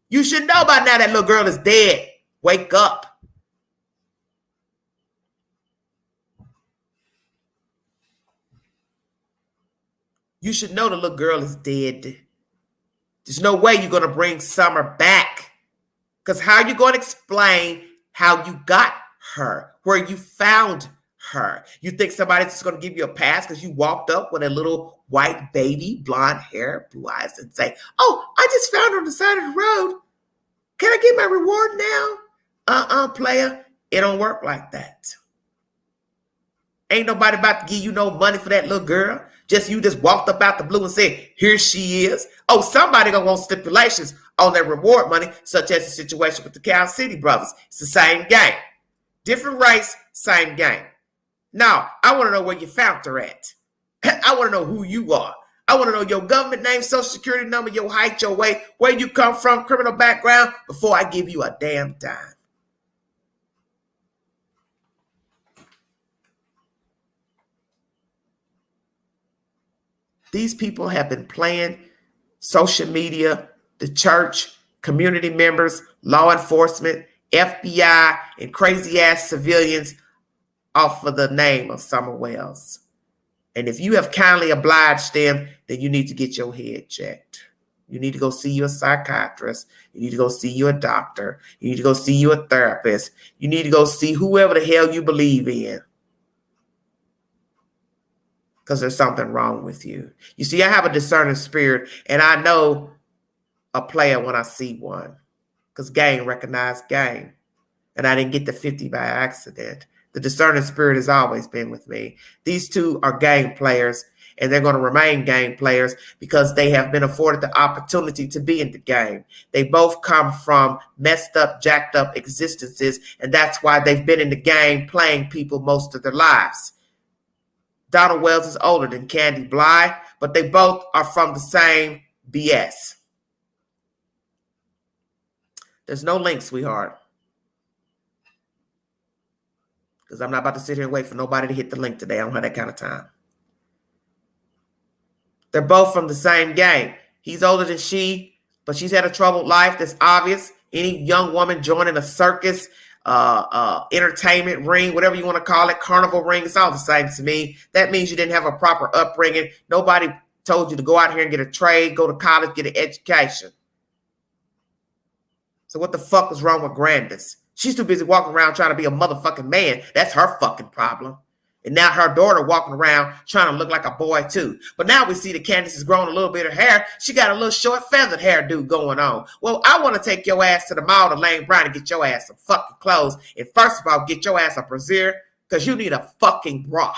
You should know by now that little girl is dead. Wake up. You should know the little girl is dead. There's no way you're going to bring Summer back. Because how are you going to explain how you got her, where you found her? You think somebody's just going to give you a pass because you walked up with a little white baby, blonde hair, blue eyes, and say, oh, I just found her on the side of the road. Can I get my reward now? Player. It don't work like that. Ain't nobody about to give you no money for that little girl. You just walked up out the blue and said, here she is. Oh, somebody gonna want stipulations on their reward money, such as the situation with the Cal City brothers. It's the same game. Different race, same game. Now, I want to know where you found her at. I want to know who you are. I want to know your government name, social security number, your height, your weight, where you come from, criminal background, before I give you a damn dime. These people have been playing social media, the church, community members, law enforcement, FBI, and crazy-ass civilians off of the name of Summer Wells. And if you have kindly obliged them, then you need to get your head checked. You need to go see your psychiatrist. You need to go see your doctor. You need to go see your therapist. You need to go see whoever the hell you believe in. Because there's something wrong with you. You see, I have a discerning spirit, and I know a player when I see one. Because gang recognized gang. And I didn't get the 50 by accident. The discerning spirit has always been with me. These two are gang players, and they're going to remain gang players because they have been afforded the opportunity to be in the game. They both come from messed up, jacked up existences, and that's why they've been in the game playing people most of their lives. Donald Wells is older than Candy Bly, but they both are from the same BS. There's no link, sweetheart. Because I'm not about to sit here and wait for nobody to hit the link today. I don't have that kind of time. They're both from the same game. He's older than she, but she's had a troubled life. That's obvious. Any young woman joining a circus, entertainment ring, whatever you want to call it, carnival ring, it's all the same to me. That means you didn't have a proper upbringing. Nobody told you to go out here and get a trade, go to college, get an education. So what the fuck is wrong with Grandis? She's too busy walking around trying to be a motherfucking man. That's her fucking problem. And now her daughter walking around trying to look like a boy too. But now we see that Candace has grown a little bit of hair. She got a little short feathered hairdo going on. Well, I want to take your ass to the mall to Lane Bryant and get your ass some fucking clothes. And first of all, get your ass a brassiere because you need a fucking bra.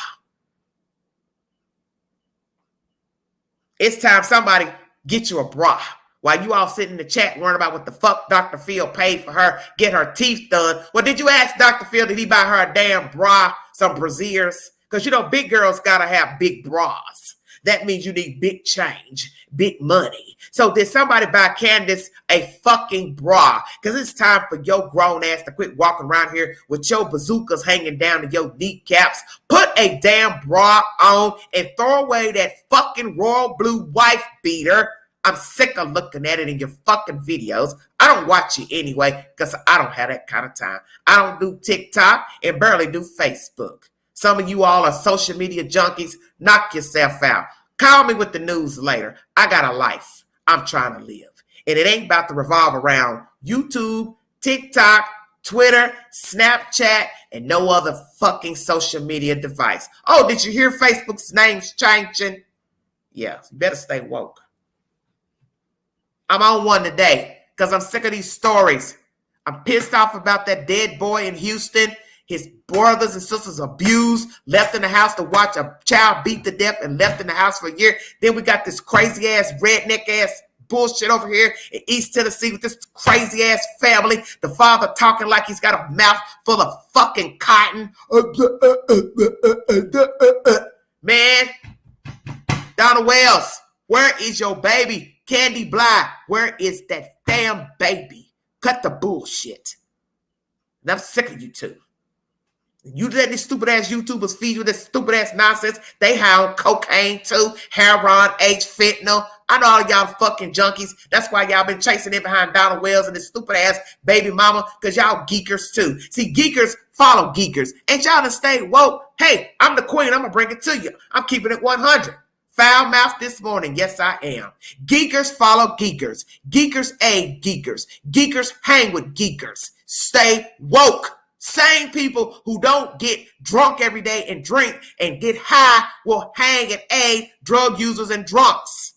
It's time somebody get you a bra. While you all sitting in the chat worrying about what the fuck Dr. Phil paid for her, get her teeth done. Well, did you ask Dr. Phil, did he buy her a damn bra, some brassieres? Because, you know, big girls got to have big bras. that means you need big change, big money. So did somebody buy Candace a fucking bra? Because it's time for your grown ass to quit walking around here with your bazookas hanging down to your kneecaps. Put a damn bra on and throw away that fucking royal blue wife beater. I'm sick of looking at it in your fucking videos. I don't watch it anyway because I don't have that kind of time. I don't do TikTok and barely do Facebook. Some of you all are social media junkies. Knock yourself out. Call me with the news later. I got a life I'm trying to live. And it ain't about to revolve around YouTube, TikTok, Twitter, Snapchat, and no other fucking social media device. Oh, did you hear Facebook's name's changing? Yeah, you better stay woke. I'm on one today because I'm sick of these stories. I'm pissed off about that dead boy in Houston. His brothers and sisters abused, left in the house to watch a child beat to death and left in the house for a year. Then we got this crazy ass, redneck ass bullshit over here in East Tennessee with this crazy ass family. The father talking like he's got a mouth full of fucking cotton. Man, Donna Wells, where is your baby? Candy Bly, where is that damn baby? Cut the bullshit. And I'm sick of you two. You let these stupid ass YouTubers feed you this stupid ass nonsense. They have cocaine too, heroin, fentanyl. I know all y'all fucking junkies. That's why y'all been chasing in behind Donald Wells and this stupid ass baby mama, because y'all geekers too. See, geekers follow geekers. Ain't y'all to stay woke? Hey, I'm the queen. I'm going to bring it to you. I'm keeping it 100. Foul mouth this morning. Yes, I am. Geekers follow geekers. Geekers aid geekers. Geekers hang with geekers. Stay woke. Same people who don't get drunk every day and drink and get high will hang and aid drug users and drunks.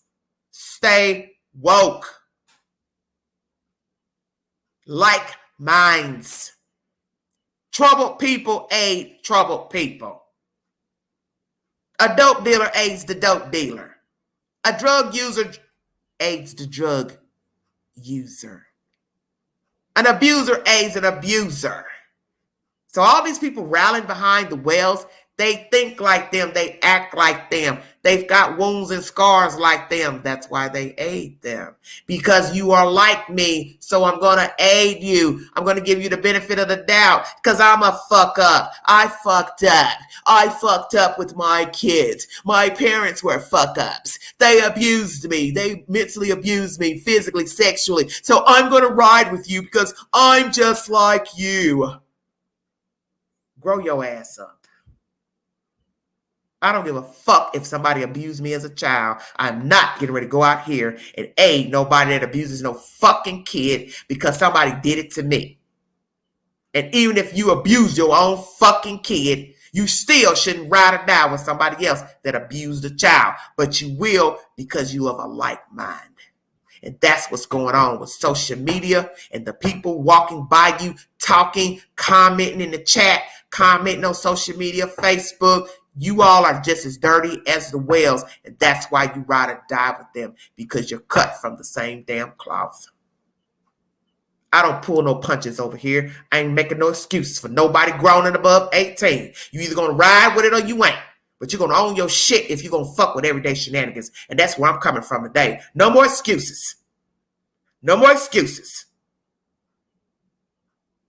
Stay woke. Like minds. Troubled people aid troubled people. A dope dealer aids the dope dealer. A drug user aids the drug user. An abuser aids an abuser. So all these people rallying behind the Wells, they think like them. They act like them. They've got wounds and scars like them. That's why they aid them. Because you are like me, so I'm going to aid you. I'm going to give you the benefit of the doubt because I'm a fuck up. I fucked up. I fucked up with my kids. My parents were fuck ups. They abused me. They mentally abused me, physically, sexually. So I'm going to ride with you because I'm just like you. Grow your ass up. I don't give a fuck if somebody abused me as a child. I'm not getting ready to go out here and aid nobody that abuses no fucking kid because somebody did it to me. And even if you abuse your own fucking kid, you still shouldn't ride or die with somebody else that abused a child. But you will because you have a like mind. And that's what's going on with social media and the people walking by you, talking, commenting in the chat, commenting on social media, Facebook. You all are just as dirty as the Wells. And that's why you ride or die with them, because you're cut from the same damn cloth. I don't pull no punches over here. I ain't making no excuses for nobody grown and above 18. You either going to ride with it or you ain't. But you're going to own your shit if you're going to fuck with everyday shenanigans. And that's where I'm coming from today. No more excuses. No more excuses.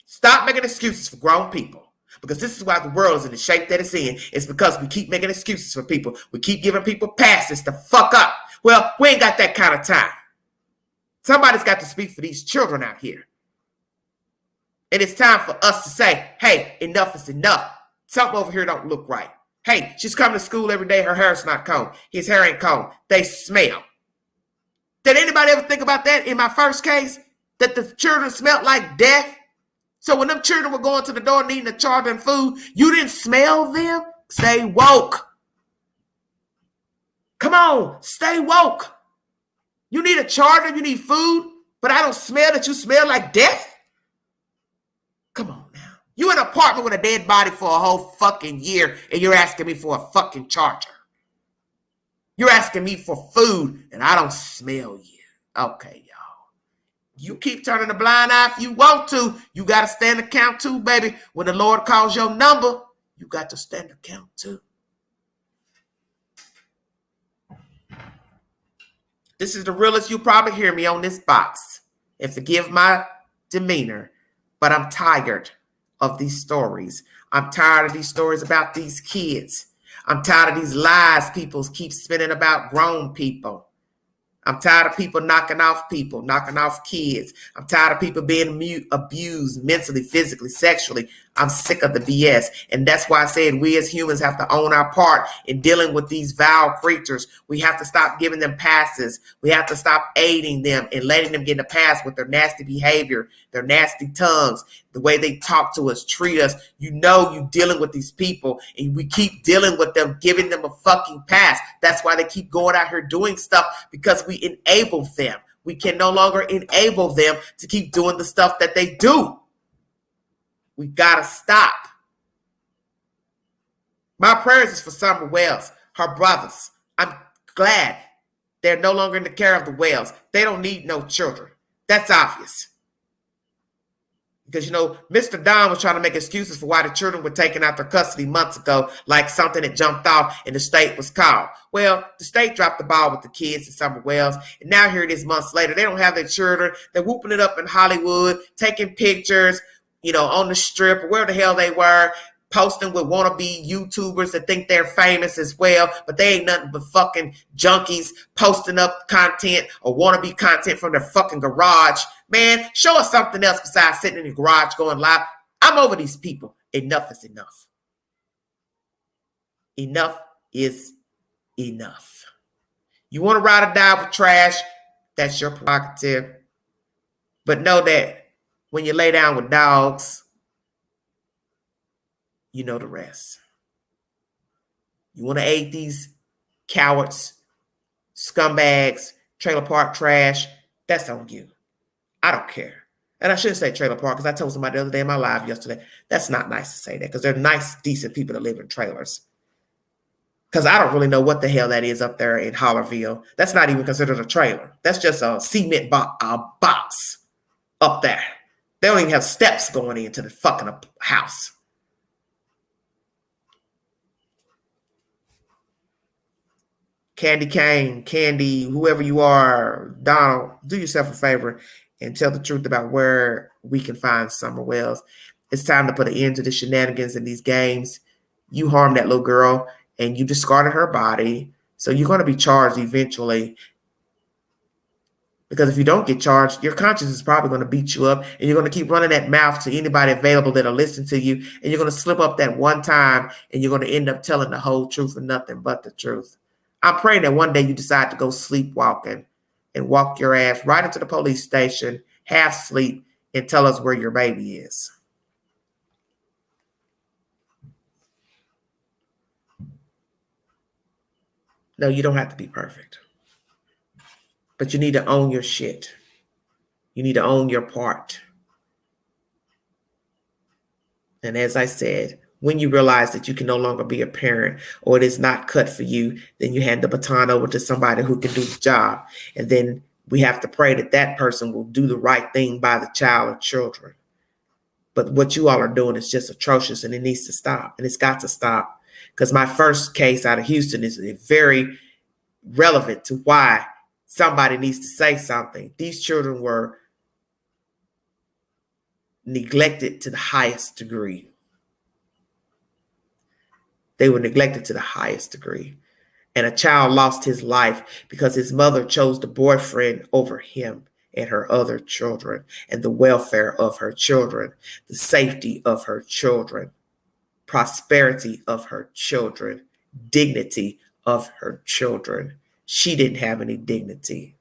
Stop making excuses for grown people. Because this is why the world is in the shape that it's in. It's because we keep making excuses for people. We keep giving people passes to fuck up. Well, we ain't got that kind of time. Somebody's got to speak for these children out here. And it's time for us to say, hey, enough is enough. Something over here don't look right. Hey, she's coming to school every day. Her hair's not combed. His hair ain't combed. They smell. Did anybody ever think about that in my first case? That the children smelled like death? So when them children were going to the door needing a charge and food, you didn't smell them? Stay woke. Come on, stay woke. You need a charger, you need food, but I don't smell that you smell like death? Come on now. You in an apartment with a dead body for a whole fucking year and you're asking me for a fucking charger. You're asking me for food and I don't smell you. Okay, y'all. You keep turning a blind eye if you want to. You got to stand account too, baby. When the Lord calls your number, you got to stand account too. This is the realest you probably hear me on this box. And forgive my demeanor, but I'm tired of these stories. I'm tired of these stories about these kids. I'm tired of these lies people keep spinning about grown people. I'm tired of people, knocking off kids. I'm tired of people being abused mentally, physically, sexually. I'm sick of the BS. And that's why I said we as humans have to own our part in dealing with these vile creatures. We have to stop giving them passes. We have to stop aiding them and letting them get in the pass with their nasty behavior, their nasty tongues, the way they talk to us, treat us. You know you're dealing with these people, and we keep dealing with them, giving them a fucking pass. That's why they keep going out here doing stuff, because we enable them. We can no longer enable them to keep doing the stuff that they do. We gotta stop. My prayers is for Summer Wells, her brothers. I'm glad they're no longer in the care of the Wells. They don't need no children. That's obvious. Because, Mr. Don was trying to make excuses for why the children were taken out their custody months ago, like something that jumped off and the state was called. Well, the state dropped the ball with the kids in Summer Wells, and now here it is months later. They don't have their children. They're whooping it up in Hollywood, taking pictures, on the strip or where the hell they were, posting with wannabe YouTubers that think they're famous as well, but they ain't nothing but fucking junkies posting up content or wannabe content from their fucking garage. Man, show us something else besides sitting in the garage going live. I'm over these people. Enough is enough. Enough is enough. You want to ride or die with trash? That's your prerogative. But know that when you lay down with dogs, you know the rest. You want to aid these cowards, scumbags, trailer park trash? That's on you. I don't care. And I shouldn't say trailer park, because I told somebody the other day in my live yesterday, that's not nice to say that, because they're nice, decent people that live in trailers. Because I don't really know what the hell that is up there in Hollerville. That's not even considered a trailer. That's just a cement box up there. They don't even have steps going into the fucking house. Candy Cane, Candy, whoever you are, Donald, do yourself a favor and tell the truth about where we can find Summer Wells. It's time to put an end to the shenanigans in these games. You harmed that little girl and you discarded her body. So you're going to be charged eventually. Because if you don't get charged, your conscience is probably going to beat you up, and you're going to keep running that mouth to anybody available that'll listen to you. And you're going to slip up that one time, and you're going to end up telling the whole truth and nothing but the truth. I'm praying that one day you decide to go sleepwalking and walk your ass right into the police station, half sleep, and tell us where your baby is. No, you don't have to be perfect. But you need to own your shit. You need to own your part. And as I said, when you realize that you can no longer be a parent or it is not cut for you, then you hand the baton over to somebody who can do the job. And then we have to pray that that person will do the right thing by the child or children. But what you all are doing is just atrocious, and it needs to stop. And it's got to stop. Because my first case out of Houston is very relevant to why somebody needs to say something. These children were neglected to the highest degree. They were neglected to the highest degree. And a child lost his life because his mother chose the boyfriend over him and her other children, and the welfare of her children, the safety of her children, prosperity of her children, dignity of her children. She didn't have any dignity.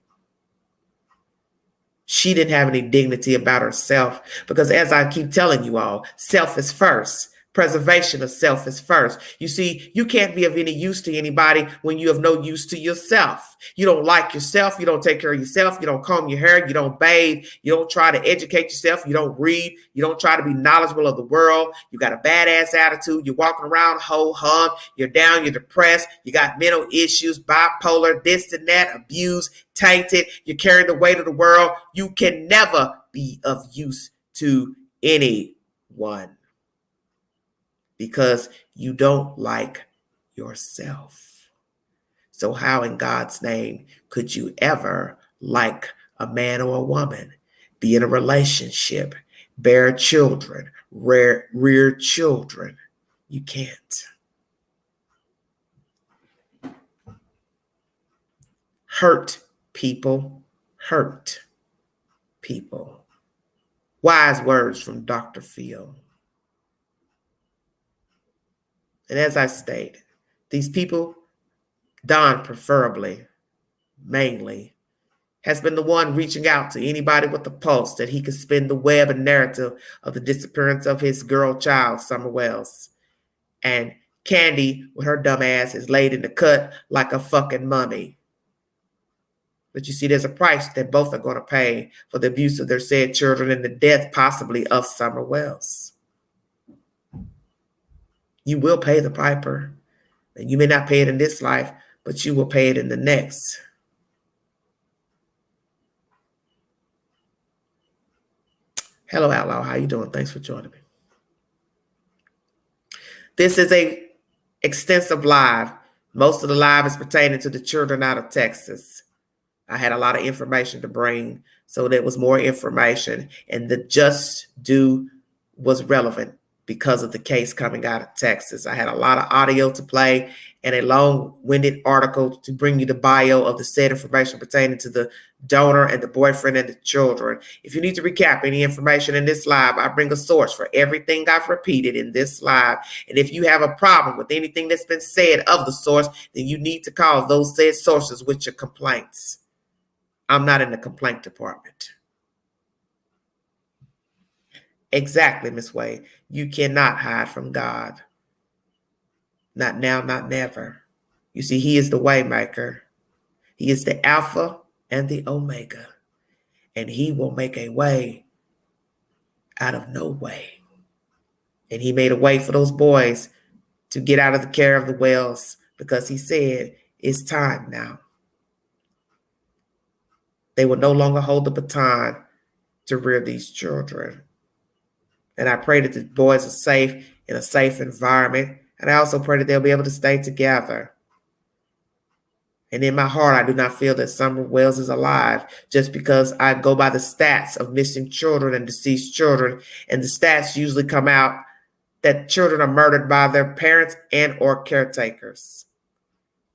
She didn't have any dignity about herself, because as I keep telling you all, self is first. Preservation of self is first. You see, you can't be of any use to anybody when you have no use to yourself. You don't like yourself. You don't take care of yourself. You don't comb your hair. You don't bathe. You don't try to educate yourself. You don't read. You don't try to be knowledgeable of the world. You got a badass attitude. You're walking around ho-hum. You're down. You're depressed. You got mental issues, bipolar, this and that, abused, tainted. You're carrying the weight of the world. You can never be of use to anyone, because you don't like yourself. So how in God's name could you ever like a man or a woman, be in a relationship, bear children, rear children? You can't. Hurt people. Hurt people. Wise words from Dr. Phil. And as I stated, these people, Don preferably, mainly, has been the one reaching out to anybody with a pulse that he could spin the web and narrative of the disappearance of his girl child, Summer Wells. And Candy, with her dumb ass, is laid in the cut like a fucking mummy. But you see, there's a price that both are going to pay for the abuse of their said children and the death, possibly, of Summer Wells. You will pay the piper. And you may not pay it in this life, but you will pay it in the next. Hello, Outlaw. How you doing? Thanks for joining me. This is a extensive live. Most of the live is pertaining to the children out of Texas. I had a lot of information to bring, so there was more information, and the just due was relevant because of the case coming out of Texas. I had a lot of audio to play and a long-winded article to bring you the bio of the said information pertaining to the donor and the boyfriend and the children. If you need to recap any information in this live, I bring a source for everything I've repeated in this live. And if you have a problem with anything that's been said of the source, then you need to call those said sources with your complaints. I'm not in the complaint department. Exactly, Miss Wade. You cannot hide from God. Not now, not never. You see, he is the way maker. He is the Alpha and the Omega. And he will make a way out of no way. And he made a way for those boys to get out of the care of the Wells because he said, it's time now. They will no longer hold the baton to rear these children. And I pray that the boys are safe in a safe environment. And I also pray that they'll be able to stay together. And in my heart, I do not feel that Summer Wells is alive just because I go by the stats of missing children and deceased children. And the stats usually come out that children are murdered by their parents and or caretakers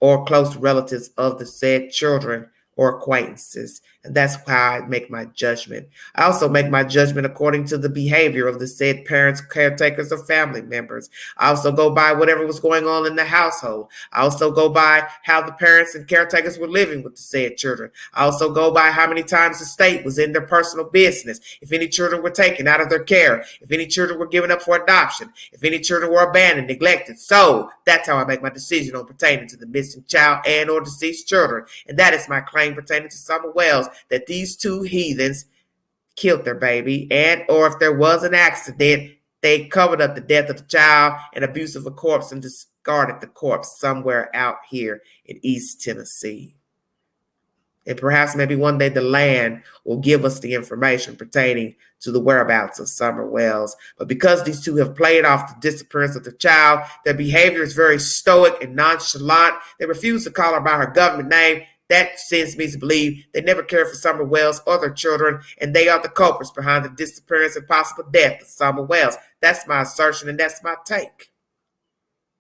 or close relatives of the said children or acquaintances. And that's how I make my judgment. I also make my judgment according to the behavior of the said parents, caretakers, or family members. I also go by whatever was going on in the household. I also go by how the parents and caretakers were living with the said children. I also go by how many times the state was in their personal business, if any children were taken out of their care, if any children were given up for adoption, if any children were abandoned, neglected. So that's how I make my decision on pertaining to the missing child and or deceased children. And that is my claim pertaining to Summer Wells, that these two heathens killed their baby, and or if there was an accident, they covered up the death of the child and abuse of a corpse and discarded the corpse somewhere out here in East Tennessee. And perhaps maybe one day the land will give us the information pertaining to the whereabouts of Summer Wells. But because these two have played off the disappearance of the child, their behavior is very stoic and nonchalant. They refuse to call her by her government name. That sends me to believe they never cared for Summer Wells or their children, and they are the culprits behind the disappearance and possible death of Summer Wells. That's my assertion, and that's my take.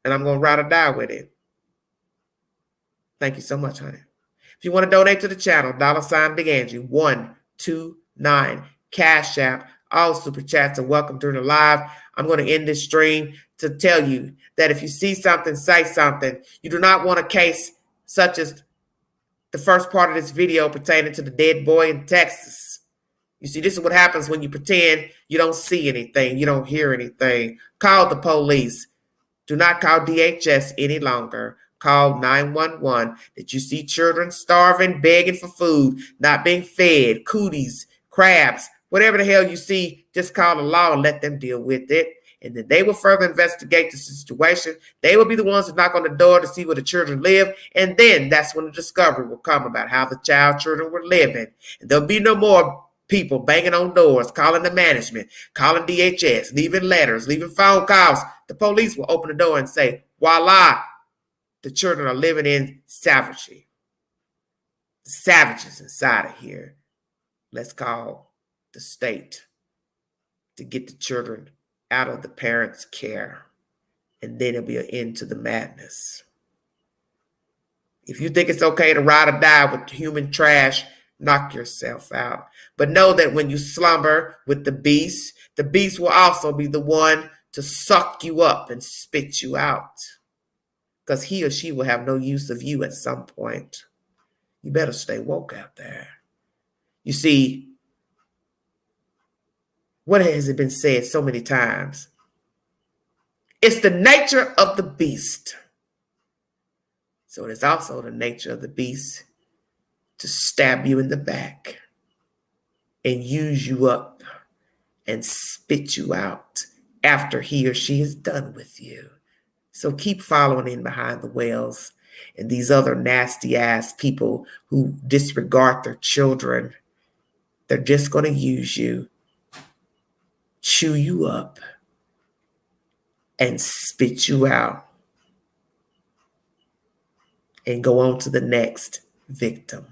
And I'm going to ride or die with it. Thank you so much, honey. If you want to donate to the channel, $ Big Angie 129 Cash App. All super chats are welcome during the live. I'm going to end this stream to tell you that if you see something, say something. You do not want a case such as the first part of this video pertaining to the dead boy in Texas. You see, this is what happens when you pretend you don't see anything, you don't hear anything. Call the police. Do not call DHS any longer. Call 911 that you see children starving, begging for food, not being fed, cooties, crabs, whatever the hell you see, just call the law and let them deal with it. And then they will further investigate the situation. They will be the ones that knock on the door to see where the children live. And then that's when the discovery will come about how the children were living. And there'll be no more people banging on doors, calling the management, calling DHS, leaving letters, leaving phone calls. The police will open the door and say, voila, the children are living in savagery. The savages inside of here, let's call the state, to get the children out of the parents' care. And then there'll be an end to the madness. If you think it's okay to ride or die with human trash, knock yourself out. But know that when you slumber with the beast will also be the one to suck you up and spit you out. Because he or she will have no use of you at some point. You better stay woke out there. You see, what has it been said so many times? It's the nature of the beast. So it is also the nature of the beast to stab you in the back and use you up and spit you out after he or she is done with you. So keep following in behind the whales and these other nasty ass people who disregard their children. They're just going to use you, chew you up, and spit you out and go on to the next victim.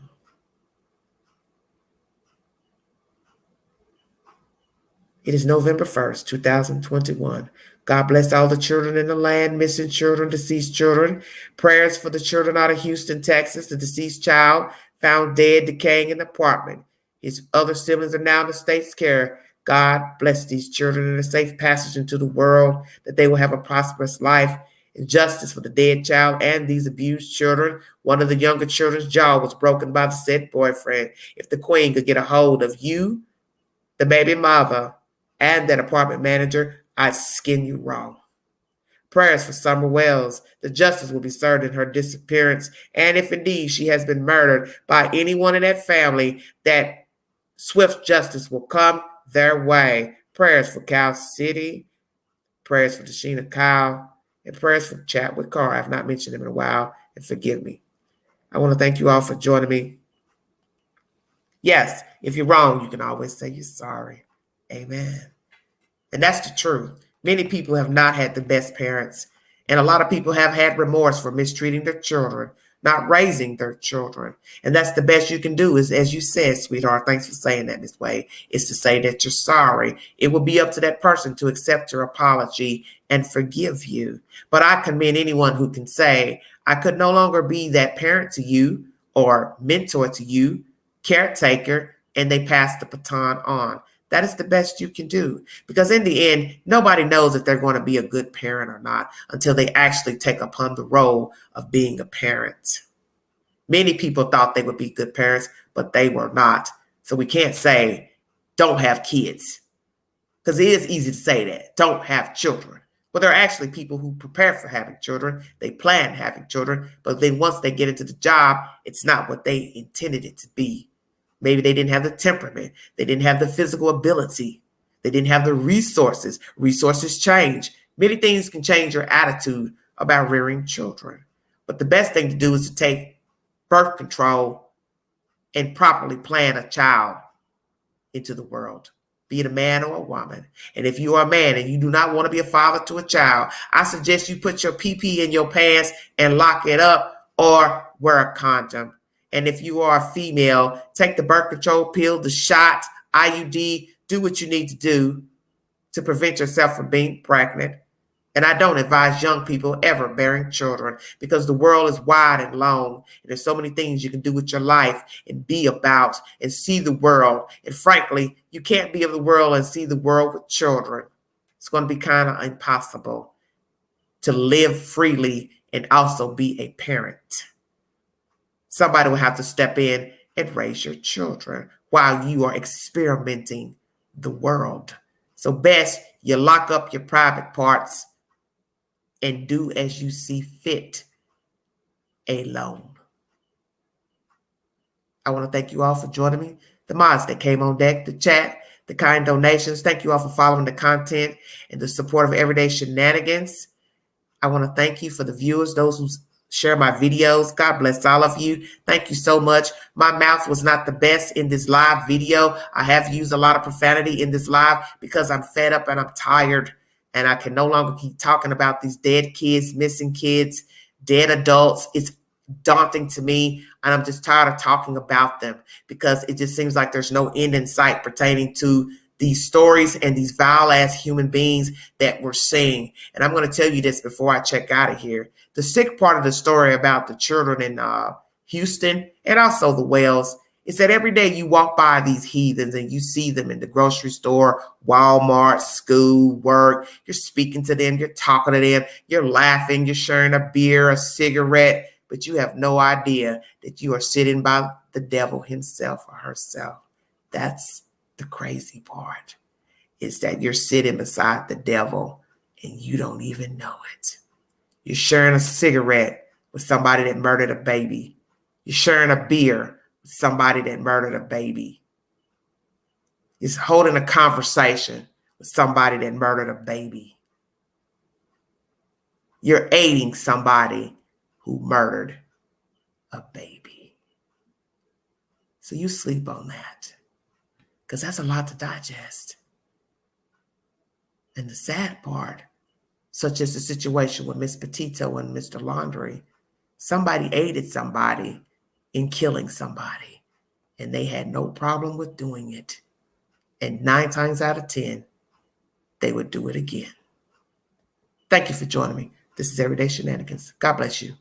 It is November 1st, 2021. God bless all the children in the land, missing children, deceased children. Prayers for the children out of Houston, Texas, the deceased child found dead, decaying in the apartment. His other siblings are now in the state's care. God bless these children in a safe passage into the world, that they will have a prosperous life, and justice for the dead child and these abused children. One of the younger children's jaw was broken by the said boyfriend. If the queen could get a hold of you, the baby mother, and that apartment manager, I'd skin you raw. Prayers for Summer Wells. The justice will be served in her disappearance. And if indeed she has been murdered by anyone in that family, that swift justice will come their way. Prayers for Cal City. Prayers for Tashina Kyle. And prayers for Chadwick Carr. I've not mentioned him in a while. And forgive me. I want to thank you all for joining me. Yes, if you're wrong, you can always say you're sorry. Amen. And that's the truth. Many people have not had the best parents, and a lot of people have had remorse for mistreating their children, not raising their children. And that's the best you can do is, as you said, sweetheart, thanks for saying that, Miss Wade, is to say that you're sorry. It will be up to that person to accept your apology and forgive you. But I commend anyone who can say, I could no longer be that parent to you or mentor to you, caretaker, and they pass the baton on. That is the best you can do, because in the end, nobody knows if they're going to be a good parent or not until they actually take upon the role of being a parent. Many people thought they would be good parents, but they were not. So we can't say, don't have kids, because it is easy to say that, don't have children. Well, there are actually people who prepare for having children. They plan having children, but then once they get into the job, it's not what they intended it to be. Maybe they didn't have the temperament. They didn't have the physical ability. They didn't have the resources. Resources change. Many things can change your attitude about rearing children. But the best thing to do is to take birth control and properly plan a child into the world, be it a man or a woman. And if you are a man and you do not want to be a father to a child, I suggest you put your PP in your pants and lock it up, or wear a condom. And if you are a female, take the birth control pill, the shot, IUD, do what you need to do to prevent yourself from being pregnant. And I don't advise young people ever bearing children, because the world is wide and long. And there's so many things you can do with your life and be about and see the world. And frankly, you can't be of the world and see the world with children. It's going to be kind of impossible to live freely and also be a parent. Somebody will have to step in and raise your children while you are experimenting the world. So best you lock up your private parts and do as you see fit alone. I want to thank you all for joining me. The mods that came on deck, the chat, the kind donations. Thank you all for following the content and the support of Everyday Shenanigans. I want to thank you for the viewers, those who share my videos. God bless all of you. Thank you so much. My mouth was not the best in this live video. I have used a lot of profanity in this live because I'm fed up and I'm tired, and I can no longer keep talking about these dead kids, missing kids, dead adults. It's daunting to me, and I'm just tired of talking about them because it just seems like there's no end in sight pertaining to these stories and these vile ass human beings that we're seeing. And I'm going to tell you this before I check out of here. The sick part of the story about the children in Houston and also the Wells is that every day you walk by these heathens and you see them in the grocery store, Walmart, school, work. You're speaking to them, you're talking to them, you're laughing, you're sharing a beer, a cigarette, but you have no idea that you are sitting by the devil himself or herself. That's the crazy part, is that you're sitting beside the devil and you don't even know it. You're sharing a cigarette with somebody that murdered a baby. You're sharing a beer with somebody that murdered a baby. You're holding a conversation with somebody that murdered a baby. You're aiding somebody who murdered a baby. So you sleep on that, because that's a lot to digest. And the sad part, such as the situation with Miss Petito and Mr. Laundrie, somebody aided somebody in killing somebody, and they had no problem with doing it. And 9 times out of 10, they would do it again. Thank you for joining me. This is Everyday Shenanigans. God bless you.